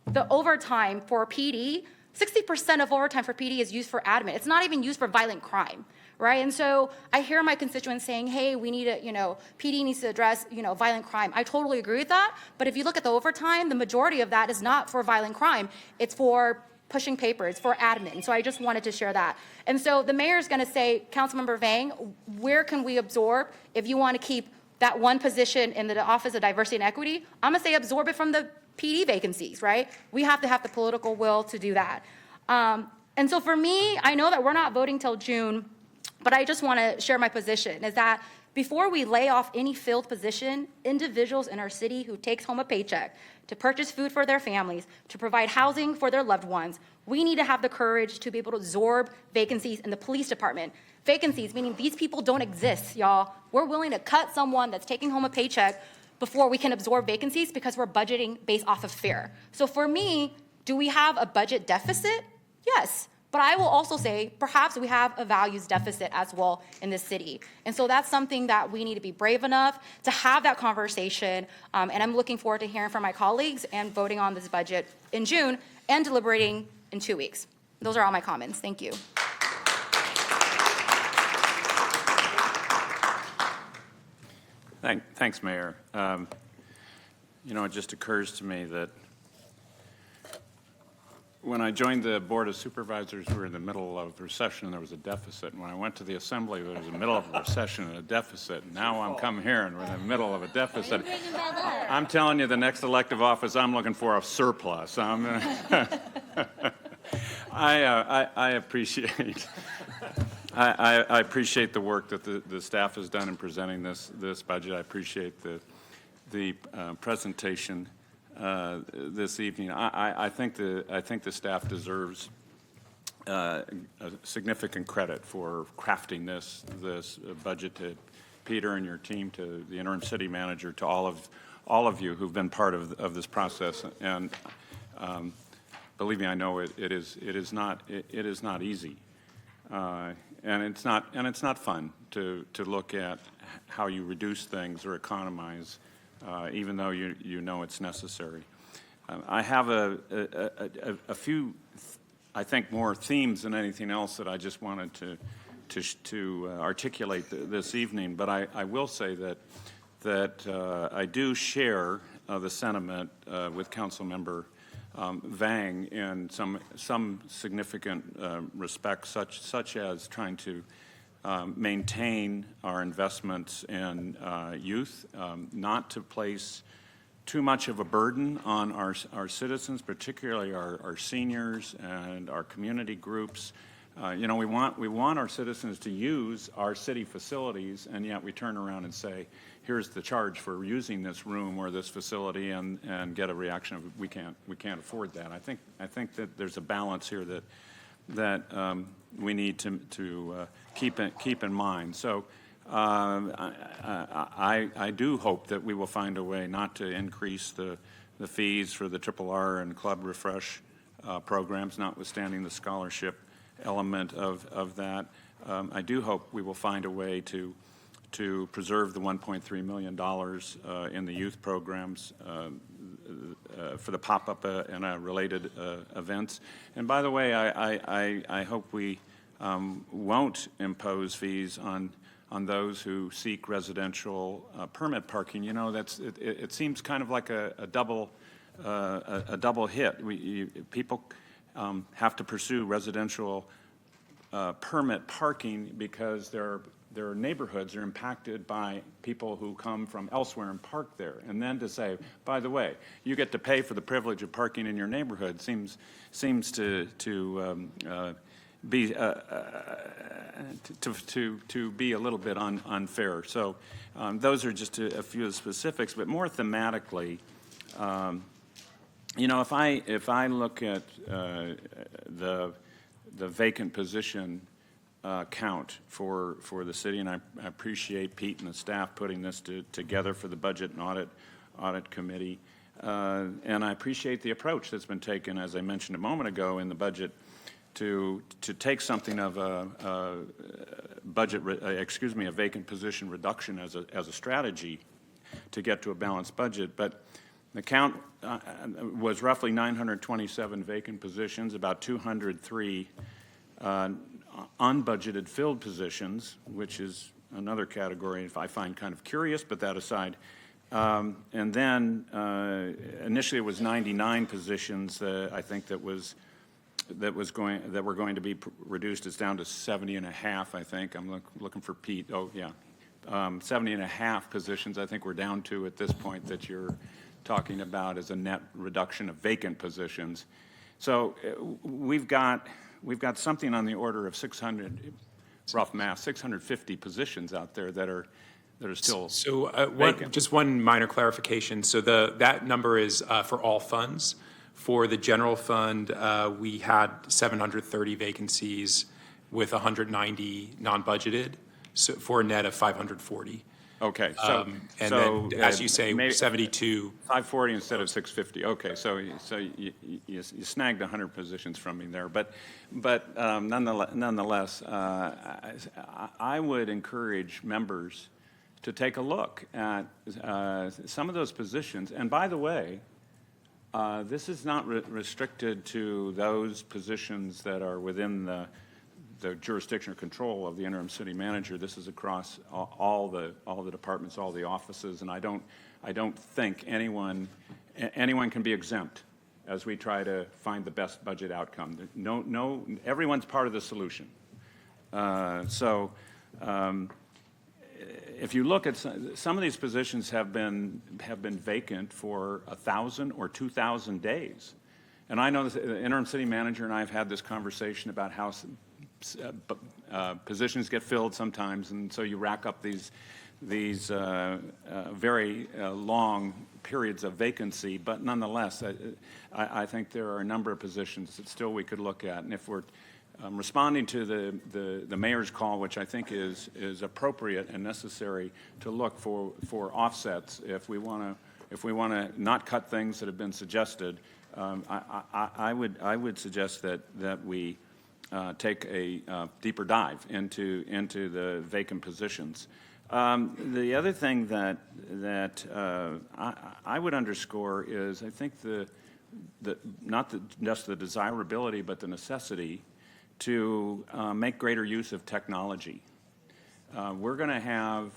Speaker 4: the overtime for PD, 60% of overtime for PD is used for admin. It's not even used for violent crime, right? And so I hear my constituents saying, hey, we need to, PD needs to address, violent crime. I totally agree with that. But if you look at the overtime, the majority of that is not for violent crime. It's for pushing papers, for admin. So I just wanted to share that. And so the mayor's going to say, Councilmember Vang, where can we absorb if you want to keep that one position in the Office of Diversity and Equity? I'm going to say absorb it from the PD vacancies, right? We have to have the political will to do that. And so for me, I know that we're not voting till June, but I just want to share my position is that before we lay off any filled position, individuals in our city who takes home a paycheck to purchase food for their families, to provide housing for their loved ones, we need to have the courage to be able to absorb vacancies in the police department. Vacancies, meaning these people don't exist, y'all. We're willing to cut someone that's taking home a paycheck before we can absorb vacancies because we're budgeting based off of fear. So for me, do we have a budget deficit? Yes. But I will also say perhaps we have a values deficit as well in this city. And so that's something that we need to be brave enough to have that conversation. And I'm looking forward to hearing from my colleagues and voting on this budget in June and deliberating in 2 weeks. Those are all my comments. Thank you.
Speaker 5: Thanks, Mayor. It just occurs to me that when I joined the Board of Supervisors, we were in the middle of recession and there was a deficit. And when I went to the Assembly, there was a middle of a recession and a deficit. And now I'm coming here and we're in the middle of a deficit. I'm telling you, the next elective office, I'm looking for a surplus. I appreciate I appreciate the work that the staff has done in presenting this budget. I appreciate the presentation this evening. I think the staff deserves significant credit for crafting this budget, to Peter and your team, to the interim city manager, to all of you who've been part of this process. And believe me, I know it is not easy. And it's not fun to look at how you reduce things or economize, even though you know it's necessary. I have a few, I think, more themes than anything else that I just wanted to articulate this evening. But I will say that I do share the sentiment with Councilmember Vang in some significant respects, such as trying to maintain our investments in youth, not to place too much of a burden on our citizens, particularly our seniors and our community groups. You know, we want our citizens to use our city facilities, and yet we turn around and say, here's the charge for using this room or this facility, and get a reaction of we can't afford that. I think that there's a balance here that we need to keep in mind. So I do hope that we will find a way not to increase the fees for the RRR and Club Refresh programs, notwithstanding the scholarship element of that. I do hope we will find a way to preserve the $1.3 million in the youth programs for the pop-up and related events. And by the way, I hope we won't impose fees on those who seek residential permit parking. You know, it seems kind of like a double hit. People have to pursue residential permit parking because their neighborhoods are impacted by people who come from elsewhere and park there. And then to say, by the way, you get to pay for the privilege of parking in your neighborhood seems to be a little bit unfair. So those are just a few of the specifics, but more thematically, you know, if I look at the vacant position count for the city, and I appreciate Pete and the staff putting this together for the Budget and Audit Committee, and I appreciate the approach that's been taken, as I mentioned a moment ago, in the budget to take something of a vacant position reduction as a strategy to get to a balanced budget. But the count was roughly 927 vacant positions, about 203 unbudgeted filled positions, which is another category I find kind of curious, but that aside. And then initially it was 99 positions I think that were going to be reduced. It's down to 70 and a half, I think. I'm looking for Pete. Oh, yeah. 70 and a half positions I think we're down to at this point that you're talking about as a net reduction of vacant positions. So we've got something on the order of 600, rough math, 650 positions out there that are still vacant.
Speaker 9: Just one minor clarification. So that number is for all funds. For the general fund, we had 730 vacancies with 190 non-budgeted, so for a net of 540.
Speaker 5: Okay,
Speaker 9: and then, as you say, 72.
Speaker 5: 540 instead of 650. Okay, so you snagged 100 positions from me there, but nonetheless, I would encourage members to take a look at some of those positions. And by the way, this is not restricted to those positions that are within the jurisdiction or control of the interim city manager. This is across all the departments, all the offices, and I don't think anyone can be exempt as we try to find the best budget outcome. No, everyone's part of the solution. If you look at some of these positions have been vacant for 1,000 or 2,000 days, and I know the interim city manager and I have had this conversation about how positions get filled sometimes, and so you rack up these very long periods of vacancy. But nonetheless, I think there are a number of positions that still we could look at, and if we're responding to the mayor's call, which I think is appropriate and necessary to look for offsets if we want to not cut things that have been suggested. I would suggest that we take a deeper dive into the vacant positions. The other thing that I would underscore is I think not just the desirability but the necessity to make greater use of technology. We're going to have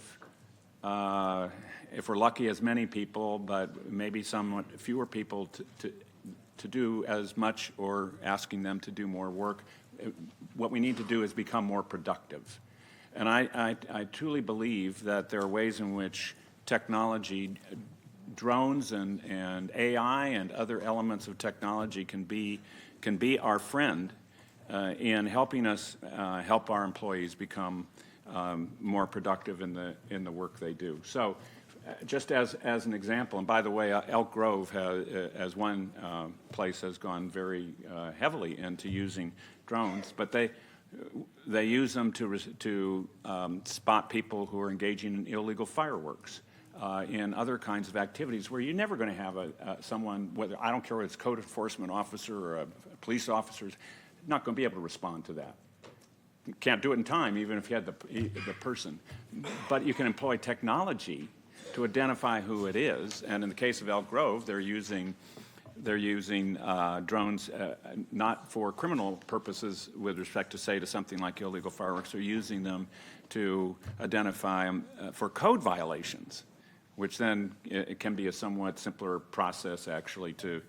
Speaker 5: if we're lucky, as many people, but maybe somewhat fewer people to do as much or asking them to do more work. What we need to do is become more productive. And I truly believe that there are ways in which technology, drones and AI and other elements of technology can be our friend in helping us help our employees become more productive in the work they do. So just as an example, and by the way, Elk Grove as one place has gone very heavily into using drones, but they use them to spot people who are engaging in illegal fireworks, in other kinds of activities where you're never going to have someone, whether I don't care whether it's a code enforcement officer or a police officer, not going to be able to respond to that. You can't do it in time, even if you had the person. But you can employ technology to identify who it is. And in the case of Elk Grove, they're using drones not for criminal purposes with respect to, say, to something like illegal fireworks. They're using them to identify them for code violations, which then it can be a somewhat simpler process actually to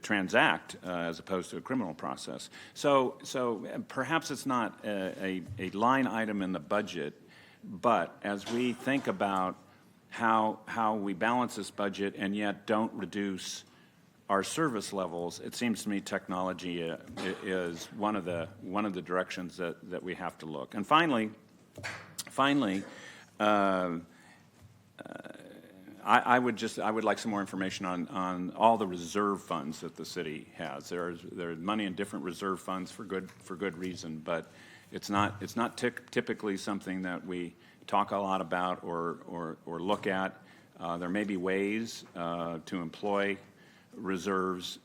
Speaker 5: transact as opposed to a criminal process. So perhaps it's not a line item in the budget, but as we think about how we balance this budget and yet don't reduce our service levels, it seems to me technology is one of the directions that we have to look. And finally, I would like some more information on all the reserve funds that the city has. There's money in different reserve funds for good reason, but it's not typically something that we talk a lot about or look at. There may be ways to employ reserves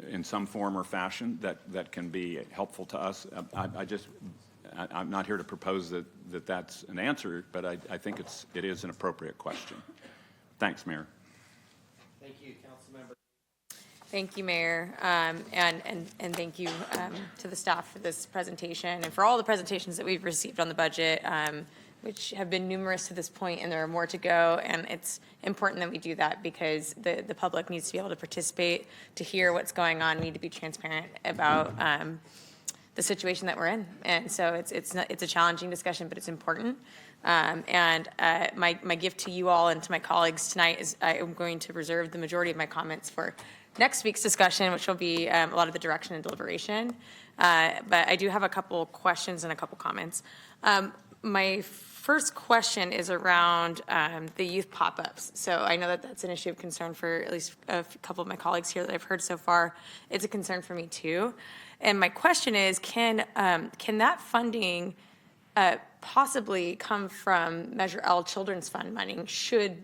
Speaker 5: in some form or fashion that can be helpful to us. I'm not here to propose that that's an answer, but I think it is an appropriate question. Thanks, Mayor.
Speaker 2: Thank you, Councilmember.
Speaker 11: Thank you, Mayor, and thank you to the staff for this presentation and for all the presentations that we've received on the budget, which have been numerous to this point, and there are more to go. And it's important that we do that because the public needs to be able to participate, to hear what's going on. We need to be transparent about the situation that we're in. And so it's a challenging discussion, but it's important. My gift to you all and to my colleagues tonight is I am going to reserve the majority of my comments for next week's discussion, which will be a lot of the direction and deliberation. But I do have a couple questions and a couple comments. My first question is around the youth pop-ups. So I know that that's an issue of concern for at least a couple of my colleagues here that I've heard so far. It's a concern for me too. And my question is, can that funding possibly come from Measure L Children's Fund money? Should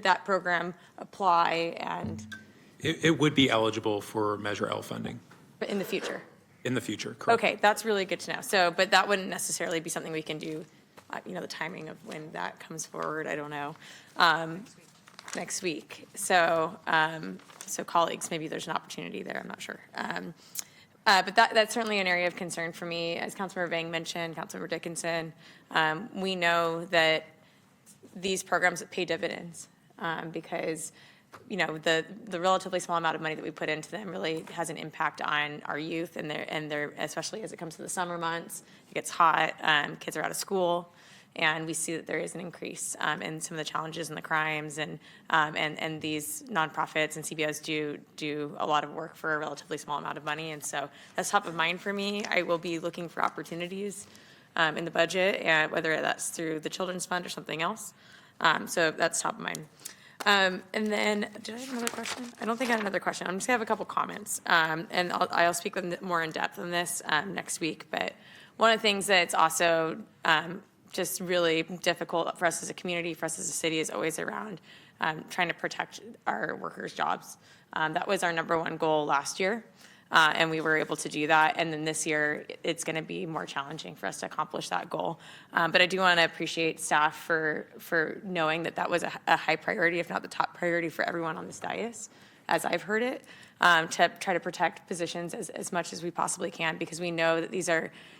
Speaker 11: that program apply? And
Speaker 9: It would be eligible for Measure L funding.
Speaker 11: in the future?
Speaker 9: In the future, correct.
Speaker 11: Okay, that's really good to know. So, but that wouldn't necessarily be something we can do, the timing of when that comes forward, I don't know, next week. So, so colleagues, maybe there's an opportunity there, I'm not sure. But that's certainly an area of concern for me. As Councilmember Vang mentioned, Councilmember Dickinson, we know that these programs pay dividends because the relatively small amount of money that we put into them really has an impact on our youth and their especially as it comes to the summer months. It gets hot, kids are out of school, and we see that there is an increase in some of the challenges and the crimes, and these nonprofits and CBOs do a lot of work for a relatively small amount of money, and so that's top of mind for me. I will be looking for opportunities in the budget, whether that's through the Children's Fund or something else. So that's top of mind. And then, did I have another question? I don't think I had another question. I'm just gonna have a couple comments, and I'll speak more in depth on this next week. But one of the things that's also just really difficult for us as a community, for us as a city, is always around trying to protect our workers' jobs. That was our #1 goal last year, and we were able to do that. And then this year, it's going to be more challenging for us to accomplish that goal. But I do want to appreciate staff for knowing that that was a high priority, if not the top priority for everyone on this dais. as I've heard it, to try to protect positions as much as we possibly can, because we know that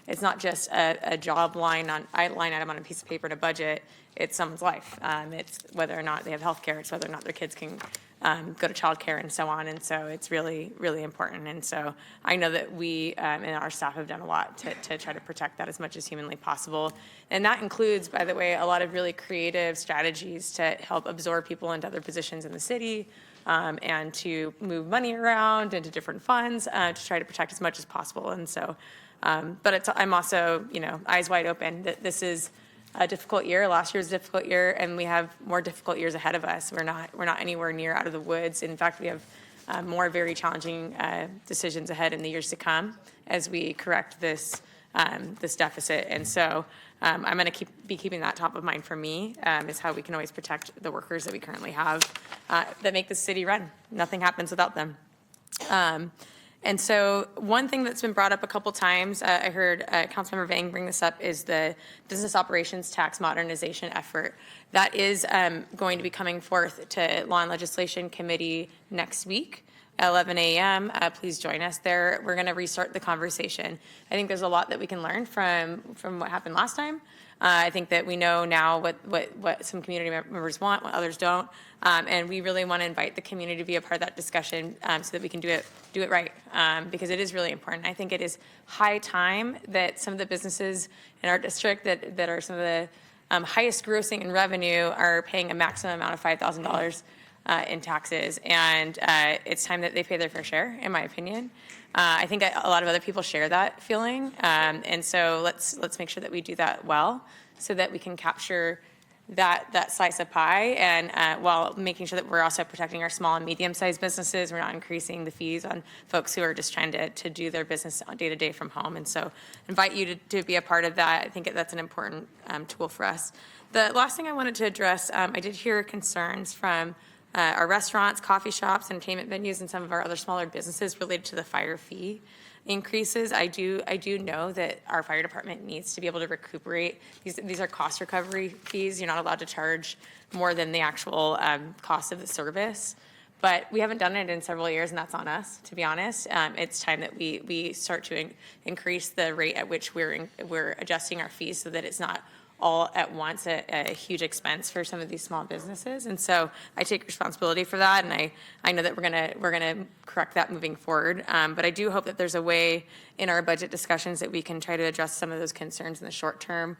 Speaker 11: it's not just a job line item on a piece of paper in a budget, it's someone's life. It's whether or not they have health care, it's whether or not their kids can go to childcare and so on. And so it's really, really important. And so I know that we and our staff have done a lot to try to protect that as much as humanly possible. And that includes, by the way, a lot of really creative strategies to help absorb people into other positions in the city, and to move money around into different funds to try to protect as much as possible. And so, but I'm also, eyes wide open that this is a difficult year. Last year was a difficult year, and we have more difficult years ahead of us. We're not anywhere near out of the woods. In fact, we have more very challenging decisions ahead in the years to come as we correct this deficit. And so I'm going to be keeping that top of mind for me, is how we can always protect the workers that we currently have that make the city run. Nothing happens without them. And so one thing that's been brought up a couple times, I heard Councilmember Vang bring this up, is the business operations tax modernization effort. That is going to be coming forth to Law and Legislation Committee next week, 11 a.m. Please join us there. We're going to restart the conversation. I think there's a lot that we can learn from what happened last time. I think that we know now what some community members want, what others don't, and we really want to invite the community to be a part of that discussion so that we can do it right, because it is really important. I think it is high time that some of the businesses in our district that are some of the highest grossing in revenue are paying a maximum amount of $5,000 in taxes, and it's time that they pay their fair share, in my opinion. I think a lot of other people share that feeling, and so let's make sure that we do that well, so that we can capture that slice of pie, and while making sure that we're also protecting our small and medium-sized businesses. We're not increasing the fees on folks who are just trying to do their business day to day from home. And so invite you to be a part of that. I think that's an important tool for us. The last thing I wanted to address, I did hear concerns from our restaurants, coffee shops, entertainment venues, and some of our other smaller businesses related to the fire fee increases. I do know that our fire department needs to be able to recuperate. These are cost recovery fees. You're not allowed to charge more than the actual cost of the service. But we haven't done it in several years, and that's on us, to be honest. It's time that we start to increase the rate at which we're adjusting our fees, so that it's not all at once a huge expense for some of these small businesses. And so I take responsibility for that, and I know that we're gonna correct that moving forward. But I do hope that there's a way in our budget discussions that we can try to address some of those concerns in the short term,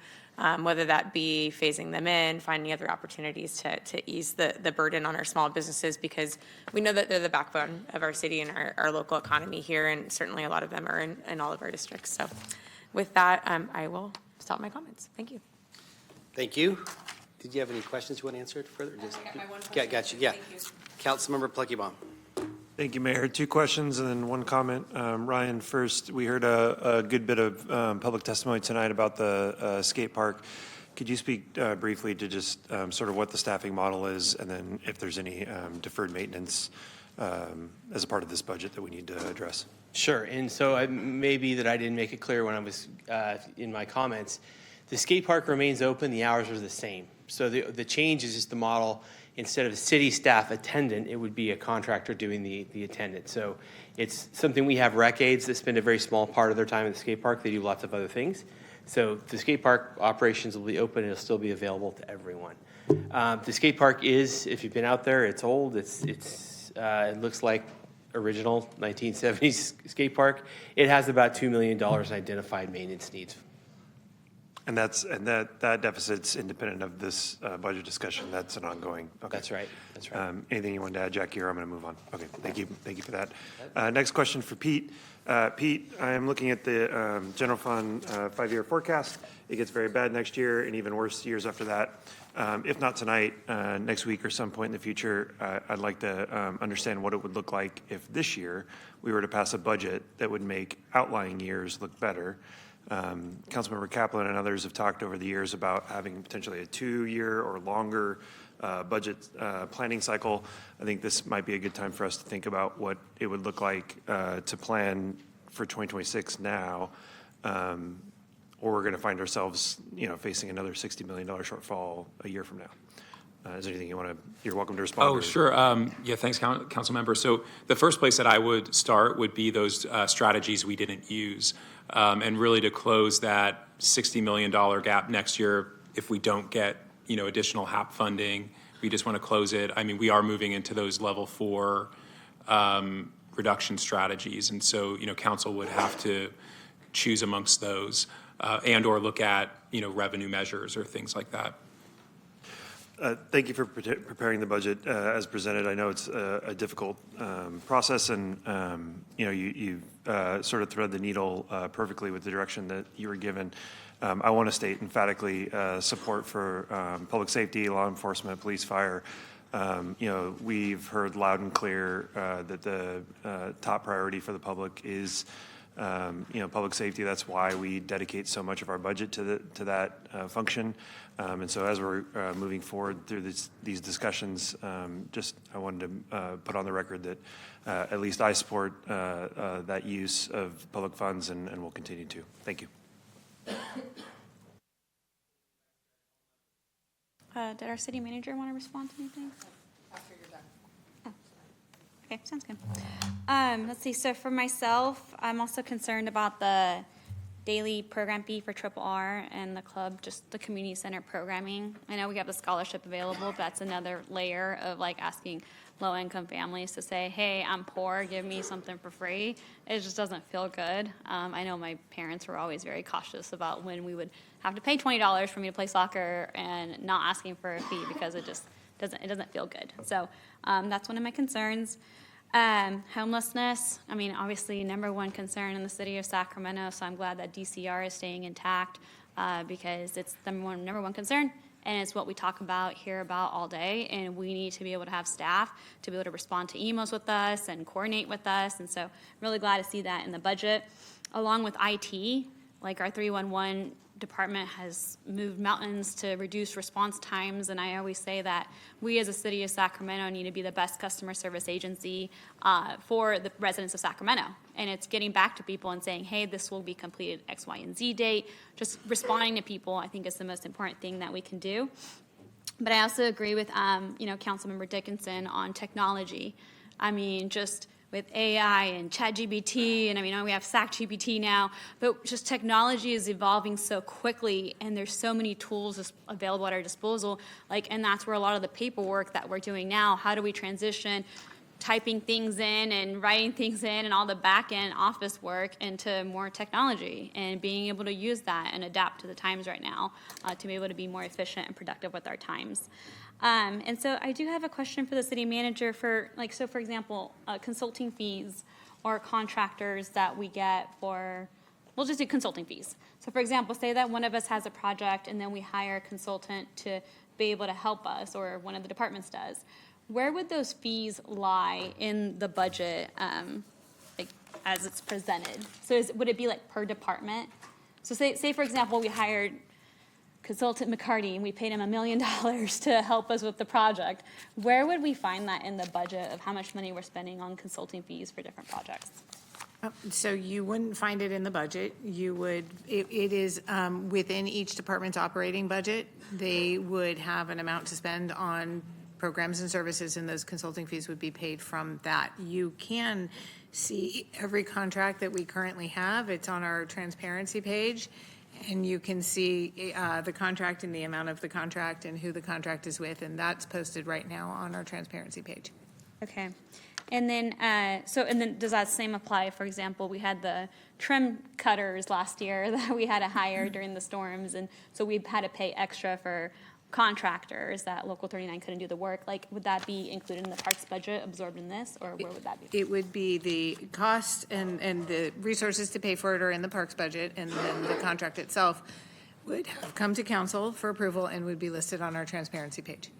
Speaker 11: whether that be phasing them in, finding other opportunities to ease the burden on our small businesses, because we know that they're the backbone of our city and our local economy here, and certainly a lot of them are in all of our districts. So with that, I will stop my comments. Thank you.
Speaker 2: Thank you. Did you have any questions you want to answer further? Just,
Speaker 11: I got my one question.
Speaker 2: Got you, yeah.
Speaker 11: Thank you.
Speaker 2: Councilmember Pluckybaum.
Speaker 12: Thank you, Mayor. 2 questions and then 1 comment. Ryan, first, we heard a good bit of public testimony tonight about the skate park. Could you speak briefly to just sort of what the staffing model is, and then if there's any deferred maintenance as a part of this budget that we need to address?
Speaker 14: Sure. And so maybe that I didn't make it clear when I was in my comments. The skate park remains open. The hours are the same. So the change is just the model. Instead of a city staff attendant, it would be a contractor doing the attendance. So it's something we have rec aides that spend a very small part of their time at the skate park. They do lots of other things. So the skate park operations will be open and it'll still be available to everyone. The skate park is, if you've been out there, it's old. It looks like original 1970s skate park. It has about $2 million in identified maintenance needs.
Speaker 12: And that deficit's independent of this budget discussion. That's an ongoing. Okay.
Speaker 14: That's right. That's right.
Speaker 12: Anything you wanted to add, Jackie, or I'm going to move on? Okay. Thank you. Thank you for that. Next question for Pete. Pete, I am looking at the general fund 5-year forecast. It gets very bad next year and even worse years after that. If not tonight, next week or some point in the future, I'd like to understand what it would look like if this year we were to pass a budget that would make outlying years look better. Councilmember Kaplan and others have talked over the years about having potentially a 2-year or longer budget planning cycle. I think this might be a good time for us to think about what it would look like to plan for 2026 now, or we're going to find ourselves, facing another $60 million shortfall a year from now. is there anything you're welcome to respond?
Speaker 9: Oh, sure. Yeah, thanks, council member. So the first place that I would start would be those strategies we didn't use, and really to close that $60 million gap next year if we don't get, additional HAP funding. We just want to close it. I mean, we are moving into those level 4 reduction strategies, and so, council would have to choose amongst those, and or look at, revenue measures or things like that.
Speaker 12: Thank you for preparing the budget as presented. I know it's a difficult process, and you sort of thread the needle perfectly with the direction that you were given. I want to state emphatically support for public safety, law enforcement, police, fire. We've heard loud and clear that the top priority for the public is public safety. That's why we dedicate so much of our budget to that function. And so as we're moving forward through these discussions, I wanted to put on the record that at least I support that use of public funds and will continue to. Thank you.
Speaker 4: Did our city manager want to respond to anything?
Speaker 3: After you're done.
Speaker 4: Oh. Okay, sounds good. Let's see, so for myself, I'm also concerned about the daily program fee for RRR and the club, just the community center programming. I know we have the scholarship available, but that's another layer of asking low-income families to say, hey, I'm poor, give me something for free. It just doesn't feel good. I know my parents were always very cautious about when we would have to pay $20 for me to play soccer and not asking for a fee because it just doesn't feel good. So that's one of my concerns. Homelessness, obviously #1 concern in the city of Sacramento, so I'm glad that DCR is staying intact because it's the number one concern, and it's what we talk about, hear about all day, and we need to be able to have staff to be able to respond to emails with us and coordinate with us, and so I'm really glad to see that in the budget. Along with IT, our 311 department has moved mountains to reduce response times, and I always say that we as a city of Sacramento need to be the best customer service agency for the residents of Sacramento. And it's getting back to people and saying, hey, this will be completed X, Y, and Z date. Just responding to people, I think, is the most important thing that we can do. But I also agree with, Councilmember Dickinson on technology. Just with AI and ChatGPT, and we have SACGPT now, but just technology is evolving so quickly, and there's so many tools available at our disposal, and that's where a lot of the paperwork that we're doing now, how do we transition typing things in and writing things in and all the back-end office work into more technology and being able to use that and adapt to the times right now to be able to be more efficient and productive with our times. And so I do have a question for the city manager for, for example, consulting fees or contractors that we get for, we'll just do consulting fees. So for example, say that one of us has a project and then we hire a consultant to be able to help us, or one of the departments does. Where would those fees lie in the budget as it's presented? So would it be per department? So say for example, we hired consultant McCarty, and we paid him $1 million to help us with the project. Where would we find that in the budget of how much money we're spending on consulting fees for different projects?
Speaker 3: So you wouldn't find it in the budget. You would, it is within each department's operating budget. They would have an amount to spend on programs and services, and those consulting fees would be paid from that. You can see every contract that we currently have. It's on our transparency page. And you can see the contract and the amount of the contract and who the contract is with, and that's posted right now on our transparency page.
Speaker 4: Okay. And then, does that same apply? For example, we had the trim cutters last year that we had to hire during the storms, and so we had to pay extra for contractors that Local 39 couldn't do the work. Would that be included in the parks budget, absorbed in this, or where would that be?
Speaker 3: It would be the cost and the resources to pay for it are in the parks budget, and then the contract itself would have come to council for approval and would be listed on our transparency page.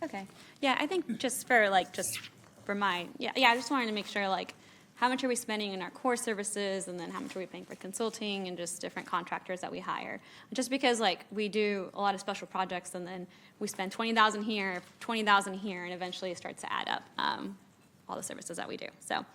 Speaker 4: Okay. Yeah, I think just for I just wanted to make sure how much are we spending in our core services, and then how much are we paying for consulting and just different contractors that we hire. Just because we do a lot of special projects and then we spend $20,000 here, $20,000 here, and eventually it starts to add up, all the services that we do. So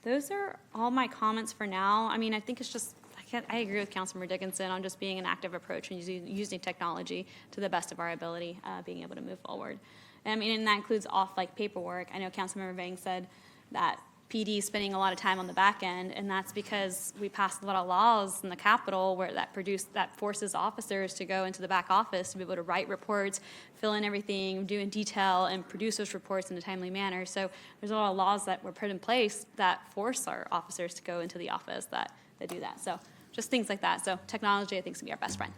Speaker 4: those are all my comments for now. I think it's just
Speaker 16: I agree with Councilmember Dickinson on just being an active approach and using technology to the best of our ability, being able to move forward. And that includes off paperwork. I know Councilmember Vang said that PD is spending a lot of time on the back end, and that's because we passed a lot of laws in the Capitol where that forces officers to go into the back office to be able to write reports, fill in everything, do in detail, and produce those reports in a timely manner. So there's a lot of laws that were put in place that force our officers to go into the office that do that. So just things like that. So technology, I think, is going to be our best friend.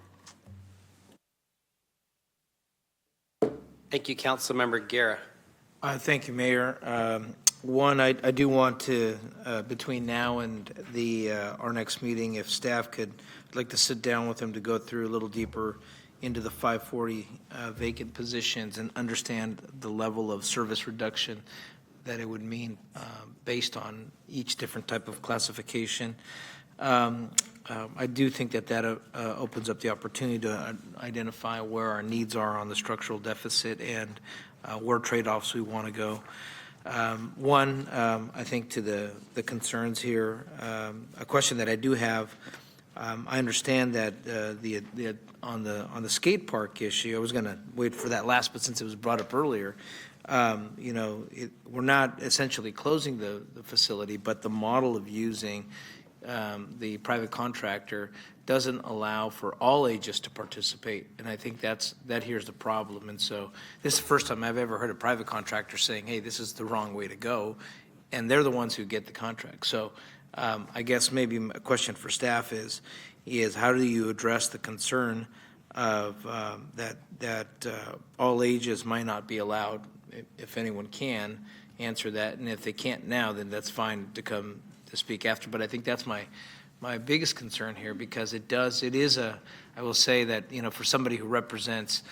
Speaker 2: Thank you, Councilmember Guerra.
Speaker 20: Thank you, Mayor. One, I do want to, between now and our next meeting, if staff could, I'd like to sit down with them to go through a little deeper into the 540 vacant positions and understand the level of service reduction that it would mean based on each different type of classification. I do think that opens up the opportunity to identify where our needs are on the structural deficit and where trade-offs we want to go. One, I think to the concerns here, a question that I do have, I understand that on the skate park issue, I was going to wait for that last, but since it was brought up earlier, we're not essentially closing the facility, but the model of using the private contractor doesn't allow for all ages to participate, and I think that here's the problem. And so this is the first time I've ever heard a private contractor saying, hey, this is the wrong way to go, and they're the ones who get the contract. So I guess maybe a question for staff is how do you address the concern of that all ages might not be allowed, if anyone can answer that, and if they can't now, then that's fine to come to speak after. But I think that's my biggest concern here, because I will say that, for somebody who represents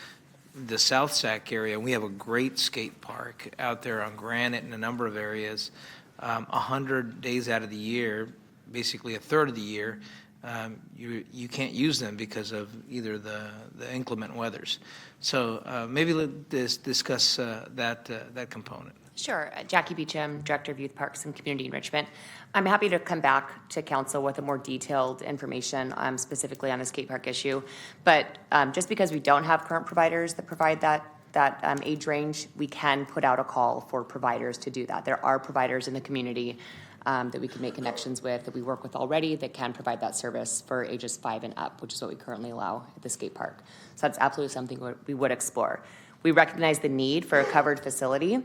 Speaker 20: the South Sac area, we have a great skate park out there on Granite in a number of areas, 100 days out of the year, basically a third of the year, you can't use them because of either the inclement weathers. So maybe let's discuss that component.
Speaker 22: Sure. Jackie Beecham, Director of Youth Parks and Community Enrichment. I'm happy to come back to council with a more detailed information specifically on the skate park issue. But just because we don't have current providers that provide that age range, we can put out a call for providers to do that. There are providers in the community that we can make connections with, that we work with already, that can provide that service for ages 5 and up, which is what we currently allow at the skate park. So that's absolutely something we would explore. We recognize the need for a covered facility,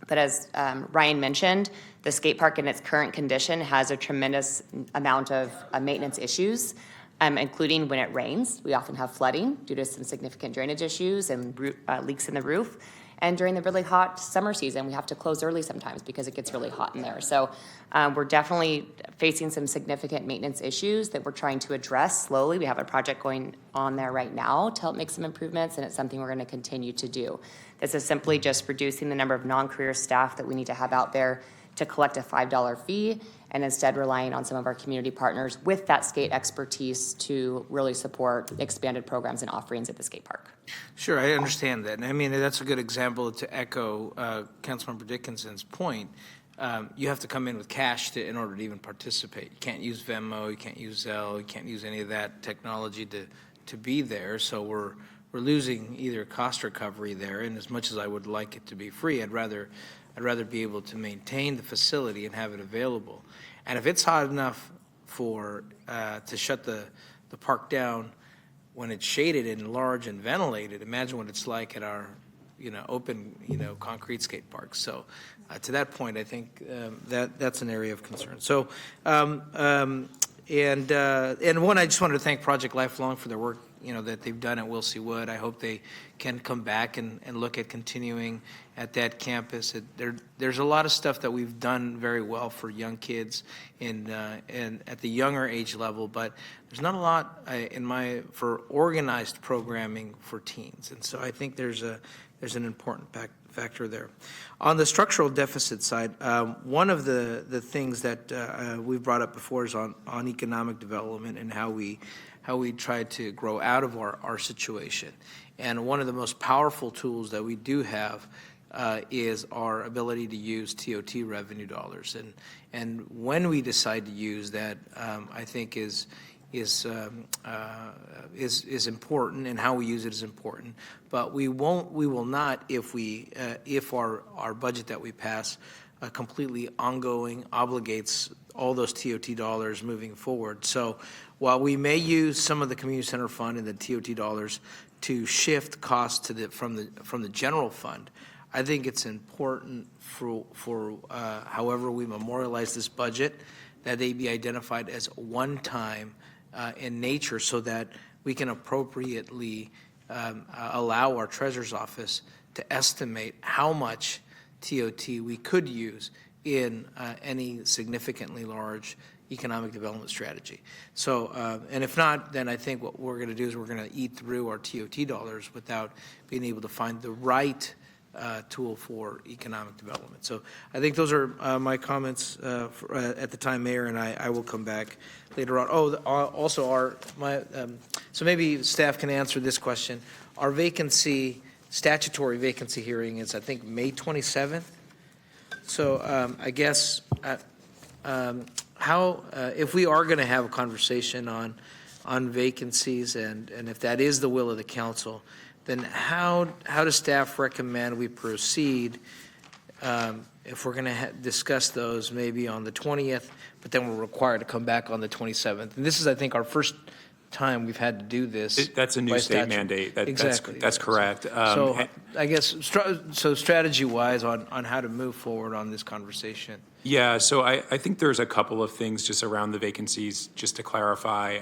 Speaker 22: but as Ryan mentioned, the skate park in its current condition has a tremendous amount of maintenance issues, including when it rains. We often have flooding due to some significant drainage issues and leaks in the roof. And during the really hot summer season, we have to close early sometimes because it gets really hot in there. So we're definitely facing some significant maintenance issues that we're trying to address slowly. We have a project going on there right now to help make some improvements, and it's something we're going to continue to do. This is simply just reducing the number of non-career staff that we need to have out there to collect a $5 fee, and instead relying on some of our community partners with that skate expertise to really support expanded programs and offerings at the skate park.
Speaker 20: Sure, I understand that. And I mean, that's a good example to echo Councilmember Dickinson's point. You have to come in with cash in order to even participate. You can't use Venmo, you can't use Zelle, you can't use any of that technology to be there. So we're losing either cost recovery there, and as much as I would like it to be free, I'd rather be able to maintain the facility and have it available. And if it's hot enough to shut the park down when it's shaded and large and ventilated, imagine what it's like at our open concrete skate parks. So to that point, I think that's an area of concern. So and one, I just wanted to thank Project Lifelong for their work that they've done at Wilsey Wood. I hope they can come back and look at continuing at that campus. There's a lot of stuff that we've done very well for young kids and at the younger age level, but there's not a lot for organized programming for teens. And so I think there's an important factor there. On the structural deficit side, one of the things that we've brought up before is on economic development and how we try to grow out of our situation. And one of the most powerful tools that we do have is our ability to use TOT revenue dollars. And when we decide to use that, I think is is important, and how we use it is important. But we will not, if our budget that we pass completely ongoing obligates all those TOT dollars moving forward. So while we may use some of the community center fund and the TOT dollars to shift costs from the general fund, I think it's important for however we memorialize this budget, that they be identified as one-time in nature, so that we can appropriately allow our treasurer's office to estimate how much TOT we could use in any significantly large economic development strategy. So, and if not, then I think what we're going to do is we're going to eat through our TOT dollars without being able to find the right tool for economic development. So I think those are my comments at the time, Mayor, and I will come back later on. Oh, also so maybe staff can answer this question. Our statutory vacancy hearing is, I think, May 27th. So I guess if we are going to have a conversation on vacancies, and if that is the will of the council, then how does staff recommend we proceed if we're going to discuss those maybe on the 20th, but then we're required to come back on the 27th? And this is, I think, our first time we've had to do this.
Speaker 9: That's a new state mandate.
Speaker 20: Exactly.
Speaker 9: That's correct.
Speaker 20: So I guess, strategy-wise on how to move forward on this conversation.
Speaker 9: Yeah, so I think there's a couple of things just around the vacancies, just to clarify.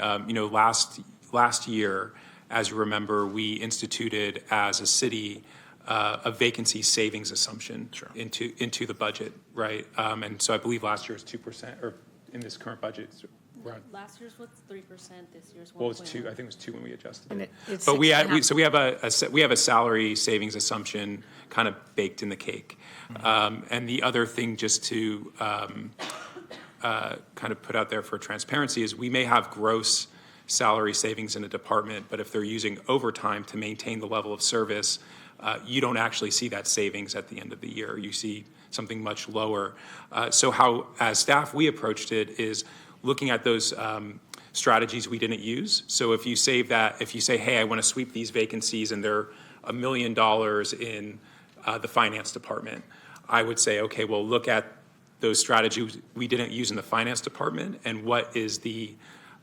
Speaker 9: Last year, as you remember, we instituted as a city a vacancy savings assumption into the budget, right? And so I believe last year was 2%, or in this current budget, it's around.
Speaker 17: Last year's was 3%, this year's 1.1.
Speaker 9: Well, it was 2. I think it was 2 when we adjusted.
Speaker 17: And
Speaker 9: But we have a salary savings assumption kind of baked in the cake. And the other thing, just to kind of put out there for transparency, is we may have gross salary savings in a department, but if they're using overtime to maintain the level of service, you don't actually see that savings at the end of the year. You see something much lower. So how, as staff, we approached it is looking at those strategies we didn't use. So if you say, hey, I want to sweep these vacancies and they're $1 million in the finance department, I would say, okay, well, look at those strategies we didn't use in the finance department and what is the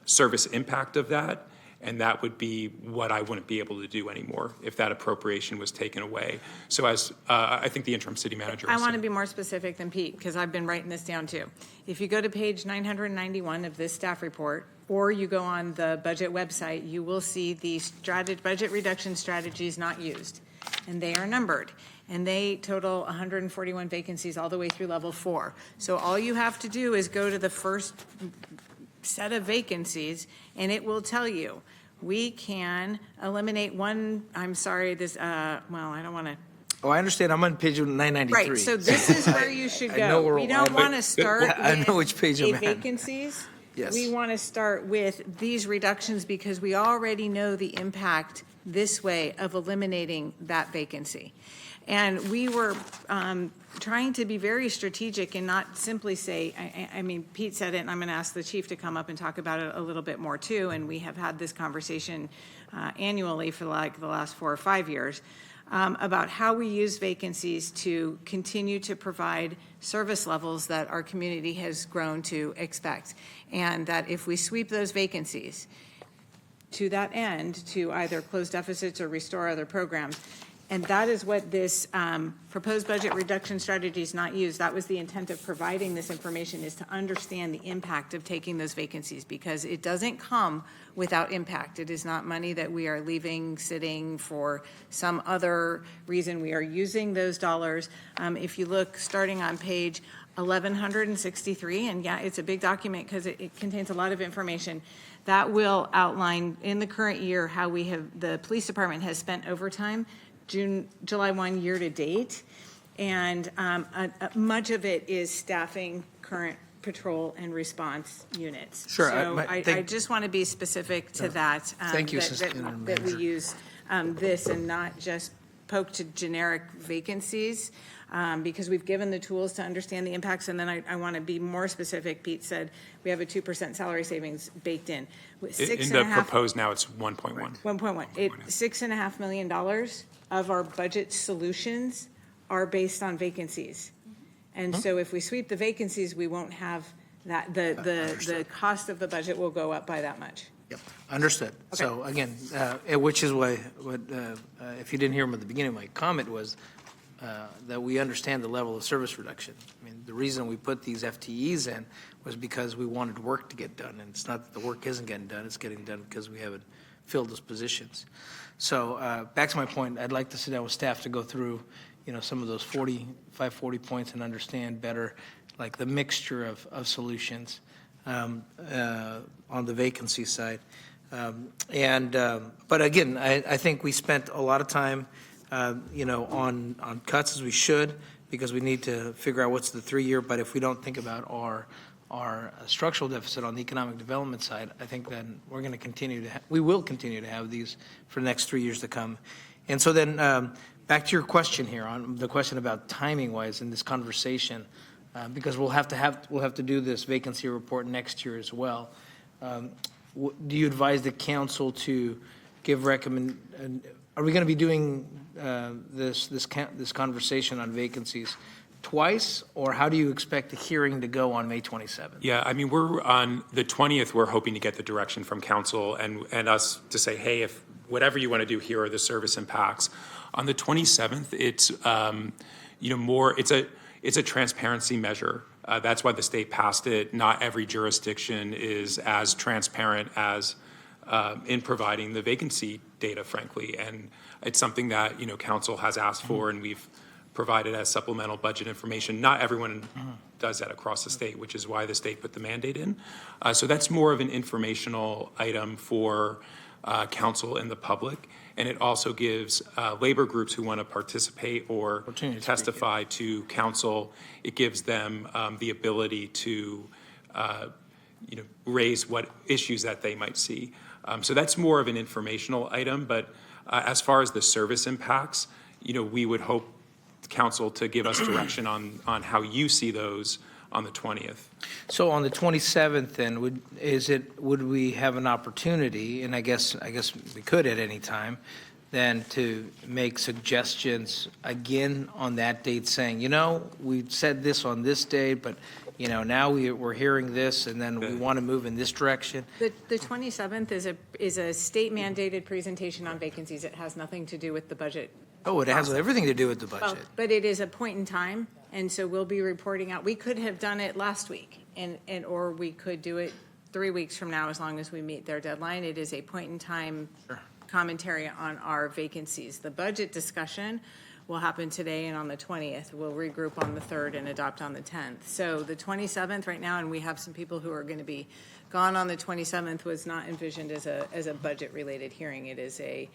Speaker 9: service impact of that. And that would be what I wouldn't be able to do anymore if that appropriation was taken away. So as I think the interim city manager.
Speaker 3: I want to be more specific than Pete, because I've been writing this down too. If you go to page 991 of this staff report, or you go on the budget website, you will see the budget reduction strategies not used. And they are numbered. And they total 141 vacancies all the way through level 4. So all you have to do is go to the first set of vacancies, and it will tell you, we can eliminate one, I'm sorry, this, I don't want to.
Speaker 20: Oh, I understand. I'm on page 993.
Speaker 3: Right, so this is where you should go. We don't want to start
Speaker 20: which page I'm
Speaker 3: with
Speaker 20: at.
Speaker 3: vacancies.
Speaker 20: Yes.
Speaker 3: We want to start with these reductions because we already know the impact this way of eliminating that vacancy. And we were trying to be very strategic and not simply say, I mean, Pete said it, and I'm going to ask the chief to come up and talk about it a little bit more too. And we have had this conversation annually for like the last 4 or 5 years about how we use vacancies to continue to provide service levels that our community has grown to expect. And that if we sweep those vacancies to that end, to either close deficits or restore other programs, and that is what this proposed budget reduction strategy is not used. That was the intent of providing this information, is to understand the impact of taking those vacancies, because it doesn't come without impact. It is not money that we are leaving sitting for some other reason. We are using those dollars. If you look starting on page 1163, and yeah, it's a big document because it contains a lot of information, that will outline in the current year how the police department has spent overtime July 1 year to date, and much of it is staffing current patrol and response units.
Speaker 20: Sure.
Speaker 3: So I just want to be specific to that.
Speaker 20: Thank you,
Speaker 3: that we use this and not just spoke to generic vacancies because we've given the tools to understand the impacts. And then I want to be more specific. Pete said we have a 2% salary savings baked in.
Speaker 9: In the proposed now, it's 1.1.
Speaker 3: 1.1. $6.5 million of our budget solutions are based on vacancies. And so if we sweep the vacancies, we won't have that, the cost of the budget will go up by that much.
Speaker 20: Yep, understood. So again, which is why, if you didn't hear him at the beginning, my comment was that we understand the level of service reduction. I mean, the reason we put these FTEs in was because we wanted work to get done. And it's not that the work isn't getting done, it's getting done because we haven't filled those positions. So back to my point, I'd like to sit down with staff to go through, some of those 40 points and understand better, like the mixture of solutions on the vacancy side. But again, I think we spent a lot of time, on cuts as we should, because we need to figure out what's the 3-year. But if we don't think about our structural deficit on the economic development side, I think then we're going to we will continue to have these for the next 3 years to come. And so then back to your question here on the question about timing wise in this conversation, because we'll have to do this vacancy report next year as well. Do you advise the council to give are we going to be doing this conversation on vacancies twice, or how do you expect the hearing to go on May 27th?
Speaker 9: Yeah, I mean, we're on the 20th, we're hoping to get the direction from council and us to say, hey, if whatever you want to do, here are the service impacts. On the 27th, it's, it's a transparency measure. That's why the state passed it. Not every jurisdiction is as transparent as in providing the vacancy data, frankly. And it's something that, council has asked for, and we've provided as supplemental budget information. Not everyone does that across the state, which is why the state put the mandate in. So that's more of an informational item for council and the public. And it also gives labor groups who want to participate or testify to council, it gives them the ability to raise what issues that they might see. So that's more of an informational item. But as far as the service impacts, we would hope council to give us direction on how you see those on the 20th.
Speaker 20: So on the 27th, then, would we have an opportunity, and I guess we could at any time, then to make suggestions again on that date, saying, we said this on this date, but now we're hearing this, and then we want to move in this direction.
Speaker 3: The 27th is a state mandated presentation on vacancies. It has nothing to do with the budget.
Speaker 20: Oh, it has everything to do with the budget.
Speaker 3: Well, but it is a point in time, and so we'll be reporting out. We could have done it last week, or we could do it 3 weeks from now, as long as we meet their deadline. It is a point in time commentary on our vacancies. The budget discussion will happen today and on the 20th. We'll regroup on the 3rd and adopt on the 10th. So the 27th right now, and we have some people who are going to be gone on the 27th, was not envisioned as a budget-related hearing. It is a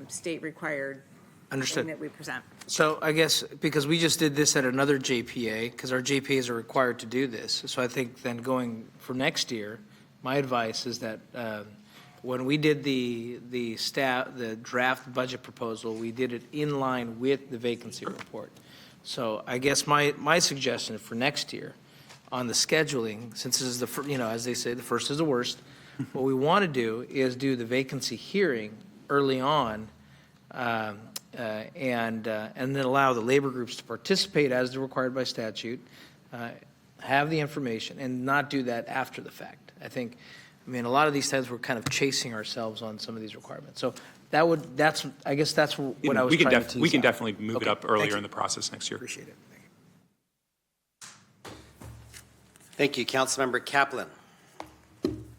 Speaker 3: state-required thing that we present.
Speaker 20: So I guess, because we just did this at another JPA, because our JPAs are required to do this. So I think then going for next year, my advice is that when we did the draft budget proposal, we did it in line with the vacancy report. So I guess my suggestion for next year on the scheduling, since this is as they say, the first is the worst, what we want to do is do the vacancy hearing early on, and then allow the labor groups to participate as they're required by statute, have the information, and not do that after the fact. A lot of these times we're kind of chasing ourselves on some of these requirements. So that's what I was trying to tease
Speaker 9: We can
Speaker 20: out.
Speaker 9: definitely move it up earlier
Speaker 20: you.
Speaker 9: in the process next year.
Speaker 20: Appreciate it.
Speaker 2: Thank you. Councilmember Kaplan.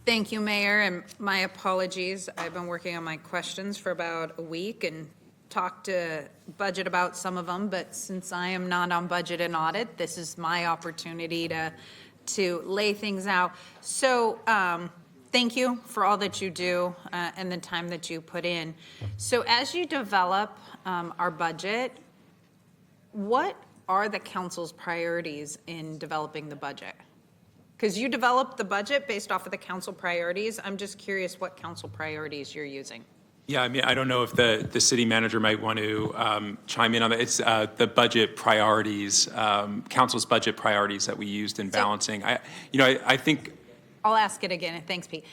Speaker 18: Thank you, Mayor, and my apologies. I've been working on my questions for about a week and talked to budget about some of them, but since I am not on budget and audit, this is my opportunity to lay things out. So thank you for all that you do and the time that you put in. So as you develop our budget, what are the council's priorities in developing the budget? Because you developed the budget based off of the council priorities. I'm just curious what council priorities you're using.
Speaker 9: Yeah, I mean, I don't know if the city manager might want to chime in on that. It's the budget priorities, council's budget priorities that we used in balancing. I think.
Speaker 18: I'll ask it again. Thanks, Pete.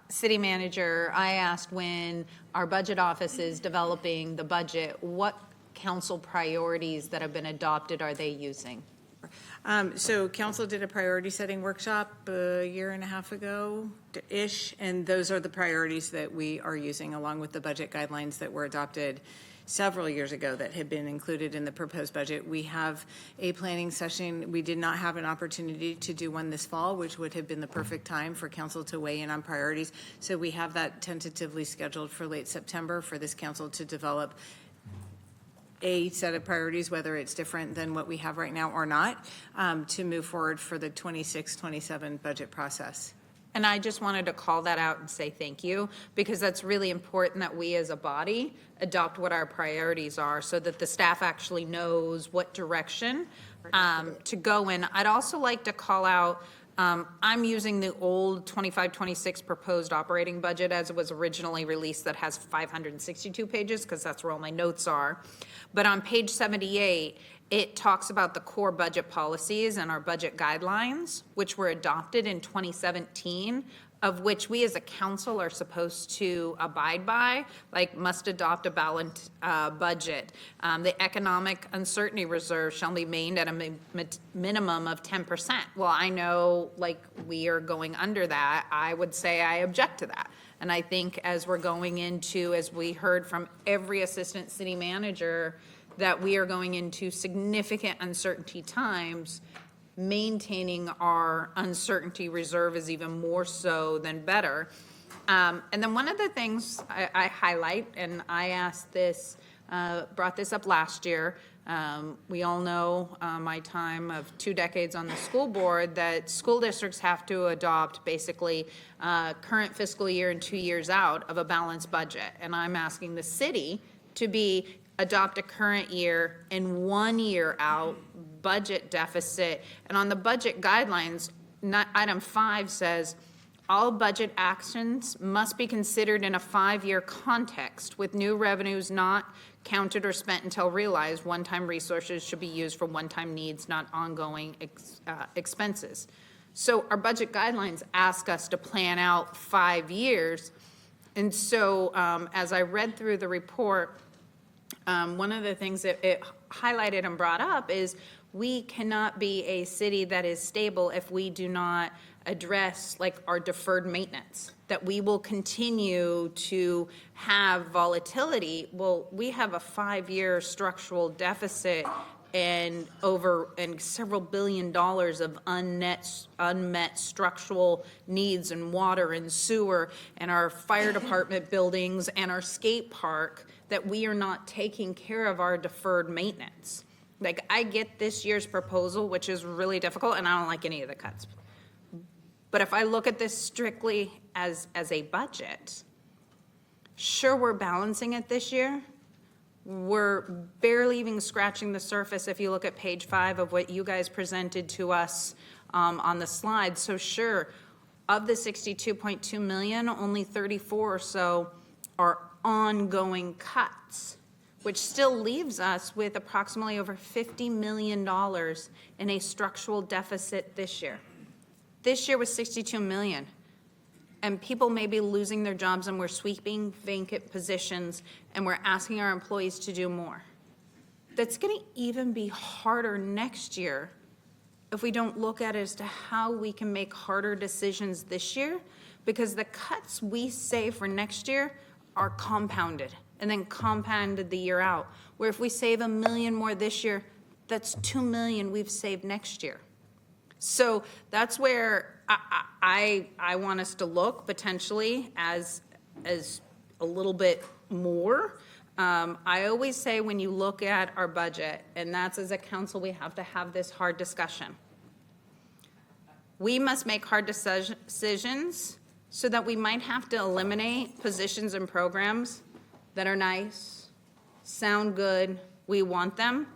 Speaker 18: City manager, I asked when our budget office is developing the budget, what council priorities that have been adopted are they using?
Speaker 3: So council did a priority setting workshop a year and a half ago-ish, and those are the priorities that we are using along with the budget guidelines that were adopted several years ago that had been included in the proposed budget. We have a planning session. We did not have an opportunity to do one this fall, which would have been the perfect time for council to weigh in on priorities. So we have that tentatively scheduled for late September for this council to develop a set of priorities, whether it's different than what we have right now or not, to move forward for the 26-27 budget process.
Speaker 18: And I just wanted to call that out and say thank you, because that's really important that we as a body adopt what our priorities are so that the staff actually knows what direction to go in. I'd also like to call out, I'm using the old 25-26 proposed operating budget as it was originally released that has 562 pages, because that's where all my notes are. But on page 78, it talks about the core budget policies and our budget guidelines, which were adopted in 2017, of which we as a council are supposed to abide by, like must adopt a balanced budget. The economic uncertainty reserve shall be maintained at a minimum of 10%. Well, I know like we are going under that. I would say I object to that. And I think as we're going into, as we heard from every assistant city manager, that we are going into significant uncertainty times, maintaining our uncertainty reserve is even more so than better. And then one of the things I highlight, and I asked this, brought this up last year, we all know my time of 2 decades on the school board, that school districts have to adopt basically current fiscal year and 2 years out of a balanced budget. And I'm asking the city to adopt a current year and 1 year out budget deficit. And on the budget guidelines, item 5 says, all budget actions must be considered in a 5-year context with new revenues not counted or spent until realized. One-time resources should be used for one-time needs, not ongoing expenses. So our budget guidelines ask us to plan out 5 years. And so as I read through the report, one of the things that it highlighted and brought up is we cannot be a city that is stable if we do not address like our deferred maintenance, that we will continue to have volatility. Well, we have a 5-year structural deficit and several $1 billion of unmet structural needs in water and sewer and our fire department buildings and our skate park, that we are not taking care of our deferred maintenance. Like, I get this year's proposal, which is really difficult, and I don't like any of the cuts. But if I look at this strictly as a budget, sure, we're balancing it this year. We're barely even scratching the surface if you look at page 5 of what you guys presented to us on the slide. So sure, of the 62.2 million, only 34 or so are ongoing cuts, which still leaves us with approximately over $50 million in a structural deficit this year. This year was 62 million. And people may be losing their jobs and we're sweeping vacant positions and we're asking our employees to do more. That's going to even be harder next year if we don't look at it as to how we can make harder decisions this year, because the cuts we save for next year are compounded and then compounded the year out. Where if we save $1 million more this year, that's $2 million we've saved next year. So that's where I want us to look potentially as a little bit more. I always say when you look at our budget, and that's as a council, we have to have this hard discussion. We must make hard decisions so that we might have to eliminate positions and programs that are nice, sound good, we want them,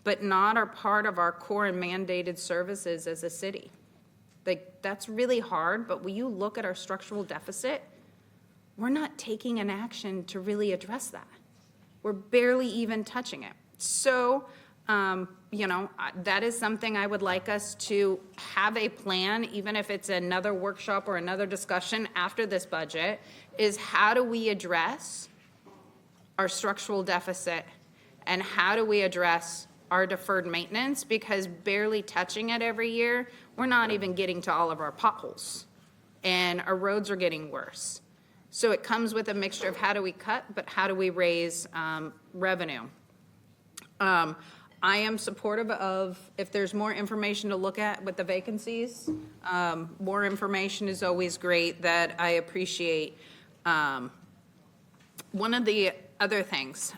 Speaker 18: but not are part of our core and mandated services as a city. Like, that's really hard, but when you look at our structural deficit,
Speaker 3: we're not taking an action to really address that. We're barely even touching it. So, that is something I would like us to have a plan, even if it's another workshop or another discussion after this budget, is how do we address our structural deficit and how do we address our deferred maintenance? Because barely touching it every year, we're not even getting to all of our potholes and our roads are getting worse. So it comes with a mixture of how do we cut, but how do we raise revenue? I am supportive of, if there's more information to look at with the vacancies, more information is always great, that I appreciate. One of the other things,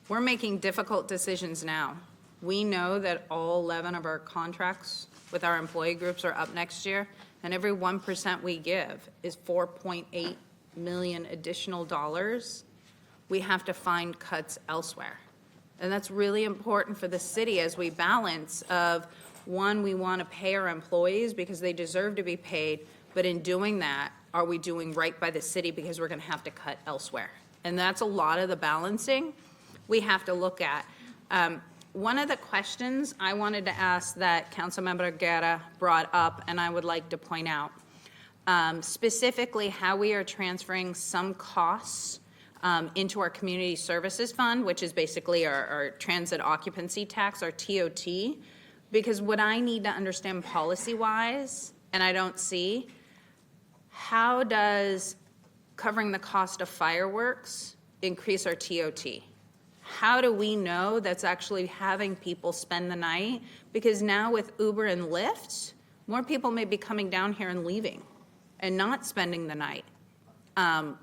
Speaker 3: we're making difficult decisions now. We know that all 11 of our contracts with our employee groups are up next year, and every 1% we give is $4.8 million additional dollars. We have to find cuts elsewhere. And that's really important for the city as we balance of, one, we want to pay our employees because they deserve to be paid, but in doing that, are we doing right by the city because we're going to have to cut elsewhere? And that's a lot of the balancing we have to look at. One of the questions I wanted to ask that Councilmember Guerra brought up, and I would like to point out, specifically how we are transferring some costs into our community services fund, which is basically our transit occupancy tax, our TOT, because what I need to understand policy-wise, and I don't see, how does covering the cost of fireworks increase our TOT? How do we know that's actually having people spend the night? Because now with Uber and Lyft, more people may be coming down here and leaving and not spending the night.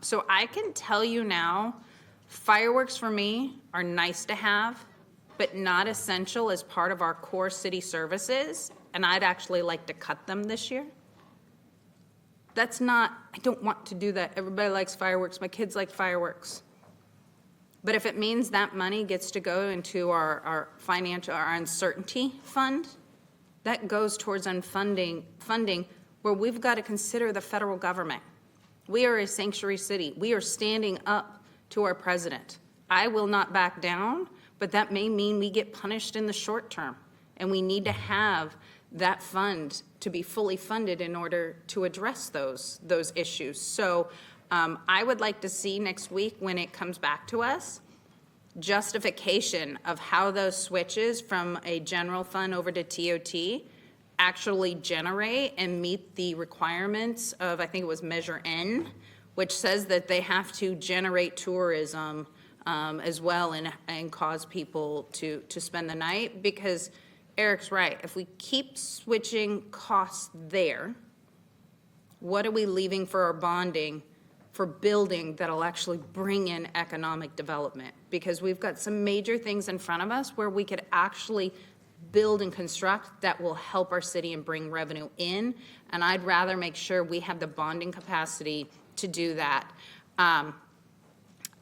Speaker 3: So I can tell you now, fireworks for me are nice to have, but not essential as part of our core city services, and I'd actually like to cut them this year. That's not, I don't want to do that. Everybody likes fireworks. My kids like fireworks. But if it means that money gets to go into our financial, our uncertainty fund, that goes towards funding where we've got to consider the federal government. We are a sanctuary city. We are standing up to our president. I will not back down, but that may mean we get punished in the short term. And we need to have that fund to be fully funded in order to address those issues. So I would like to see next week when it comes back to us, justification of how those switches from a general fund over to TOT actually generate and meet the requirements of, I think it was Measure N, which says that they have to generate tourism as well and cause people to spend the night. Because Eric's right, if we keep switching costs there, what are we leaving for our bonding for building that'll actually bring in economic development? Because we've got some major things in front of us where we could actually build and construct that will help our city and bring revenue in. And I'd rather make sure we have the bonding capacity to do that. I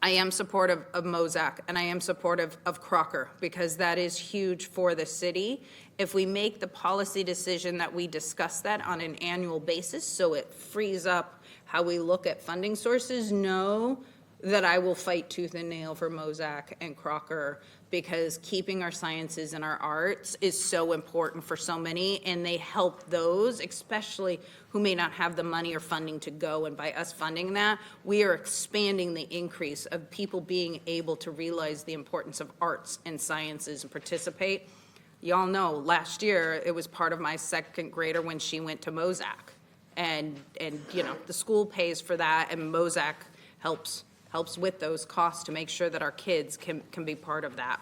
Speaker 3: am supportive of Mozak, and I am supportive of Crocker, because that is huge for the city. If we make the policy decision that we discuss that on an annual basis, so it frees up how we look at funding sources, know that I will fight tooth and nail for Mozak and Crocker, because keeping our sciences and our arts is so important for so many, and they help those, especially who may not have the money or funding to go. And by us funding that, we are expanding the increase of people being able to realize the importance of arts and sciences and participate. Y'all know, last year, it was part of my second grader when she went to Mozak. And you know, the school pays for that, and Mozak helps with those costs to make sure that our kids can be part of that.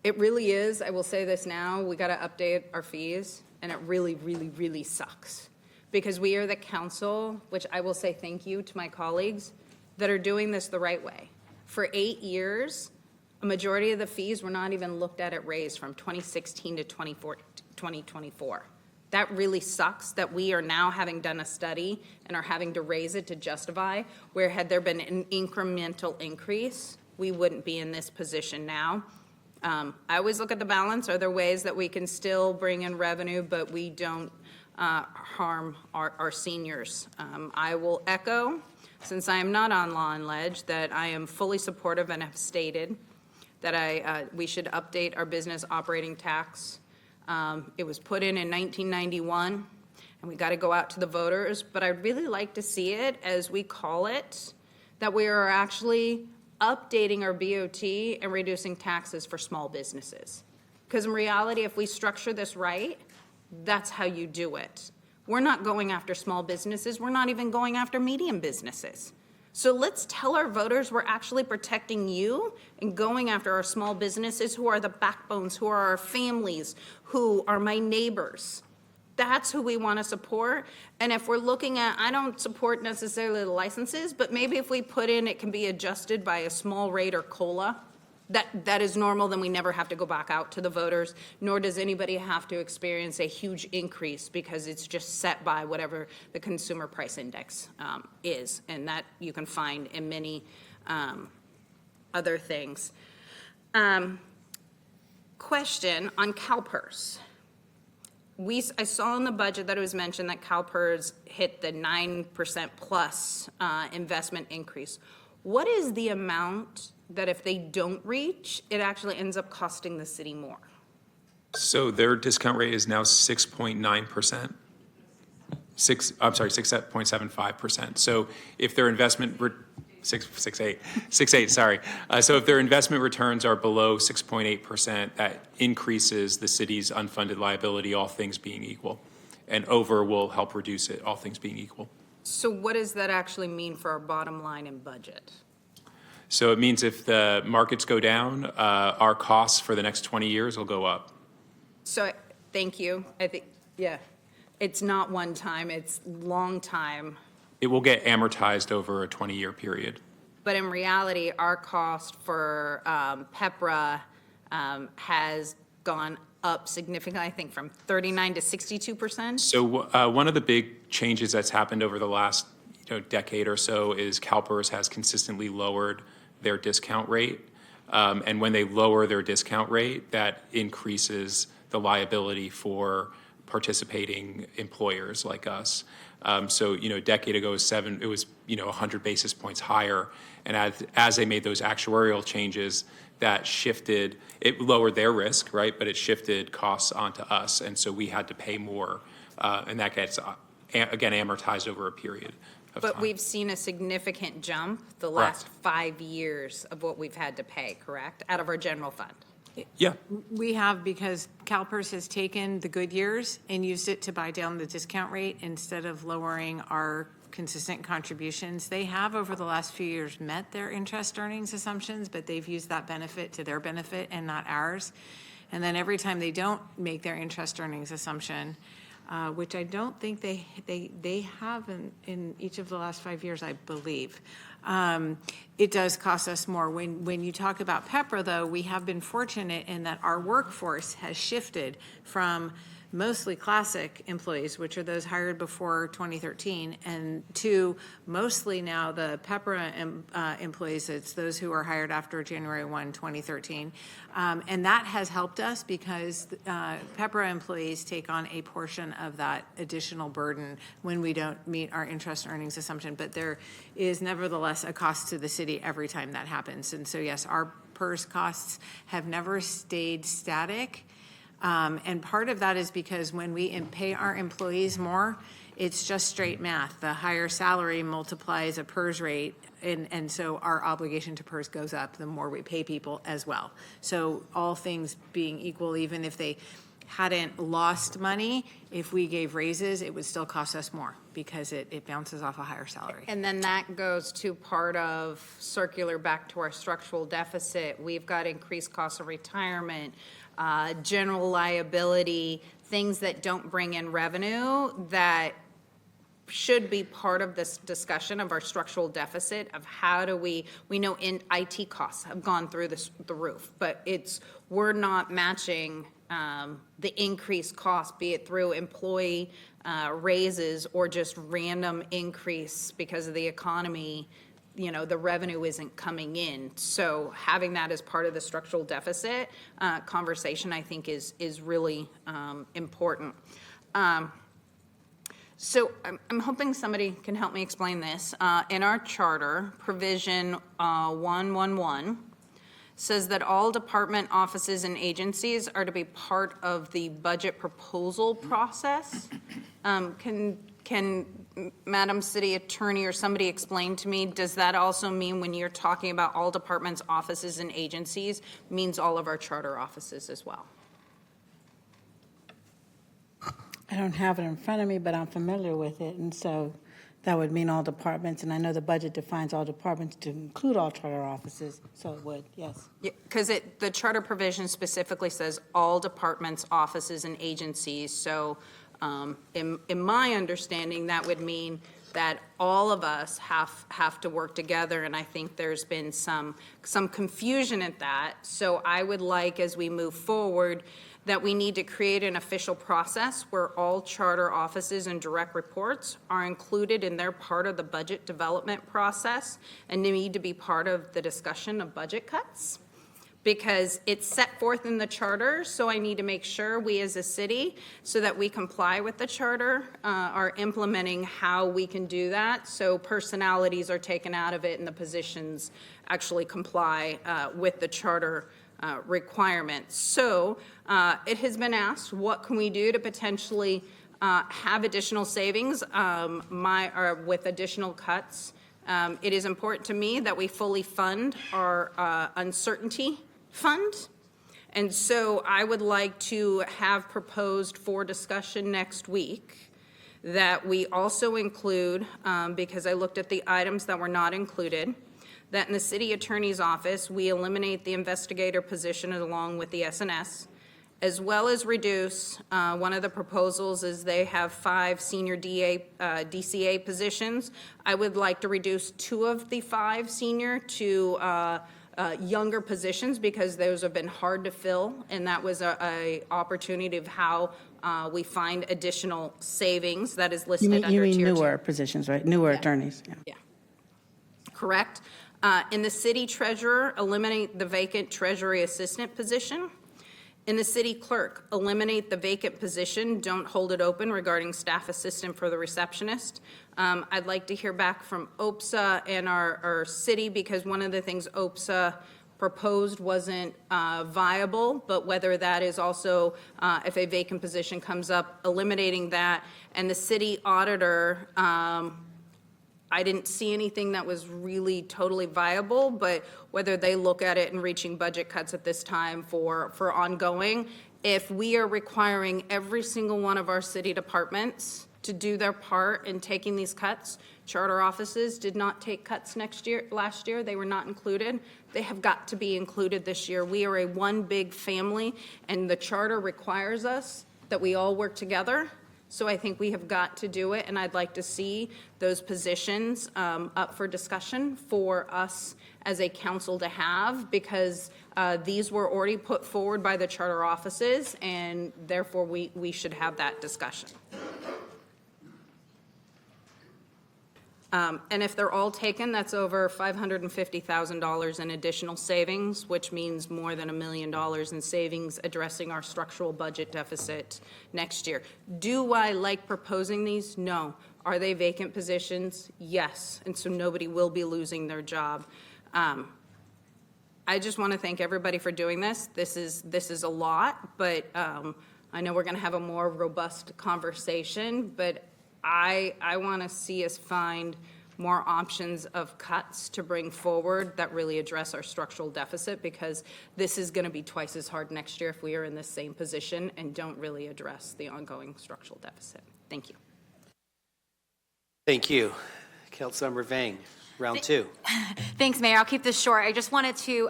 Speaker 3: It really is, I will say this now, we gotta update our fees, and it really, really, really sucks. Because we are the council, which I will say thank you to my colleagues, that are doing this the right way. For 8 years, a majority of the fees were not even looked at raised from 2016 to 2024. That really sucks that we are now having done a study and are having to raise it to justify, where had there been an incremental increase, we wouldn't be in this position now. I always look at the balance. Are there ways that we can still bring in revenue, but we don't
Speaker 18: harm our seniors. I will echo, since I am not on Law and Ledge, that I am fully supportive and have stated that we should update our business operating tax. It was put in 1991, and we got to go out to the voters, but I'd really like to see it, as we call it, that we are actually updating our BOT and reducing taxes for small businesses. Because in reality, if we structure this right, that's how you do it. We're not going after small businesses. We're not even going after medium businesses. So let's tell our voters we're actually protecting you and going after our small businesses, who are the backbones, who are our families, who are my neighbors. That's who we want to support. And if we're looking at, I don't support necessarily the licenses, but maybe if we put in it can be adjusted by a small rate or COLA, that is normal, then we never have to go back out to the voters, nor does anybody have to experience a huge increase because it's just set by whatever the consumer price index is, and that you can find in many other things. Question on CalPERS. I saw in the budget that it was mentioned that CalPERS hit the 9% plus investment increase. What is the amount that if they don't reach, it actually ends up costing the city more?
Speaker 9: So their discount rate is now 6.9%. 6.75%. So if their investment, 6.8, sorry. So if their investment returns are below 6.8%, that increases the city's unfunded liability, all things being equal. And over will help reduce it, all things being equal.
Speaker 18: So what does that actually mean for our bottom line and budget?
Speaker 9: So it means if the markets go down, our costs for the next 20 years will go up.
Speaker 18: So, thank you. I think, yeah, it's not one time, it's long time.
Speaker 9: It will get amortized over a 20-year period.
Speaker 18: But in reality, our cost for PEPRA has gone up significantly, I think from 39 to 62%.
Speaker 9: So one of the big changes that's happened over the last decade or so is CalPERS has consistently lowered their discount rate. And when they lower their discount rate, that increases the liability for participating employers like us. So, a decade ago, it was 100 basis points higher. And as they made those actuarial changes, that shifted, it lowered their risk, right? But it shifted costs onto us. And so we had to pay more. And that gets, again, amortized over a period of time.
Speaker 18: But we've seen a significant jump the last 5 years of what we've had to pay, correct? Out of our general fund.
Speaker 9: Yeah.
Speaker 3: We have, because CalPERS has taken the good years and used it to buy down the discount rate instead of lowering our consistent contributions. They have, over the last few years, met their interest earnings assumptions, but they've used that benefit to their benefit and not ours. And then every time they don't make their interest earnings assumption, which I don't think they have in each of the last 5 years, I believe. It does cost us more. When you talk about PEPRA, though, we have been fortunate in that our workforce has shifted from mostly classic employees, which are those hired before 2013, and to mostly now the PEPRA employees. It's those who are hired after January 1, 2013. And that has helped us because PEPRA employees take on a portion of that additional burden when we don't meet our interest earnings assumption. But there is nevertheless a cost to the city every time that happens. And so, yes, our PERS costs have never stayed static. And part of that is because when we pay our employees more, it's just straight math. The higher salary multiplies a PERS rate, and so our obligation to PERS goes up the more we pay people as well. So all things being equal, even if they hadn't lost money, if we gave raises, it would still cost us more because it bounces off a higher salary.
Speaker 18: And then that goes to part of circular back to our structural deficit. We've got increased costs of retirement, general liability, things that don't bring in revenue that should be part of this discussion of our structural deficit of how do we know in IT costs have gone through the roof, but we're not matching the increased cost, be it through employee raises or just random increase because of the economy. The revenue isn't coming in. So having that as part of the structural deficit conversation, I think, is really important. So I'm hoping somebody can help me explain this. In our charter, provision 111 says that all department offices and agencies are to be part of the budget proposal process. Can Madam City Attorney or somebody explain to me, does that also mean when you're talking about all departments, offices, and agencies, means all of our charter offices as well?
Speaker 8: I don't have it in front of me, but I'm familiar with it, and so that would mean all departments, and I know the budget defines all departments to include all charter offices, so it would, yes.
Speaker 18: Because the charter provision specifically says all departments, offices, and agencies, so in my understanding, that would mean that all of us have to work together, and I think there's been some confusion at that. So I would like, as we move forward, that we need to create an official process where all charter offices and direct reports are included in their part of the budget development process and need to be part of the discussion of budget cuts. Because it's set forth in the charter, so I need to make sure we as a city, so that we comply with the charter, are implementing how we can do that. So personalities are taken out of it and the positions actually comply with the charter requirements. So it has been asked, what can we do to potentially have additional savings with additional cuts? It is important to me that we fully fund our uncertainty fund. And so I would like to have proposed for discussion next week that we also include, because I looked at the items that were not included, that in the city attorney's office, we eliminate the investigator position along with the SNS, as well as reduce, one of the proposals is they have 5 senior DCA positions. I would like to reduce 2 of the 5 senior to younger positions because those have been hard to fill, and that was a opportunity of how we find additional savings that is listed under
Speaker 8: You mean
Speaker 18: Tier 2.
Speaker 8: newer positions, right? Newer attorneys.
Speaker 18: Yeah. Correct. In the city treasurer, eliminate the vacant treasury assistant position. In the city clerk, eliminate the vacant position, don't hold it open regarding staff assistant for the receptionist. I'd like to hear back from OPSA and our city, because one of the things OPSA proposed wasn't viable, but whether that is also, if a vacant position comes up, eliminating that. And the city auditor, I didn't see anything that was really totally viable, but whether they look at it and reaching budget cuts at this time for ongoing, if we are requiring every single one of our city departments to do their part in taking these cuts, charter offices did not take cuts last year, they were not included. They have got to be included this year. We are a one big family, and the charter requires us that we all work together. So I think we have got to do it, and I'd like to see those positions up for discussion for us as a council to have, because these were already put forward by the charter offices, and therefore we should have that discussion. And if they're all taken, that's over $550,000 in additional savings, which means more than $1 million in savings addressing our structural budget deficit next year. Do I like proposing these? No. Are they vacant positions? Yes. And so nobody will be losing their job. I just want to thank everybody for doing this. This is a lot, but I know we're going to have a more robust conversation, but I want to see us find more options of cuts to bring forward that really address our structural deficit, because this is going to be twice as hard next year if we are in the same position and don't really address the ongoing structural deficit. Thank you.
Speaker 2: Thank you. Councilmember Vang, round 2.
Speaker 4: Thanks, Mayor. I'll keep this short. I just wanted to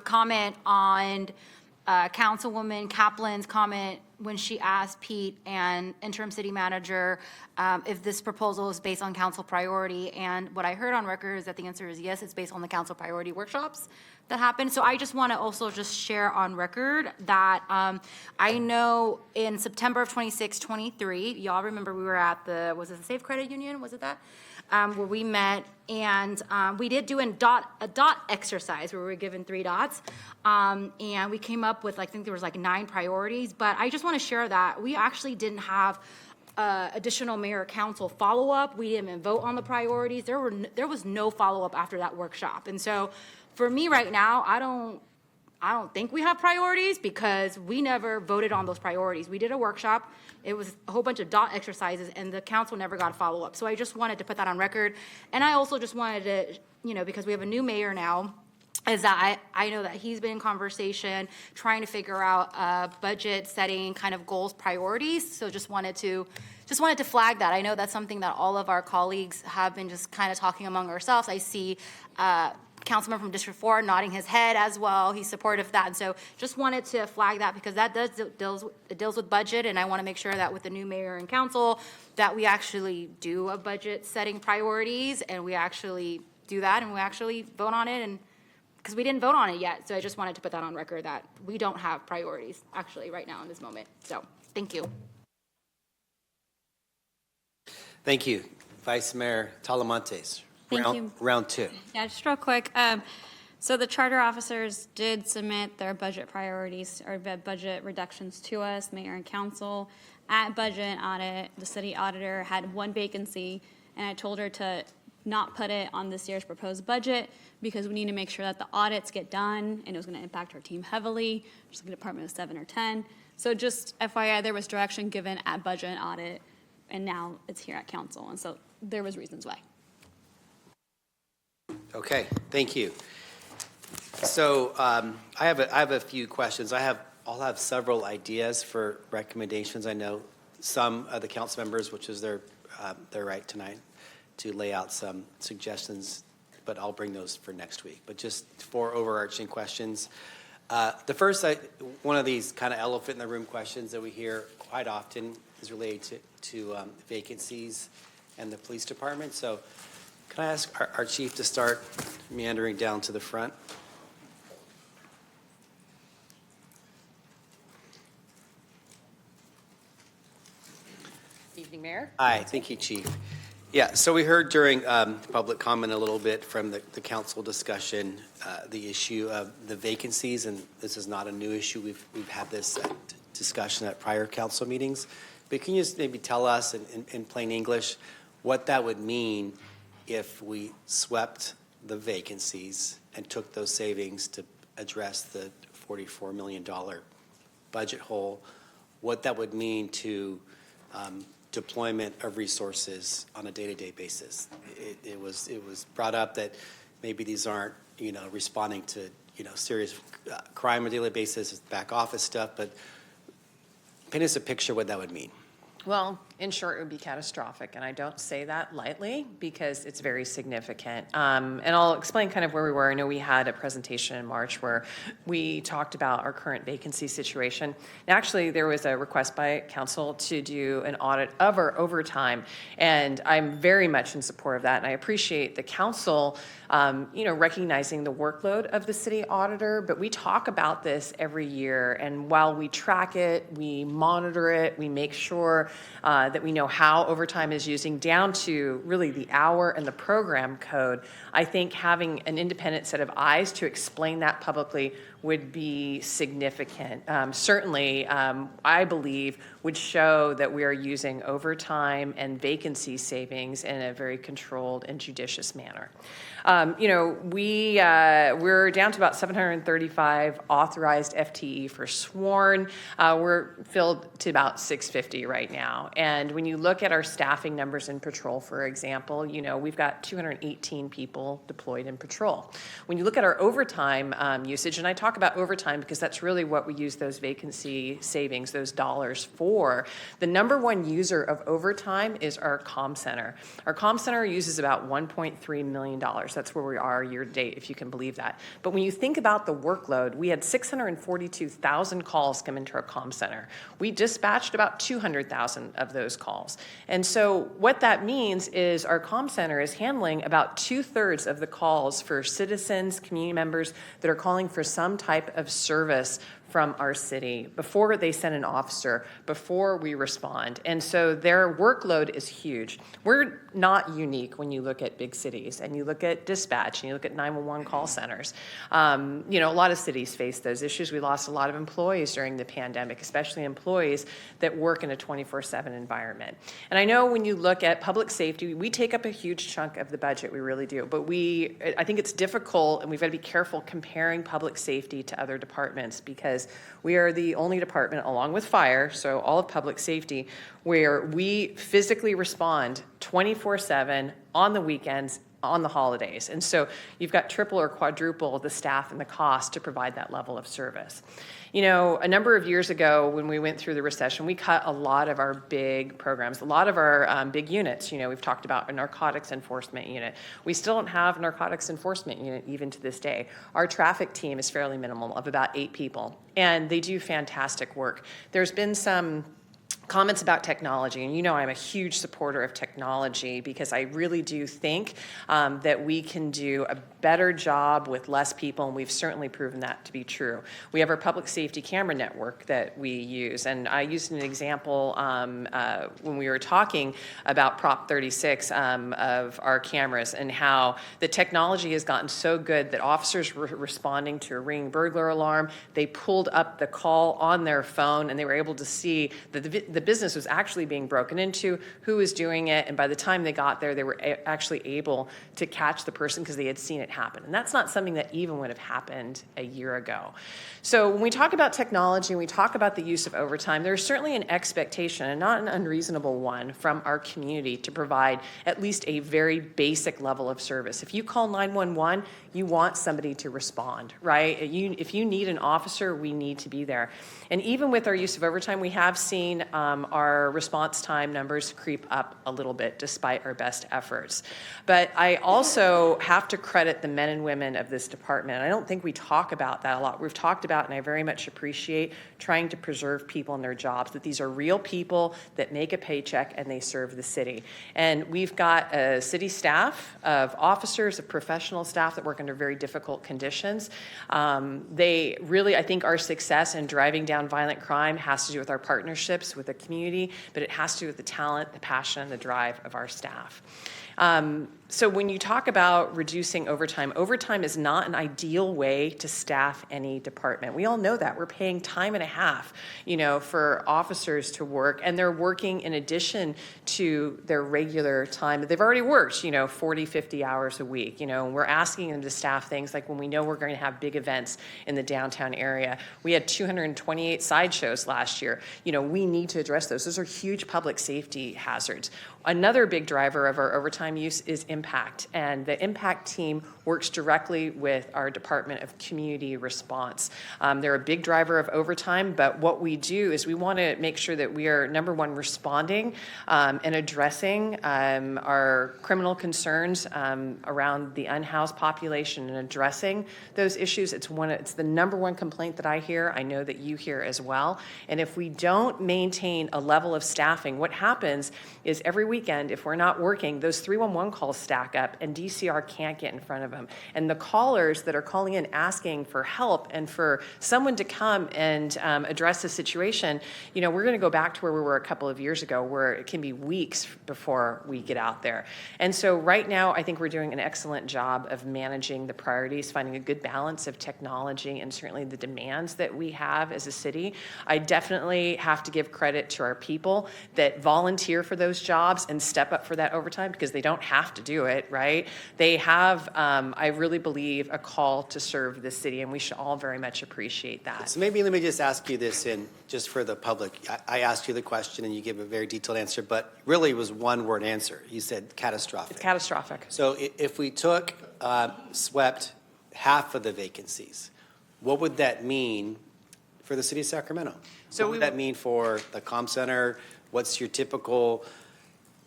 Speaker 4: comment on Councilwoman Kaplan's comment when she asked Pete and interim city manager if this proposal is based on council priority. And what I heard on record is that the answer is yes, it's based on the council priority workshops that happened. So I just want to also just share on record that I know in September of 23, y'all remember we were at was it the Safe Credit Union? Was it that? Where we met, and we did do a dot exercise where we were given 3 dots, and we came up with, I think there was like 9 priorities, but I just want to share that we actually didn't have additional mayor council follow-up. We didn't even vote on the priorities. There was no follow-up after that workshop. And so for me right now, I don't think we have priorities because we never voted on those priorities. We did a workshop. It was a whole bunch of dot exercises, and the council never got a follow-up. So I just wanted to put that on record. And I also just wanted to, because we have a new mayor now, is that I know that he's been in conversation trying to figure out budget setting kind of goals, priorities. So just wanted to flag that. I know that's something that all of our colleagues have been just kind of talking among ourselves. I see Councilman from District 4 nodding his head as well. He's supportive of that. And so just wanted to flag that because that deals with budget, and I want to make sure that with the new mayor and council that we actually do a budget setting priorities, and we actually do that, and we actually vote on it, and because we didn't vote on it yet. So I just wanted to put that on record that we don't have priorities actually right now in this moment. So thank you.
Speaker 2: Thank you. Vice Mayor Talamantes.
Speaker 16: Thank you.
Speaker 2: Round two.
Speaker 16: Yeah, just real quick. So the charter officers did submit their budget priorities or budget reductions to us, mayor and council. At budget audit, the city auditor had one vacancy, and I told her to not put it on this year's proposed budget because we need to make sure that the audits get done, and it was going to impact our team heavily, just like a department of 7 or 10. So just FYI, there was direction given at budget and audit, and now it's here at council, and so there was reasons why.
Speaker 2: Okay, thank you. So I have a few questions. I'll have several ideas for recommendations. I know some of the council members, which is their right tonight, to lay out some suggestions, but I'll bring those for next week. But just 4 overarching questions. The first, one of these kind of elephant in the room questions that we hear quite often is related to vacancies and the police department. So can I ask our chief to start meandering down to the front?
Speaker 15: Evening, Mayor.
Speaker 2: Hi, thank you, Chief. Yeah, so we heard during public comment a little bit from the council discussion, the issue of the vacancies, and this is not a new issue. We've had this discussion at prior council meetings. But can you just maybe tell us in plain English what that would mean if we swept the vacancies and took those savings to address the $44 million budget hole, what that would mean to deployment of resources on a day-to-day basis? It was brought up that maybe these aren't, responding to, serious crime on a daily basis, back office stuff, but paint us a picture what that would mean.
Speaker 15: Well, in short, it would be catastrophic, and I don't say that lightly because it's very significant. And I'll explain kind of where we were. I know we had a presentation in March where we talked about our current vacancy situation. And actually, there was a request by council to do an audit of our overtime, and I'm very much in support of that. And I appreciate the council, recognizing the workload of the city auditor. But we talk about this every year, and while we track it, we monitor it, we make sure that we know how overtime is using down to really the hour and the program code. I think having an independent set of eyes to explain that publicly would be significant. Certainly, I believe, would show that we are using overtime and vacancy savings in a very controlled and judicious manner. We're down to about 735 authorized FTE for sworn. We're filled to about 650 right now. And when you look at our staffing numbers in patrol, for example, we've got 218 people deployed in patrol. When you look at our overtime usage, and I talk about overtime because that's really what we use those vacancy savings, those dollars for, the number one user of overtime is our comm center. Our comm center uses about $1.3 million. That's where we are year to date, if you can believe that. But when you think about the workload, we had 642,000 calls come into our comm center. We dispatched about 200,000 of those calls. And so what that means is our comm center is handling about 2/3 of the calls for citizens, community members that are calling for some type of service from our city before they send an officer, before we respond. And so their workload is huge. We're not unique when you look at big cities and you look at dispatch and you look at 911 call centers. You know, a lot of cities face those issues. We lost a lot of employees during the pandemic, especially employees that work in a 24/7 environment. And I know when you look at public safety, we take up a huge chunk of the budget, we really do. But I think it's difficult, and we've got to be careful comparing public safety to other departments, because we are the only department, along with fire, so all of public safety, where we physically respond 24/7 on the weekends, on the holidays. And so you've got triple or quadruple the staff and the cost to provide that level of service. You know, a number of years ago when we went through the recession, we cut a lot of our big programs, a lot of our big units. You know, we've talked about a narcotics enforcement unit. We still don't have a narcotics enforcement unit even to this day. Our traffic team is fairly minimal, of about 8 people, and they do fantastic work. There's been some comments about technology, and you know I'm a huge supporter of technology, because I really do think that we can do a better job with less people, and we've certainly proven that to be true. We have our public safety camera network that we use, and I used an example when we were talking about Prop 36 of our cameras, and how the technology has gotten so good that officers were responding to a ringing burglar alarm. They pulled up the call on their phone, and they were able to see that the business was actually being broken into, who was doing it, and by the time they got there, they were actually able to catch the person because they had seen it happen. And that's not something that even would have happened a year ago. So when we talk about technology and we talk about the use of overtime, there's certainly an expectation, and not an unreasonable one, from our community to provide at least a very basic level of service. If you call 911, you want somebody to respond, right? If you need an officer, we need to be there. And even with our use of overtime, we have seen our response time numbers creep up a little bit despite our best efforts. But I also have to credit the men and women of this department. I don't think we talk about that a lot. We've talked about, and I very much appreciate, trying to preserve people in their jobs, that these are real people that make a paycheck and they serve the city. And we've got a city staff of officers, of professional staff that work under very difficult conditions. They really, I think, our success in driving down violent crime has to do with our partnerships with the community, but it has to do with the talent, the passion, and the drive of our staff. So when you talk about reducing overtime, overtime is not an ideal way to staff any department. We all know that. We're paying time and a half, you know, for officers to work, and they're working in addition to their regular time that they've already worked, you know, 40, 50 hours a week. You know, we're asking them to staff things like when we know we're going to have big events in the downtown area. We had 228 sideshows last year. You know, we need to address those. Those are huge public safety hazards. Another big driver of our overtime use is impact, and the impact team works directly with our Department of Community Response. They're a big driver of overtime, but what we do is we want to make sure that we are, number one, responding and addressing our criminal concerns around the unhoused population and addressing those issues. It's the number one complaint that I hear. I know that you hear as well. And if we don't maintain a level of staffing, what happens is every weekend, if we're not working, those 311 calls stack up and DCR can't get in front of them. And the callers that are calling in asking for help and for someone to come and address the situation, you know, we're going to go back to where we were a couple of years ago, where it can be weeks before we get out there. And so right now, I think we're doing an excellent job of managing the priorities, finding a good balance of technology and certainly the demands that we have as a city. I definitely have to give credit to our people that volunteer for those jobs and step up for that overtime, because they don't have to do it, right? They have, I really believe, a call to serve the city, and we should all very much appreciate that.
Speaker 2: So maybe let me just ask you this, just for the public. I asked you the question and you gave a very detailed answer, but really it was one word answer. You said catastrophic.
Speaker 15: It's catastrophic.
Speaker 2: So if we took, swept half of the vacancies, what would that mean for the city of Sacramento?
Speaker 15: So
Speaker 2: what would that mean for the comm center? What's your typical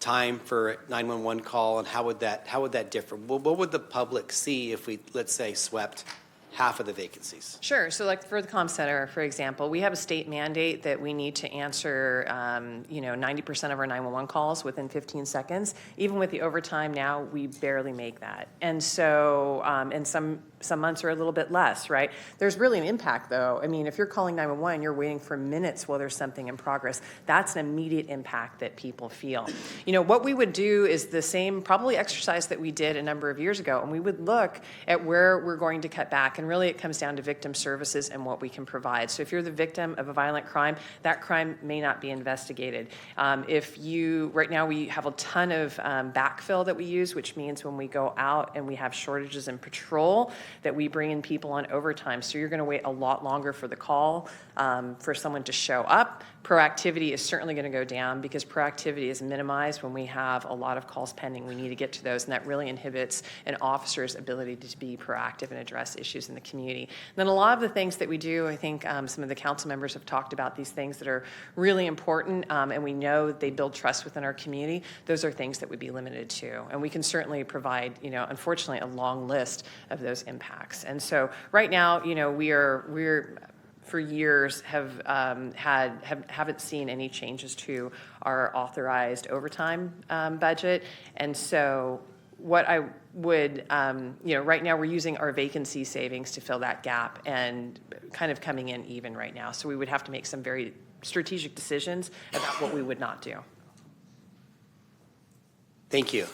Speaker 2: time for a 911 call, and how would that differ? What would the public see if we, let's say, swept half of the vacancies?
Speaker 15: Sure. So like for the comm center, for example, we have a state mandate that we need to answer, 90% of our 911 calls within 15 seconds. Even with the overtime now, we barely make that. And so, and some months are a little bit less, right? There's really an impact though. I mean, if you're calling 911, you're waiting for minutes while there's something in progress. That's an immediate impact that people feel. What we would do is the same probably exercise that we did a number of years ago, and we would look at where we're going to cut back. And really it comes down to victim services and what we can provide. So if you're the victim of a violent crime, that crime may not be investigated. Right now we have a ton of backfill that we use, which means when we go out and we have shortages in patrol, that we bring in people on overtime. So you're gonna wait a lot longer for the call for someone to show up. Proactivity is certainly gonna go down because proactivity is minimized when we have a lot of calls pending. We need to get to those, and that really inhibits an officer's ability to be proactive and address issues in the community. And then a lot of the things that we do, I think some of the council members have talked about these things that are really important, and we know they build trust within our community. Those are things that would be limited to, and we can certainly provide, unfortunately, a long list of those impacts. And so right now, we're for years haven't seen any changes to our authorized overtime budget. And so what I would, right now we're using our vacancy savings to fill that gap and kind of coming in even right now. So we would have to make some very strategic decisions about what we would not do.
Speaker 2: Thank you.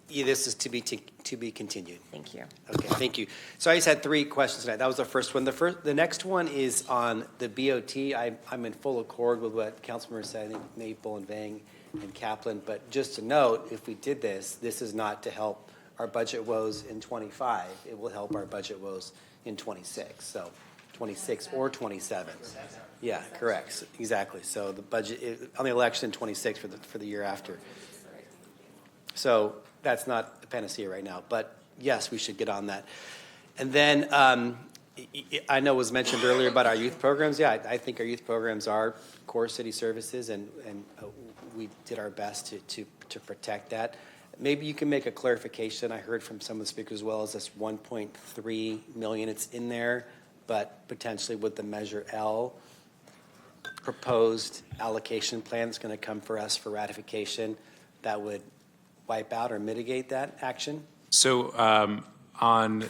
Speaker 2: This is to be continued.
Speaker 15: Thank you.
Speaker 2: Okay, thank you. So I just had 3 questions tonight. That was the first one. The next one is on the BOT. I'm in full accord with what Councilmembers said, I think Maple and Vang and Kaplan. But just to note, if we did this is not to help our budget woes in 25. It will help our budget woes in 26. So 26 or 27. Yeah, correct. Exactly. So the budget on the election in 26 for the year after. So that's not a panacea right now, but yes, we should get on that. And then I know it was mentioned earlier about our youth programs. Yeah, I think our youth programs are core city services, and we did our best to protect that. Maybe you can make a clarification. I heard from some of the speakers as well as this 1.3 million. It's in there, but potentially with the Measure L proposed allocation plan that's going to come for us for ratification, that would wipe out or mitigate that action?
Speaker 9: So on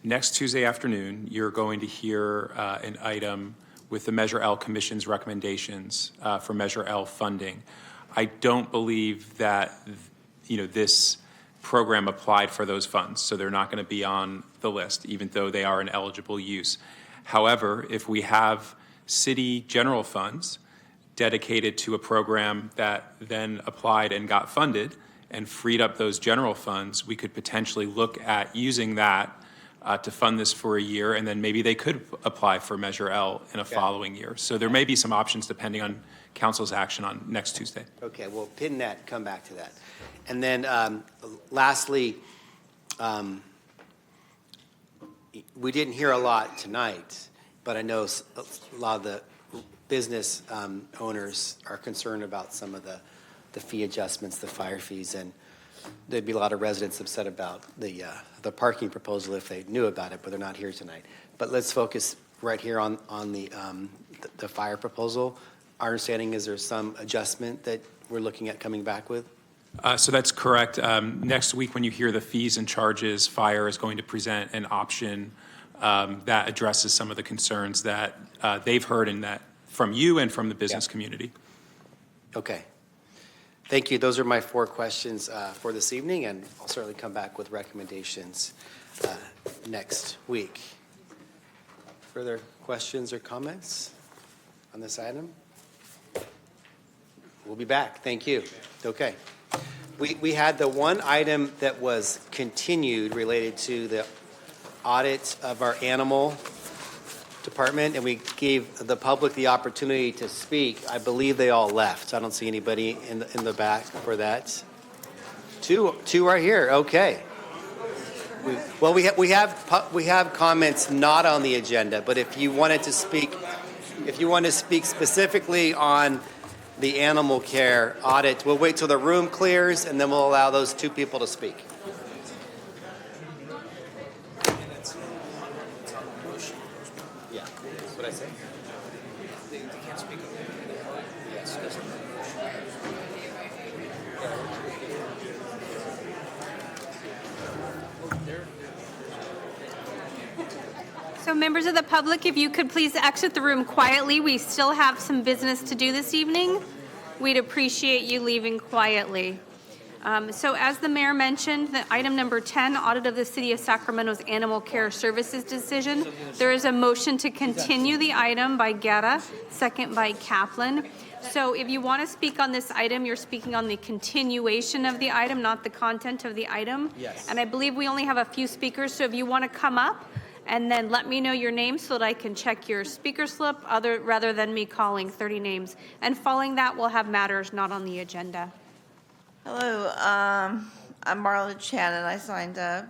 Speaker 9: next Tuesday afternoon, you're going to hear an item with the Measure L Commission's recommendations for Measure L funding. I don't believe that this program applied for those funds, so they're not going to be on the list, even though they are an eligible use. However, if we have city general funds dedicated to a program that then applied and got funded, and freed up those general funds, we could potentially look at using that to fund this for a year, and then maybe they could apply for Measure L in a following year. So there may be some options depending on council's action on next Tuesday.
Speaker 2: Okay, well, pin that, come back to that. And then lastly, we didn't hear a lot tonight, but I know a lot of the business owners are concerned about some of the fee adjustments, the fire fees, and there'd be a lot of residents upset about the parking proposal if they knew about it, but they're not here tonight. But let's focus right here on the fire proposal. Our understanding is there's some adjustment that we're looking at coming back with?
Speaker 9: So that's correct. Next week, when you hear the fees and charges, fire is going to present an option that addresses some of the concerns that they've heard and that from you and from the business community.
Speaker 2: Okay. Thank you. Those are my 4 questions for this evening, and I'll certainly come back with recommendations next week. Further questions or comments on this item? We'll be back. Thank you. Okay. We had the one item that was continued related to the audit of our animal department, and we gave the public the opportunity to speak. I believe they all left. I don't see anybody in the back for that. Two right here. Okay. We have comments not on the agenda, but if you wanted to speak, specifically on the animal care audit, we'll wait till the room clears and then we'll allow those 2 people to speak.
Speaker 1: So members of the public, if you could please exit the room quietly. We still have some business to do this evening. We'd appreciate you leaving quietly. So as the mayor mentioned, the item number 10, audit of the City of Sacramento's Animal Care Services decision. There is a motion to continue the item by Guerra, second by Kaplan. So if you want to speak on this item, you're speaking on the continuation of the item, not the content of the item.
Speaker 2: Yes.
Speaker 1: And I believe we only have a few speakers, so if you want to come up and then let me know your name so that I can check your speaker slip, rather than me calling 30 names. And following that, we'll have matters not on the agenda.
Speaker 19: Hello, I'm Marla Shannon. I signed up.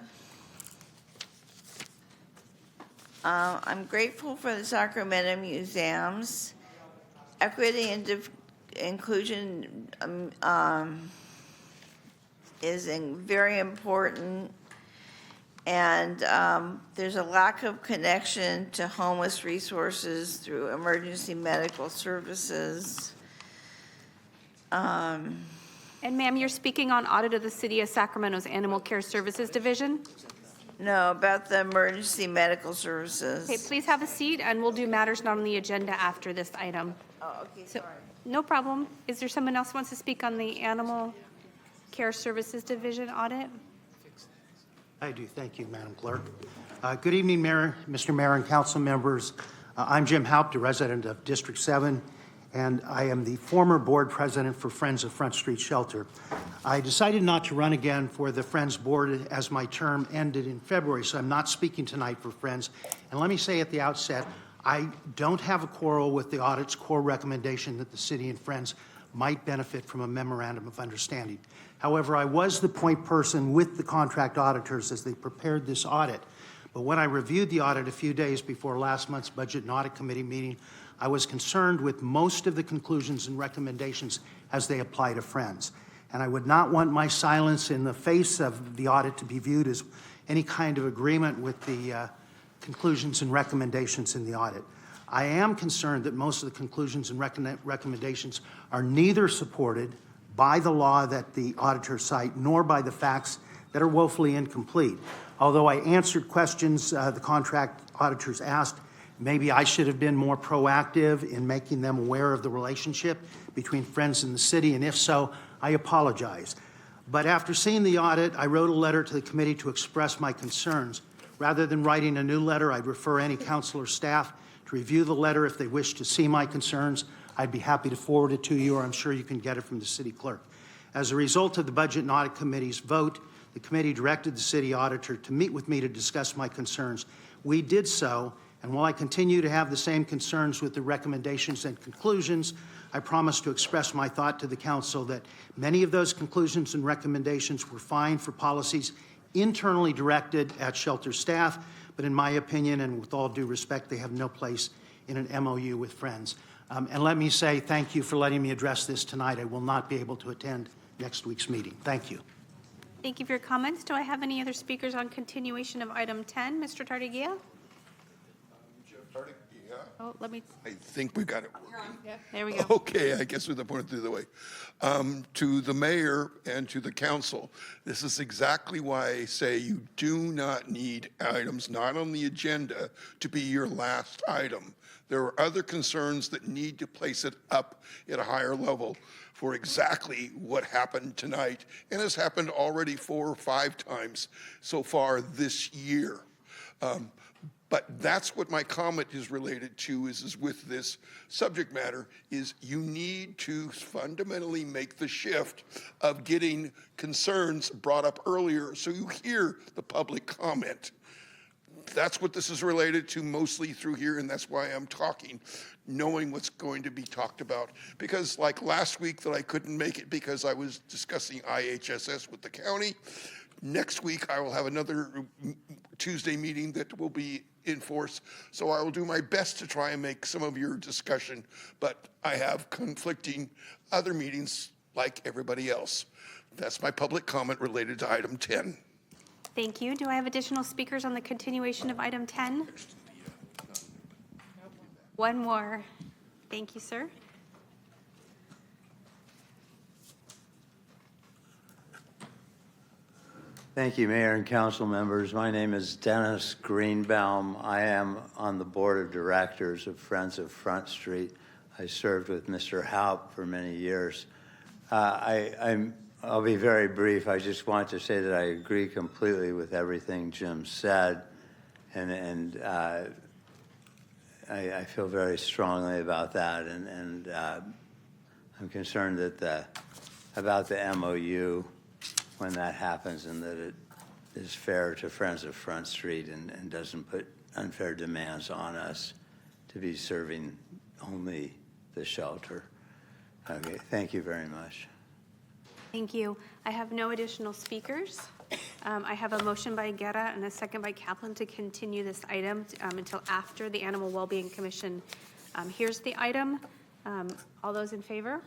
Speaker 19: I'm grateful for the Sacramento Museums. Equity and inclusion is very important, and there's a lack of connection to homeless resources through emergency medical services.
Speaker 1: And ma'am, you're speaking on audit of the City of Sacramento's Animal Care Services Division?
Speaker 19: No, about the emergency medical services.
Speaker 1: Okay, please have a seat, and we'll do matters not on the agenda after this item.
Speaker 19: Oh, okay,
Speaker 1: So,
Speaker 19: sorry.
Speaker 1: no problem. Is there someone else who wants to speak on the Animal Care Services Division audit?
Speaker 21: I do. Thank you, Madam Clerk. Good evening, Mayor, Mr. Mayor, and council members. I'm Jim Haupt, a resident of District 7, and I am the former board president for Friends of Front Street Shelter. I decided not to run again for the Friends board as my term ended in February, so I'm not speaking tonight for Friends. And let me say at the outset, I don't have a quarrel with the audit's core recommendation that the city and Friends might benefit from a memorandum of understanding. However, I was the point person with the contract auditors as they prepared this audit. But when I reviewed the audit a few days before last month's Budget and Audit Committee meeting, I was concerned with most of the conclusions and recommendations as they apply to Friends. And I would not want my silence in the face of the audit to be viewed as any kind of agreement with the conclusions and recommendations in the audit. I am concerned that most of the conclusions and recommendations are neither supported by the law that the auditors cite, nor by the facts that are woefully incomplete. Although I answered questions the contract auditors asked, maybe I should have been more proactive in making them aware of the relationship between Friends and the city, and if so, I apologize. But after seeing the audit, I wrote a letter to the committee to express my concerns. Rather than writing a new letter, I'd refer any council or staff to review the letter if they wish to see my concerns. I'd be happy to forward it to you, or I'm sure you can get it from the city clerk. As a result of the Budget and Audit Committee's vote, the committee directed the city auditor to meet with me to discuss my concerns. We did so, and while I continue to have the same concerns with the recommendations and conclusions, I promise to express my thought to the council that many of those conclusions and recommendations were fine for policies internally directed at shelter staff, but in my opinion, and with all due respect, they have no place in an MOU with Friends. And let me say thank you for letting me address this tonight. I will not be able to attend next week's meeting. Thank you.
Speaker 1: Thank you for your comments. Do I have any other speakers on continuation of item 10? Mr. Tardigia? Oh, let me,
Speaker 23: I think we got it working.
Speaker 1: there we go.
Speaker 23: Okay, I guess we have to point it through the way. To the mayor and to the council, this is exactly why I say you do not need items not on the agenda to be your last item. There are other concerns that need to place it up at a higher level for exactly what happened tonight, and has happened already 4 or 5 times so far this year. But that's what my comment is related to, is with this subject matter, is you need to fundamentally make the shift of getting concerns brought up earlier so you hear the public comment. That's what this is related to mostly through here, and that's why I'm talking, knowing what's going to be talked about. Because like last week that I couldn't make it because I was discussing IHSS with the county, next week I will have another Tuesday meeting that will be in force, so I will do my best to try and make some of your discussion, but I have conflicting other meetings like everybody else. That's my public comment related to item 10.
Speaker 1: Thank you. Do I have additional speakers on the continuation of item 10? One more. Thank you, sir.
Speaker 6: Thank you, Mayor and council members. My name is Dennis Greenbaum. I am on the board of directors of Friends of Front Street. I served with Mr. Haupt for many years. I'll be very brief. I just want to say that I agree completely with everything Jim said, and I feel very strongly about that, and I'm concerned that about the MOU when that happens, and that it is fair to Friends of Front Street and doesn't put unfair demands on us to be serving only the shelter. Okay, thank you very much.
Speaker 1: Thank you. I have no additional speakers. I have a motion by Guerra and a second by Kaplan to continue this item until after the Animal Wellbeing Commission hears the item. All those in favor?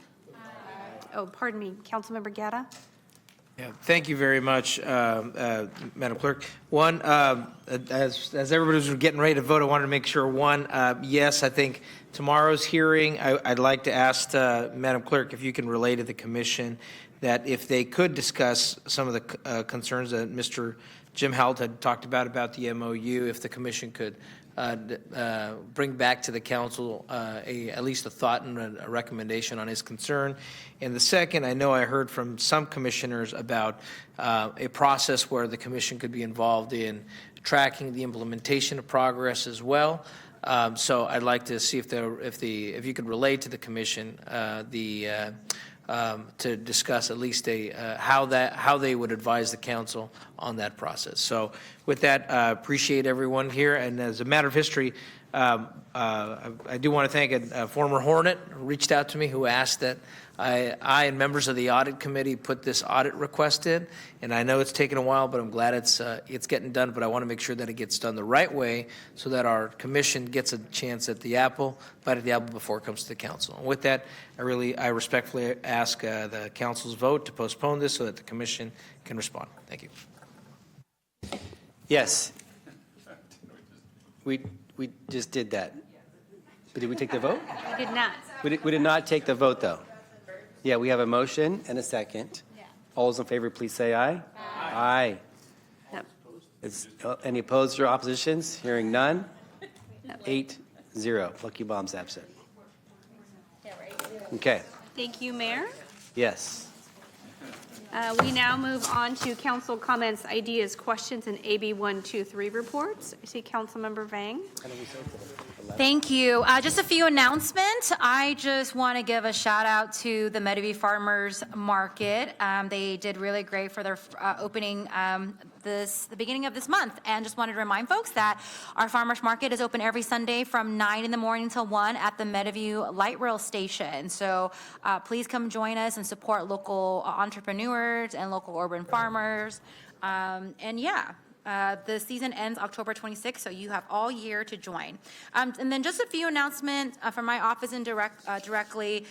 Speaker 1: Oh, pardon me, Councilmember Guerra.
Speaker 20: Yeah, thank you very much, Madam Clerk. One, as everybody was getting ready to vote, I wanted to make sure, one, yes, I think tomorrow's hearing, I'd like to ask Madam Clerk if you can relay to the commission that if they could discuss some of the concerns that Mr. Jim Haupt had talked about the MOU, if the commission could bring back to the council at least a thought and a recommendation on his concern. And the second, I know I heard from some commissioners about a process where the commission could be involved in tracking the implementation of progress as well. So I'd like to see if you could relate to the commission to discuss at least how they would advise the council on that process. So with that, appreciate everyone here. And as a matter of history, I do want to thank a former Hornet who reached out to me who asked that I and members of the audit committee put this audit request in. And I know it's taken a while, but I'm glad it's getting done. But I want to make sure that it gets done the right way so that our commission gets a chance at the bite of the apple before it comes to the council. And with that, I respectfully ask the council's vote to postpone this so that the commission can respond. Thank you.
Speaker 2: Yes. We just did that. But did we take the vote?
Speaker 1: We did not.
Speaker 2: We did not take the vote, though. Yeah, we have a motion and a second. All those in favor, please say aye. Aye.
Speaker 1: Yep.
Speaker 2: Any opposed or oppositions? Hearing none. 8-0. Lucky Bomb's absent. Okay.
Speaker 1: Thank you, Mayor.
Speaker 2: Yes.
Speaker 1: We now move on to council comments, ideas, questions, and AB 123 reports. I see Councilmember Vang.
Speaker 4: Thank you. Just a few announcements. I just want to give a shout out to the Medivie Farmers Market. They did really great for their opening the beginning of this month, and just wanted to remind folks that our farmers market is open every Sunday from 9 in the morning till 1 at the Mediview Light Rail Station. So please come join us and support local entrepreneurs and local urban farmers. And yeah. The season ends October 26th, so you have all year to join. And then just a few announcements from my office and directly.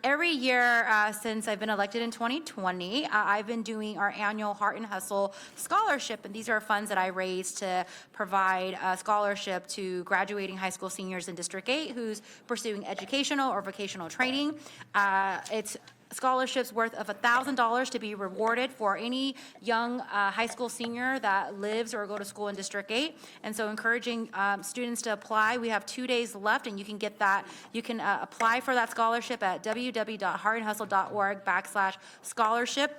Speaker 4: Every year since I've been elected in 2020, I've been doing our annual Heart and Hustle Scholarship, and these are funds that I raise to provide a scholarship to graduating high school seniors in District 8 who's pursuing educational or vocational training. It's scholarships worth of $1,000 to be rewarded for any young high school senior that lives or go to school in District 8. And so encouraging students to apply. We have 2 days left, and you can get that. You can apply for that scholarship at www.heartandhustle.org/scholarship.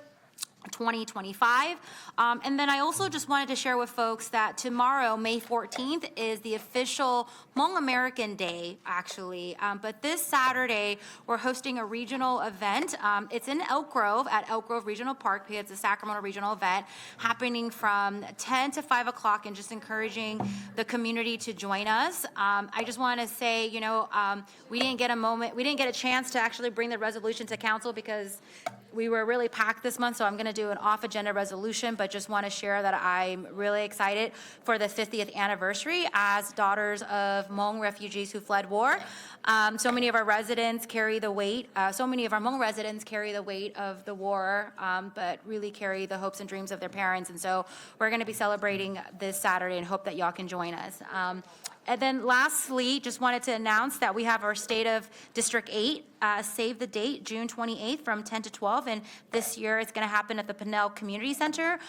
Speaker 4: 2025. And then I also just wanted to share with folks that tomorrow, May 14th, is the official Hmong American Day, actually. But this Saturday, we're hosting a regional event. It's in Elk Grove at Elk Grove Regional Park, because it's a Sacramento regional event happening from 10 to 5 o'clock, and just encouraging the community to join us. I just want to say, we didn't get a chance to actually bring the resolution to council because we were really packed this month, so I'm going to do an off-agenda resolution, but just want to share that I'm really excited for the 50th anniversary as daughters of Hmong refugees who fled war. So many of our residents carry the weight, so many of our Hmong residents carry the weight of the war, but really carry the hopes and dreams of their parents. And so we're going to be celebrating this Saturday and hope that y'all can join us. And then lastly, just wanted to announce that we have our State of District 8, save the date, June 28th from 10 to 12. And this year it's going to happen at the Pinnell Community Center.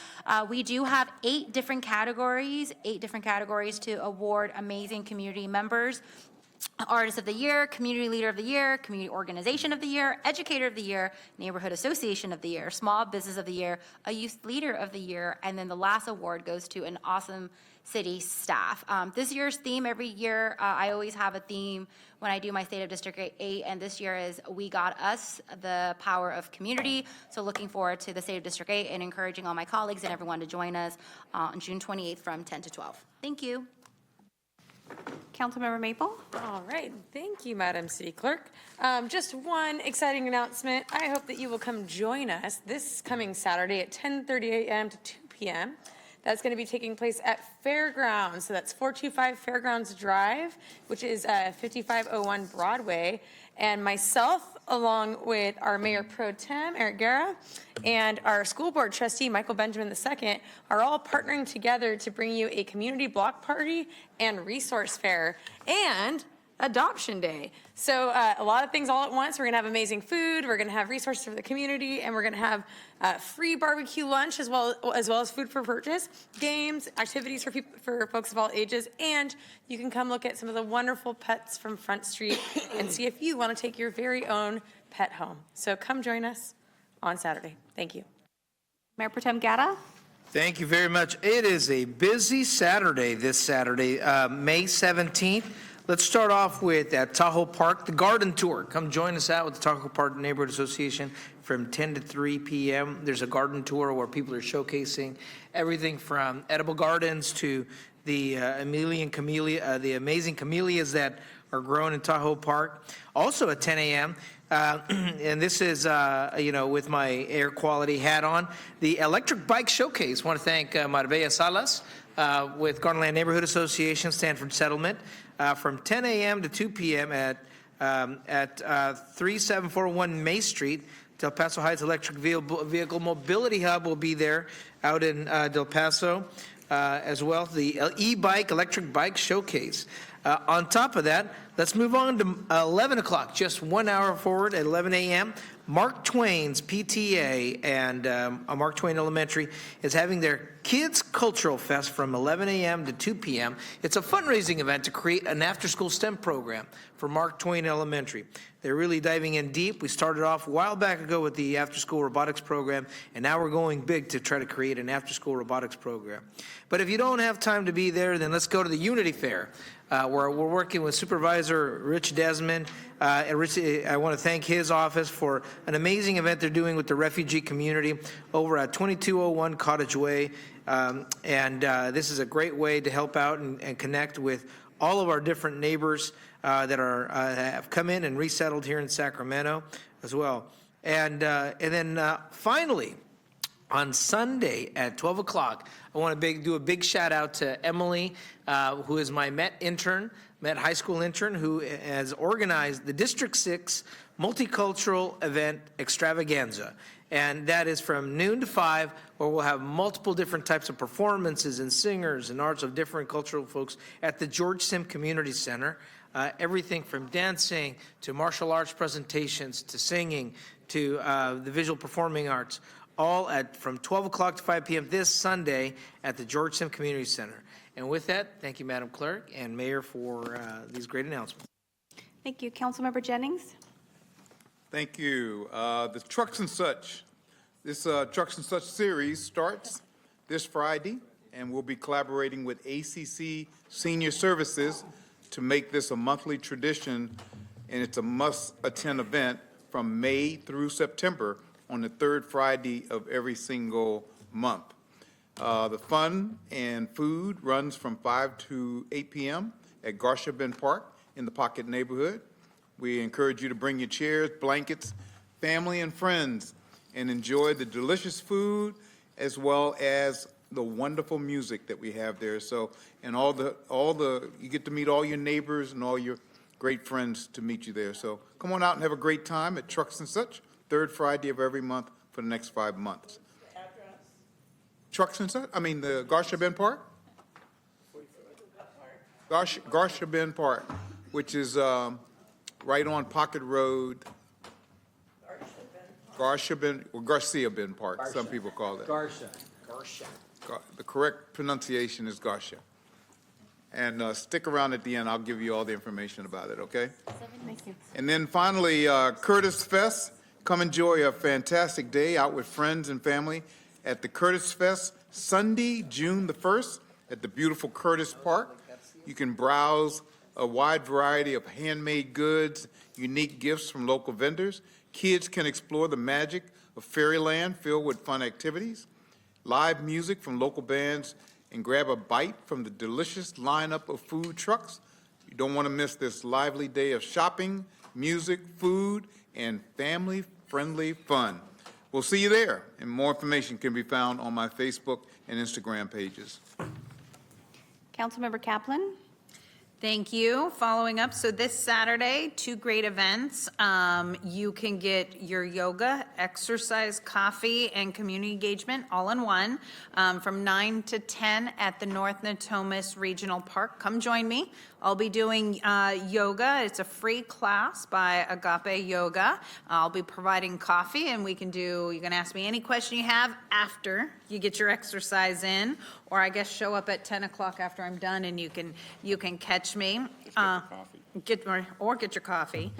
Speaker 4: We do have 8 different categories to award amazing community members. Artist of the Year, Community Leader of the Year, Community Organization of the Year, Educator of the Year, Neighborhood Association of the Year, Small Business of the Year, a Youth Leader of the Year, and then the last award goes to an awesome city staff. This year's theme, every year, I always have a theme when I do my State of District 8, and this year is We Got Us, the power of community. So looking forward to the State of District 8 and encouraging all my colleagues and everyone to join us on June 28th from 10 to 12. Thank you.
Speaker 1: Councilmember Maple?
Speaker 11: All right, thank you, Madam City Clerk. Just one exciting announcement. I hope that you will come join us this coming Saturday at 10:30 a.m. to 2 p.m. That's going to be taking place at Fairgrounds. So that's 425 Fairgrounds Drive, which is 5501 Broadway. And myself, along with our Mayor Pro Tem, Eric Guerra, and our school board trustee, Michael Benjamin II, are all partnering together to bring you a community block party and resource fair and Adoption Day. So a lot of things all at once. We're going to have amazing food. We're going to have resources for the community, and we're going to have free barbecue lunch as well as food for purchase, games, activities for folks of all ages, and you can come look at some of the wonderful pets from Front Street and see if you want to take your very own pet home. So come join us on Saturday. Thank you.
Speaker 1: Mayor Pro Tem Guerra?
Speaker 20: Thank you very much. It is a busy Saturday, this Saturday, May 17th. Let's start off with at Tahoe Park, the garden tour. Come join us out with the Tahoe Park Neighborhood Association from 10 to 3 p.m. There's a garden tour where people are showcasing everything from edible gardens to the amazing camellias that are grown in Tahoe Park. Also at 10 a.m., and this is, with my air quality hat on, the electric bike showcase. I want to thank Marbella Salas with Gardenland Neighborhood Association, Stanford Settlement, from 10 a.m. to 2 p.m. at 3741 May Street. Del Paso Heights Electric Vehicle Mobility Hub will be there out in Del Paso as well. The e-bike, electric bike showcase. On top of that, let's move on to 11 o'clock, just 1 hour forward at 11 a.m. Mark Twain's PTA and Mark Twain Elementary is having their Kids Cultural Fest from 11 a.m. to 2 p.m. It's a fundraising event to create an after-school STEM program for Mark Twain Elementary. They're really diving in deep. We started off a while back ago with the after-school robotics program, and now we're going big to try to create an after-school robotics program. But if you don't have time to be there, then let's go to the Unity Fair, where we're working with Supervisor Rich Desmond. I want to thank his office for an amazing event they're doing with the refugee community over at 2201 Cottage Way. This is a great way to help out and connect with all of our different neighbors that have come in and resettled here in Sacramento as well. And then finally, on Sunday at 12 o'clock, I want to do a big shout out to Emily, who is my Met High School intern, who has organized the District 6 Multicultural Event Extravaganza. And that is from noon to 5, where we'll have multiple different types of performances and singers and arts of different cultural folks at the George Sim Community Center. Everything from dancing to martial arts presentations to singing to the visual performing arts, all from 12 o'clock to 5 p.m. this Sunday at the George Sim Community Center. And with that, thank you, Madam Clerk and Mayor, for these great announcements.
Speaker 1: Thank you. Councilmember Jennings?
Speaker 7: Thank you. The Trucks and Such. This Trucks and Such series starts this Friday, and we'll be collaborating with ACC Senior Services to make this a monthly tradition, and it's a must-attend event from May through September on the third Friday of every single month. The fun and food runs from 5 to 8 p.m. at Garcia-Ben Park in the Pocket neighborhood. We encourage you to bring your chairs, blankets, family, and friends, and enjoy the delicious food as well as the wonderful music that we have there. So, and you get to meet all your neighbors and all your great friends to meet you there. So come on out and have a great time at Trucks and Such, third Friday of every month for the next 5 months. Trucks and Such, the Garcia-Ben Park? Garcia Bend Park, which is right on Pocket Road. Garcia Bend Park, some people call it.
Speaker 2: Garcia.
Speaker 7: The correct pronunciation is Garcia. And stick around at the end, I'll give you all the information about it, okay?
Speaker 1: Thank you.
Speaker 7: And then finally, Curtis Fest. Come enjoy a fantastic day out with friends and family at the Curtis Fest, Sunday, June the 1st, at the beautiful Curtis Park. You can browse a wide variety of handmade goods, unique gifts from local vendors. Kids can explore the magic of Fairyland filled with fun activities, live music from local bands, and grab a bite from the delicious lineup of food trucks. You don't want to miss this lively day of shopping, music, food, and family-friendly fun. We'll see you there, and more information can be found on my Facebook and Instagram pages.
Speaker 1: Councilmember Kaplan?
Speaker 18: Thank you. Following up, so this Saturday, 2 great events. You can get your yoga, exercise, coffee, and community engagement all in one from 9 to 10 at the North Natomas Regional Park. Come join me. I'll be doing yoga. It's a free class by Agape Yoga. I'll be providing coffee, and you can ask me any question you have after you get your exercise in, or I guess show up at 10 o'clock after I'm done, and you can catch me. Get your coffee.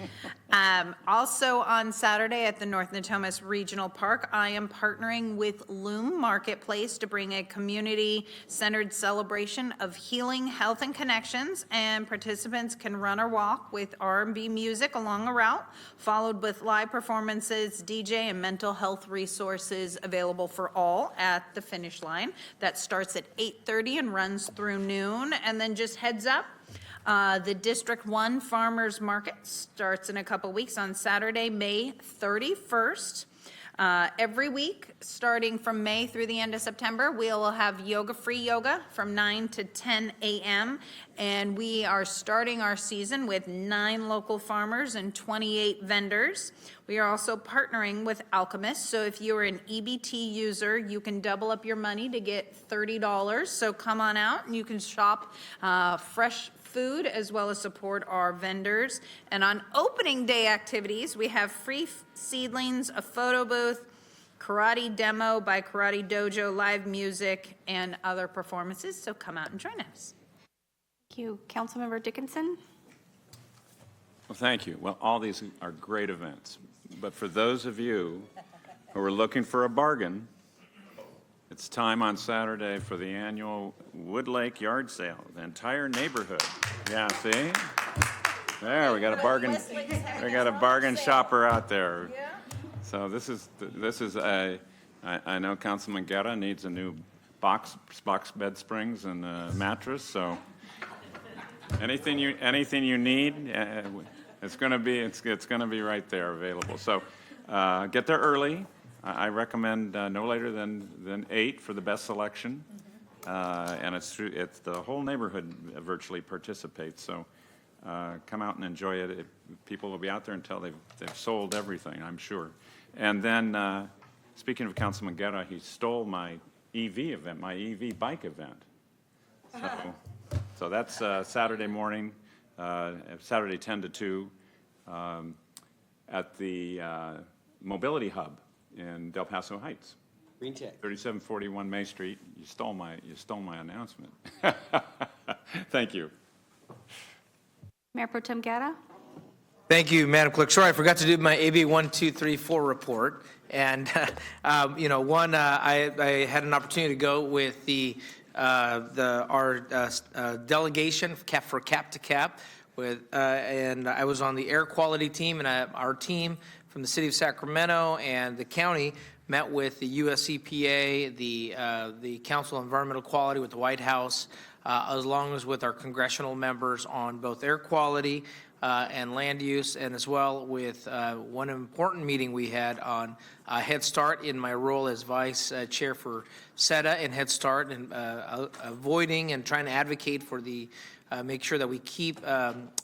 Speaker 18: Also on Saturday at the North Natomas Regional Park, I am partnering with Loom Marketplace to bring a community-centered celebration of healing, health, and connections, and participants can run or walk with R&B music along a route, followed with live performances, DJ, and mental health resources available for all at the finish line. That starts at 8:30 and runs through noon, and then just heads up, the District 1 Farmers Market starts in a couple weeks on Saturday, May 31st. Every week, starting from May through the end of September, we will have free yoga from 9 to 10 a.m. And we are starting our season with 9 local farmers and 28 vendors. We are also partnering with Alchemist. So if you're an EBT user, you can double up your money to get $30. So come on out and you can shop fresh food as well as support our vendors. And on opening day activities, we have free seedlings, a photo booth, karate demo by Karate Dojo, live music, and other performances. So come out and join us.
Speaker 1: Thank you. Councilmember Dickinson?
Speaker 5: Well, thank you. Well, all these are great events. But for those of you who are looking for a bargain, it's time on Saturday for the annual Wood Lake Yard Sale, the entire neighborhood. Yeah, see? There, we got a bargain. We got a bargain shopper out there. So this is I know Councilman Guerra needs a new box bed springs and a mattress. So anything you need, it's going to be right there available. So get there early. I recommend no later than 8 for the best selection, and it's the whole neighborhood virtually participates. So come out and enjoy it. People will be out there until they've sold everything, I'm sure. And then speaking of Councilman Guerra, he stole my EV event, my EV bike event. So that's Saturday morning, Saturday 10 to 2, at the Mobility Hub in Del Paso Heights.
Speaker 2: Green Tech.
Speaker 5: 3741 May Street. You stole my announcement. Thank you.
Speaker 1: Mayor Pro Tem Guerra?
Speaker 20: Thank you, Madam Clerk. Sorry, I forgot to do my AB 1234 report. And, I had an opportunity to go with our delegation for Cap to Cap, and I was on the air quality team, and our team from the city of Sacramento and the county met with the US EPA, the Council on Environmental Quality with the White House, as long as with our congressional members on both air quality and land use, and as well with one important meeting we had on Head Start in my role as vice chair for SETA and Head Start, and avoiding and trying to advocate for make sure that we keep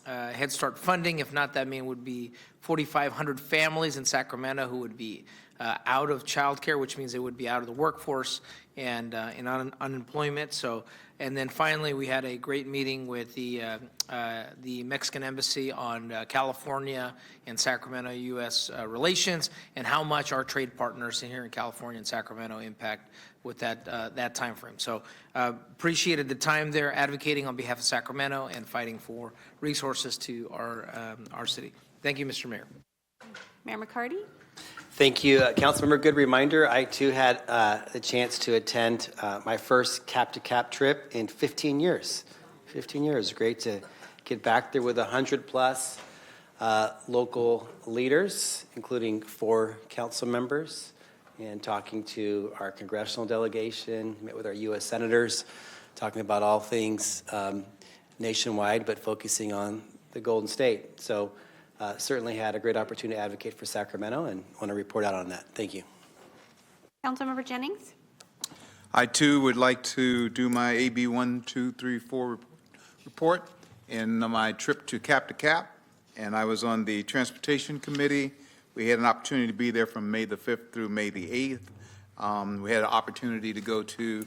Speaker 20: Head Start funding. If not, that would be 4,500 families in Sacramento who would be out of childcare, which means they would be out of the workforce. and unemployment. So, and then finally, we had a great meeting with the Mexican Embassy on California and Sacramento U.S. relations, and how much our trade partners here in California and Sacramento impact with that time frame. So appreciated the time there advocating on behalf of Sacramento and fighting for resources to our city. Thank you, Mr. Mayor.
Speaker 1: Mayor McCarty?
Speaker 2: Thank you, Councilmember. Good reminder. I too had the chance to attend my first cap-to-cap trip in 15 years. 15 years. Great to get back there with 100+ local leaders, including 4 council members, and talking to our congressional delegation, met with our U.S. senators, talking about all things nationwide, but focusing on the Golden State. So certainly had a great opportunity to advocate for Sacramento and want to report out on that. Thank you.
Speaker 1: Councilmember Jennings?
Speaker 7: I too would like to do my AB 1234 report in my trip to Cap, and I was on the Transportation Committee. We had an opportunity to be there from May the 5th through May the 8th. We had an opportunity to go to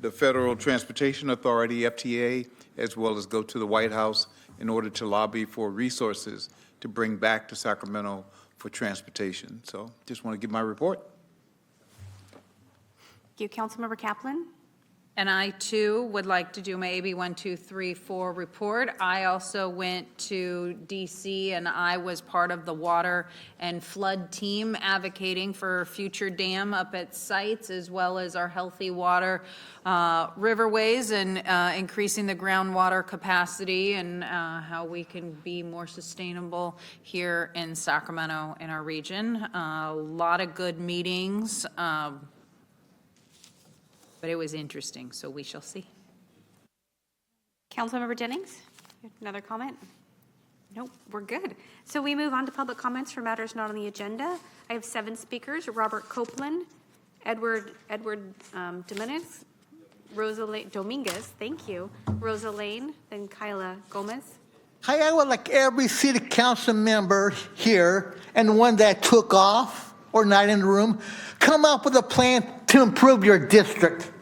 Speaker 7: the Federal Transportation Authority, FTA, as well as go to the White House in order to lobby for resources to bring back to Sacramento for transportation. So just want to give my report.
Speaker 1: Thank you, Councilmember Kaplan.
Speaker 18: And I, too, would like to do my AB 1234 report. I also went to D.C., and I was part of the water and flood team advocating for future dam up at sites, as well as our healthy water riverways and increasing the groundwater capacity and how we can be more sustainable here in Sacramento in our region. A lot of good meetings. But it was interesting, so we shall see.
Speaker 1: Councilmember Jennings, another comment? Nope, we're good. So we move on to public comments for matters not on the agenda. I have 7 speakers: Robert Copeland, Edward Dominguez, thank you, Rosa Lane, then Kyla Gomez.
Speaker 10: Hi, I would like every city council member here and the one that took off or not in the room, come up with a plan to improve your district.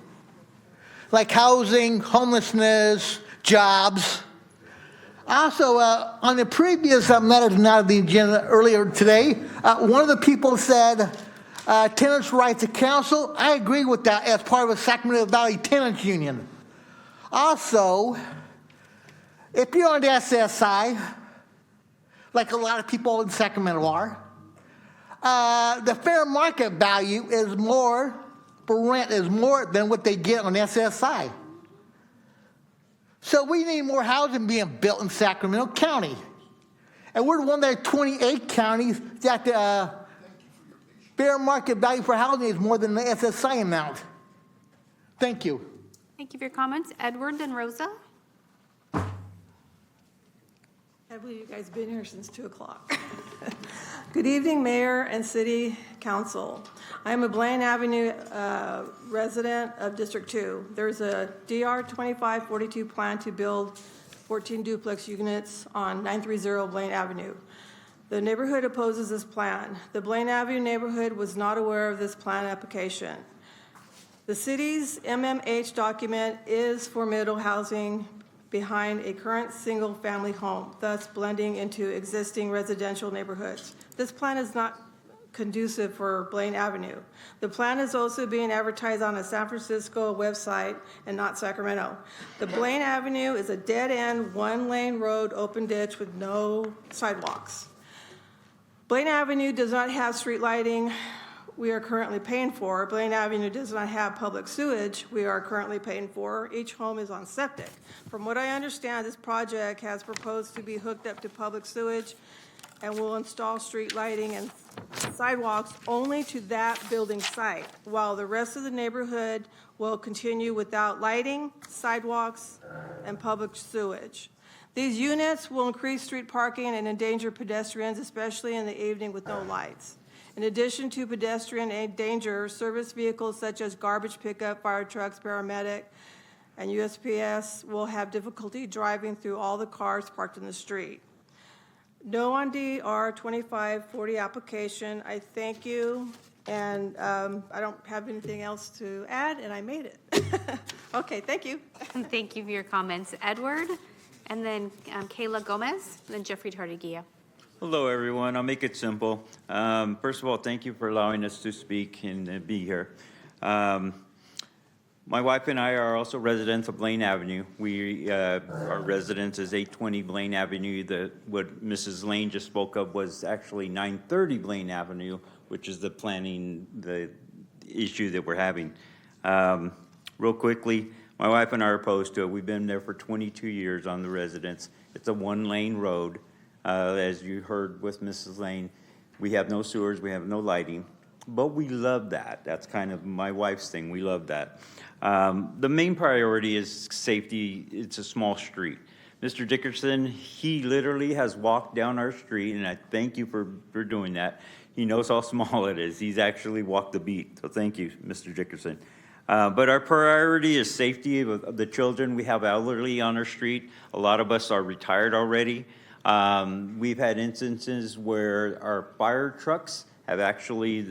Speaker 10: Like housing, homelessness, jobs. Also, on the previous matters not on the agenda earlier today, one of the people said tenants' right to counsel. I agree with that as part of the Sacramento Valley Tenants Union. Also, if you're on the SSI, like a lot of people in Sacramento are, the fair market value is more, for rent is more than what they get on SSI. So we need more housing being built in Sacramento County. And we're one of the 28 counties that the fair market value for housing is more than the SSI amount. Thank you.
Speaker 1: Thank you for your comments. Edward, then Rosa.
Speaker 13: I believe you guys have been here since 2 o'clock. Good evening, Mayor and City Council. I am a Blaine Avenue resident of District 2. There's a DR 2542 plan to build 14 duplex units on 930 Blaine Avenue. The neighborhood opposes this plan. The Blaine Avenue neighborhood was not aware of this plan application. The city's MMH document is for middle housing behind a current single-family home, thus blending into existing residential neighborhoods. This plan is not conducive for Blaine Avenue. The plan is also being advertised on a San Francisco website and not Sacramento. The Blaine Avenue is a dead-end, one-lane road, open ditch with no sidewalks. Blaine Avenue does not have street lighting we are currently paying for. Blaine Avenue does not have public sewage we are currently paying for. Each home is on septic. From what I understand, this project has proposed to be hooked up to public sewage and will install street lighting and sidewalks only to that building site, while the rest of the neighborhood will continue without lighting, sidewalks, and public sewage. These units will increase street parking and endanger pedestrians, especially in the evening with no lights. In addition to pedestrian danger, service vehicles such as garbage pickup, fire trucks, paramedic, and USPS will have difficulty driving through all the cars parked in the street. No on DR 2540 application. I thank you And I don't have anything else to add, and I made it. Okay, thank you.
Speaker 1: Thank you for your comments. Edward, and then Kayla Gomez, and then Jeffrey Tardigia.
Speaker 12: Hello, everyone. I'll make it simple. First of all, thank you for allowing us to speak and be here. My wife and I are also residents of Blaine Avenue. Our residence is 820 Blaine Avenue. What Mrs. Lane just spoke of was actually 930 Blaine Avenue, which is the issue that we're having. Real quickly, my wife and I are opposed to it. We've been there for 22 years on the residence. It's a one-lane road. As you heard with Mrs. Lane, we have no sewers, we have no lighting, but we love that. That's kind of my wife's thing. We love that. The main priority is safety. It's a small street. Mr. Dickerson, he literally has walked down our street, and I thank you for doing that. He knows how small it is. He's actually walked the beat, so thank you, Mr. Dickerson. But our priority is safety of the children. We have elderly on our street. A lot of us are retired already. We've had instances where our fire trucks have actually,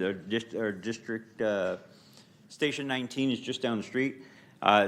Speaker 12: our district, Station 19 is just down the street.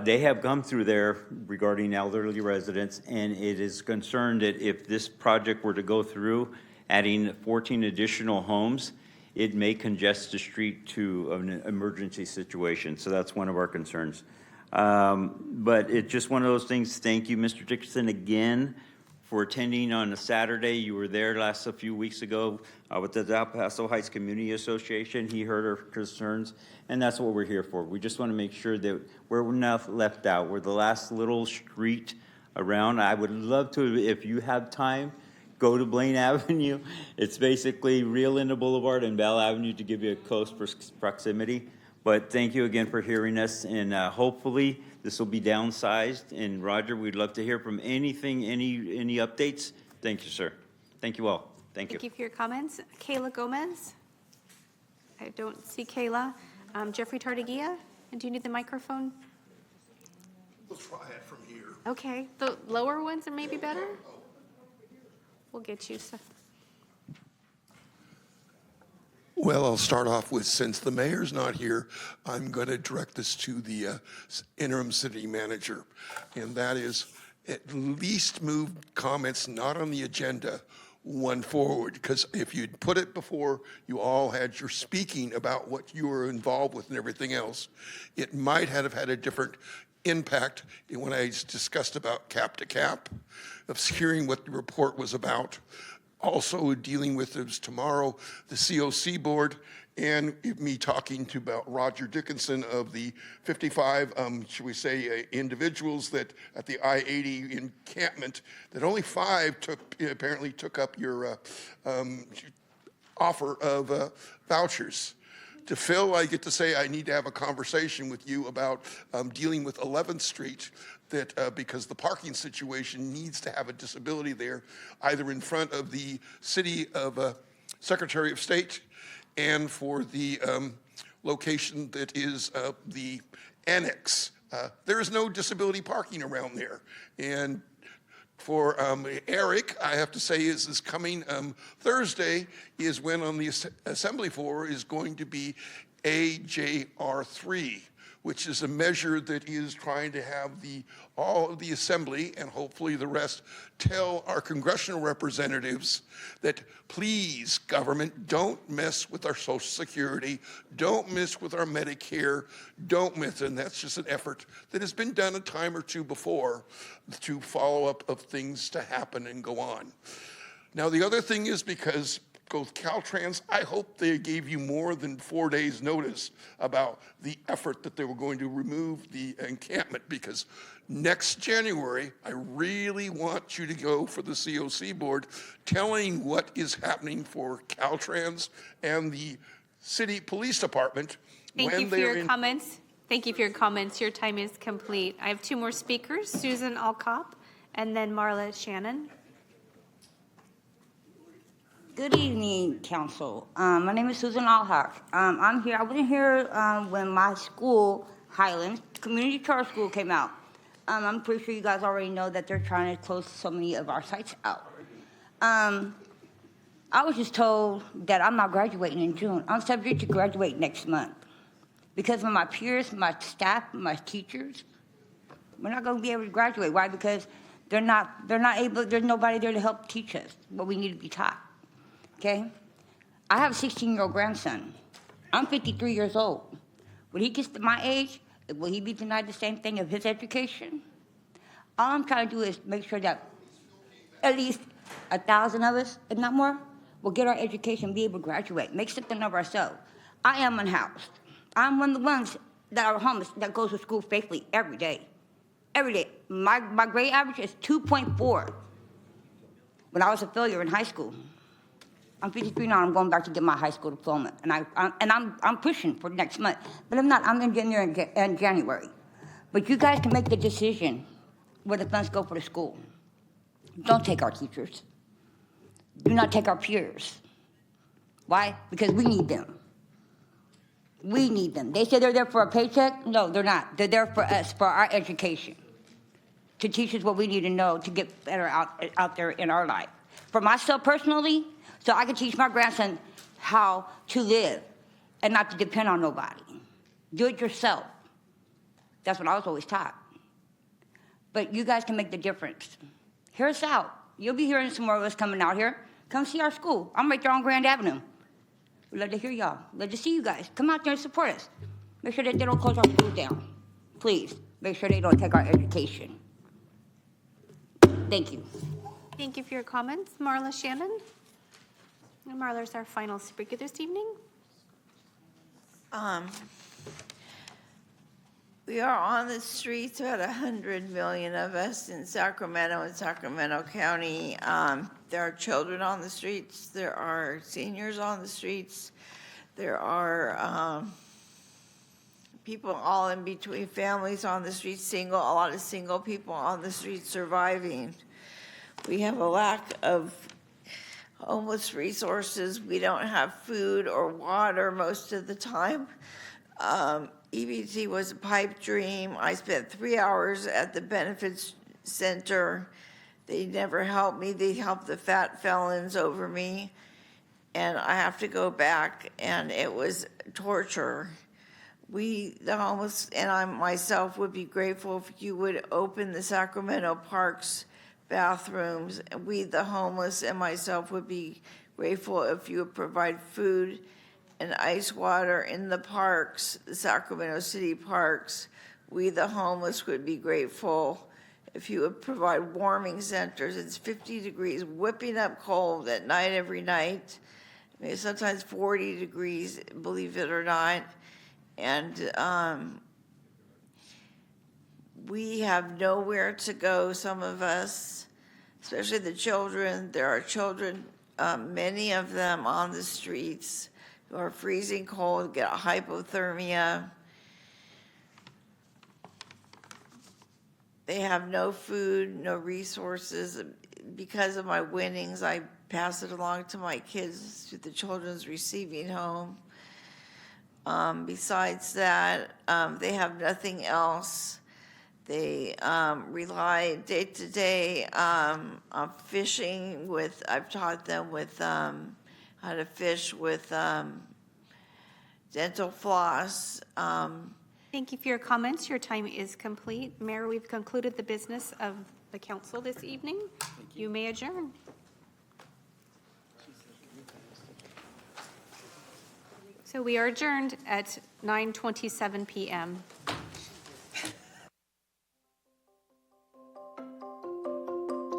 Speaker 12: They have come through there regarding elderly residents, and it is concerned that if this project were to go through, adding 14 additional homes, it may congest the street to an emergency situation. So that's one of our concerns. But it's just one of those things. Thank you, Mr. Dickerson, again, for attending on a Saturday. You were there a few weeks ago with the El Paso Heights Community Association. He heard our concerns, and that's what we're here for. We just want to make sure that we're not left out. We're the last little street around. I would love to, if you have time, go to Blaine Avenue. It's basically Rio Linda Boulevard and Bell Avenue to give you a close proximity. But thank you again for hearing us, and hopefully this will be downsized. And Roger, we'd love to hear from any updates. Thank you, sir. Thank you all. Thank you.
Speaker 1: Thank you for your comments. Kayla Gomez. I don't see Kayla. Jeffrey Tardigia, and do you need the microphone?
Speaker 23: We'll try it from here.
Speaker 1: Okay, the lower ones are maybe better? We'll get you, so.
Speaker 23: Well, I'll start off with, since the mayor's not here, I'm going to direct this to the interim city manager. And that is, at least move comments not on the agenda one forward. Because if you'd put it before you all had your speaking about what you were involved with and everything else, it might have had a different impact when I discussed about cap to cap, of hearing what the report was about. Also dealing with is tomorrow the COC board, and me talking to about Roger Dickinson of the 55, should we say, individuals that at the I-80 encampment, that only 5 apparently took up your offer of vouchers. To Phil, I get to say I need to have a conversation with you about dealing with 11th Street, that because the parking situation needs to have a disability there, either in front of the city of Secretary of State and for the location that is the annex. There is no disability parking around there. And for Eric, I have to say, is coming Thursday is when on the assembly floor is going to be AJR3, which is a measure that is trying to have all of the assembly and hopefully the rest tell our congressional representatives that please, government, don't mess with our Social Security, don't mess with our Medicare, don't mess, and that's just an effort that has been done a time or two before to follow up of things to happen and go on. Now, the other thing is, because with Caltrans, I hope they gave you more than 4 days' notice about the effort that they were going to remove the encampment, because next January, I really want you to go for the COC board telling what is happening for Caltrans and the city police department.
Speaker 1: Thank you for your comments. Thank you for your comments. Your time is complete. I have 2 more speakers, Susan Alcop and then Marla Shannon.
Speaker 14: Good evening, Council. My name is Susan Alhak. I'm here. I wasn't here when my school, Highlands Community Charter School, came out. I'm pretty sure you guys already know that they're trying to close so many of our sites out. I was just told that I'm not graduating in June. I'm subject to graduate next month. Because of my peers, my staff, my teachers, we're not going to be able to graduate. Why? Because they're not able, there's nobody there to help teach us what we need to be taught. Okay? I have a 16-year-old grandson. I'm 53 years old. When he gets to my age, will he be denied the same thing of his education? All I'm trying to do is make sure that at least 1,000 of us, if not more, will get our education, be able to graduate, make something of ourselves. I am unhoused. I'm one of the ones that are homeless that goes to school faithfully every day. Every day. My grade average is 2.4 when I was a failure in high school. I'm 53 now, I'm going back to get my high school diploma. I'm pushing for next month. But I'm not, I'm in January. But you guys can make the decision where the funds go for the school. Don't take our teachers. Do not take our peers. Why? Because we need them. We need them. They say they're there for a paycheck. No, they're not. They're there for us, for our education, to teach us what we need to know to get better out there in our life. For myself personally, so I can teach my grandson how to live and not to depend on nobody. Do it yourself. That's what I was always taught. But you guys can make the difference. Hear us out. You'll be hearing some more of us coming out here. Come see our school. I'm right there on Grand Avenue. We'd love to hear y'all. Love to see you guys. Come out there and support us. Make sure that they don't close our schools down. Please, make sure they don't take our education. Thank you.
Speaker 1: Thank you for your comments. Marla Shannon? And Marla's our final speaker this evening.
Speaker 19: We are on the streets, about 100 million of us in Sacramento and Sacramento County. There are children on the streets. There are seniors on the streets. There are people all in between, families on the streets, a lot of single people on the streets surviving. We have a lack of homeless resources. We don't have food or water most of the time. EBT was a pipe dream. I spent 3 hours at the benefits center. They never helped me. They helped the fat felons over me. And I have to go back, and it was torture. We, the homeless, and I myself would be grateful if you would open the Sacramento Parks bathrooms. We, the homeless, and myself would be grateful if you would provide food and ice water in the parks, the Sacramento City parks. We, the homeless, would be grateful if you would provide warming centers. It's 50 degrees, whipping up cold at night every night. I mean, sometimes 40 degrees, believe it or not. And we have nowhere to go, some of us, especially the children. There are children, many of them on the streets, who are freezing cold, get hypothermia. They have no food, no resources. Because of my winnings, I pass it along to my kids to the Children's Receiving Home. Besides that, they have nothing else. They rely day to day on fishing with, I've taught them with how to fish with dental floss.
Speaker 1: Thank you for your comments. Your time is complete. Mayor, we've concluded the business of the council this evening. You may adjourn. So we are adjourned at 9:27 p.m.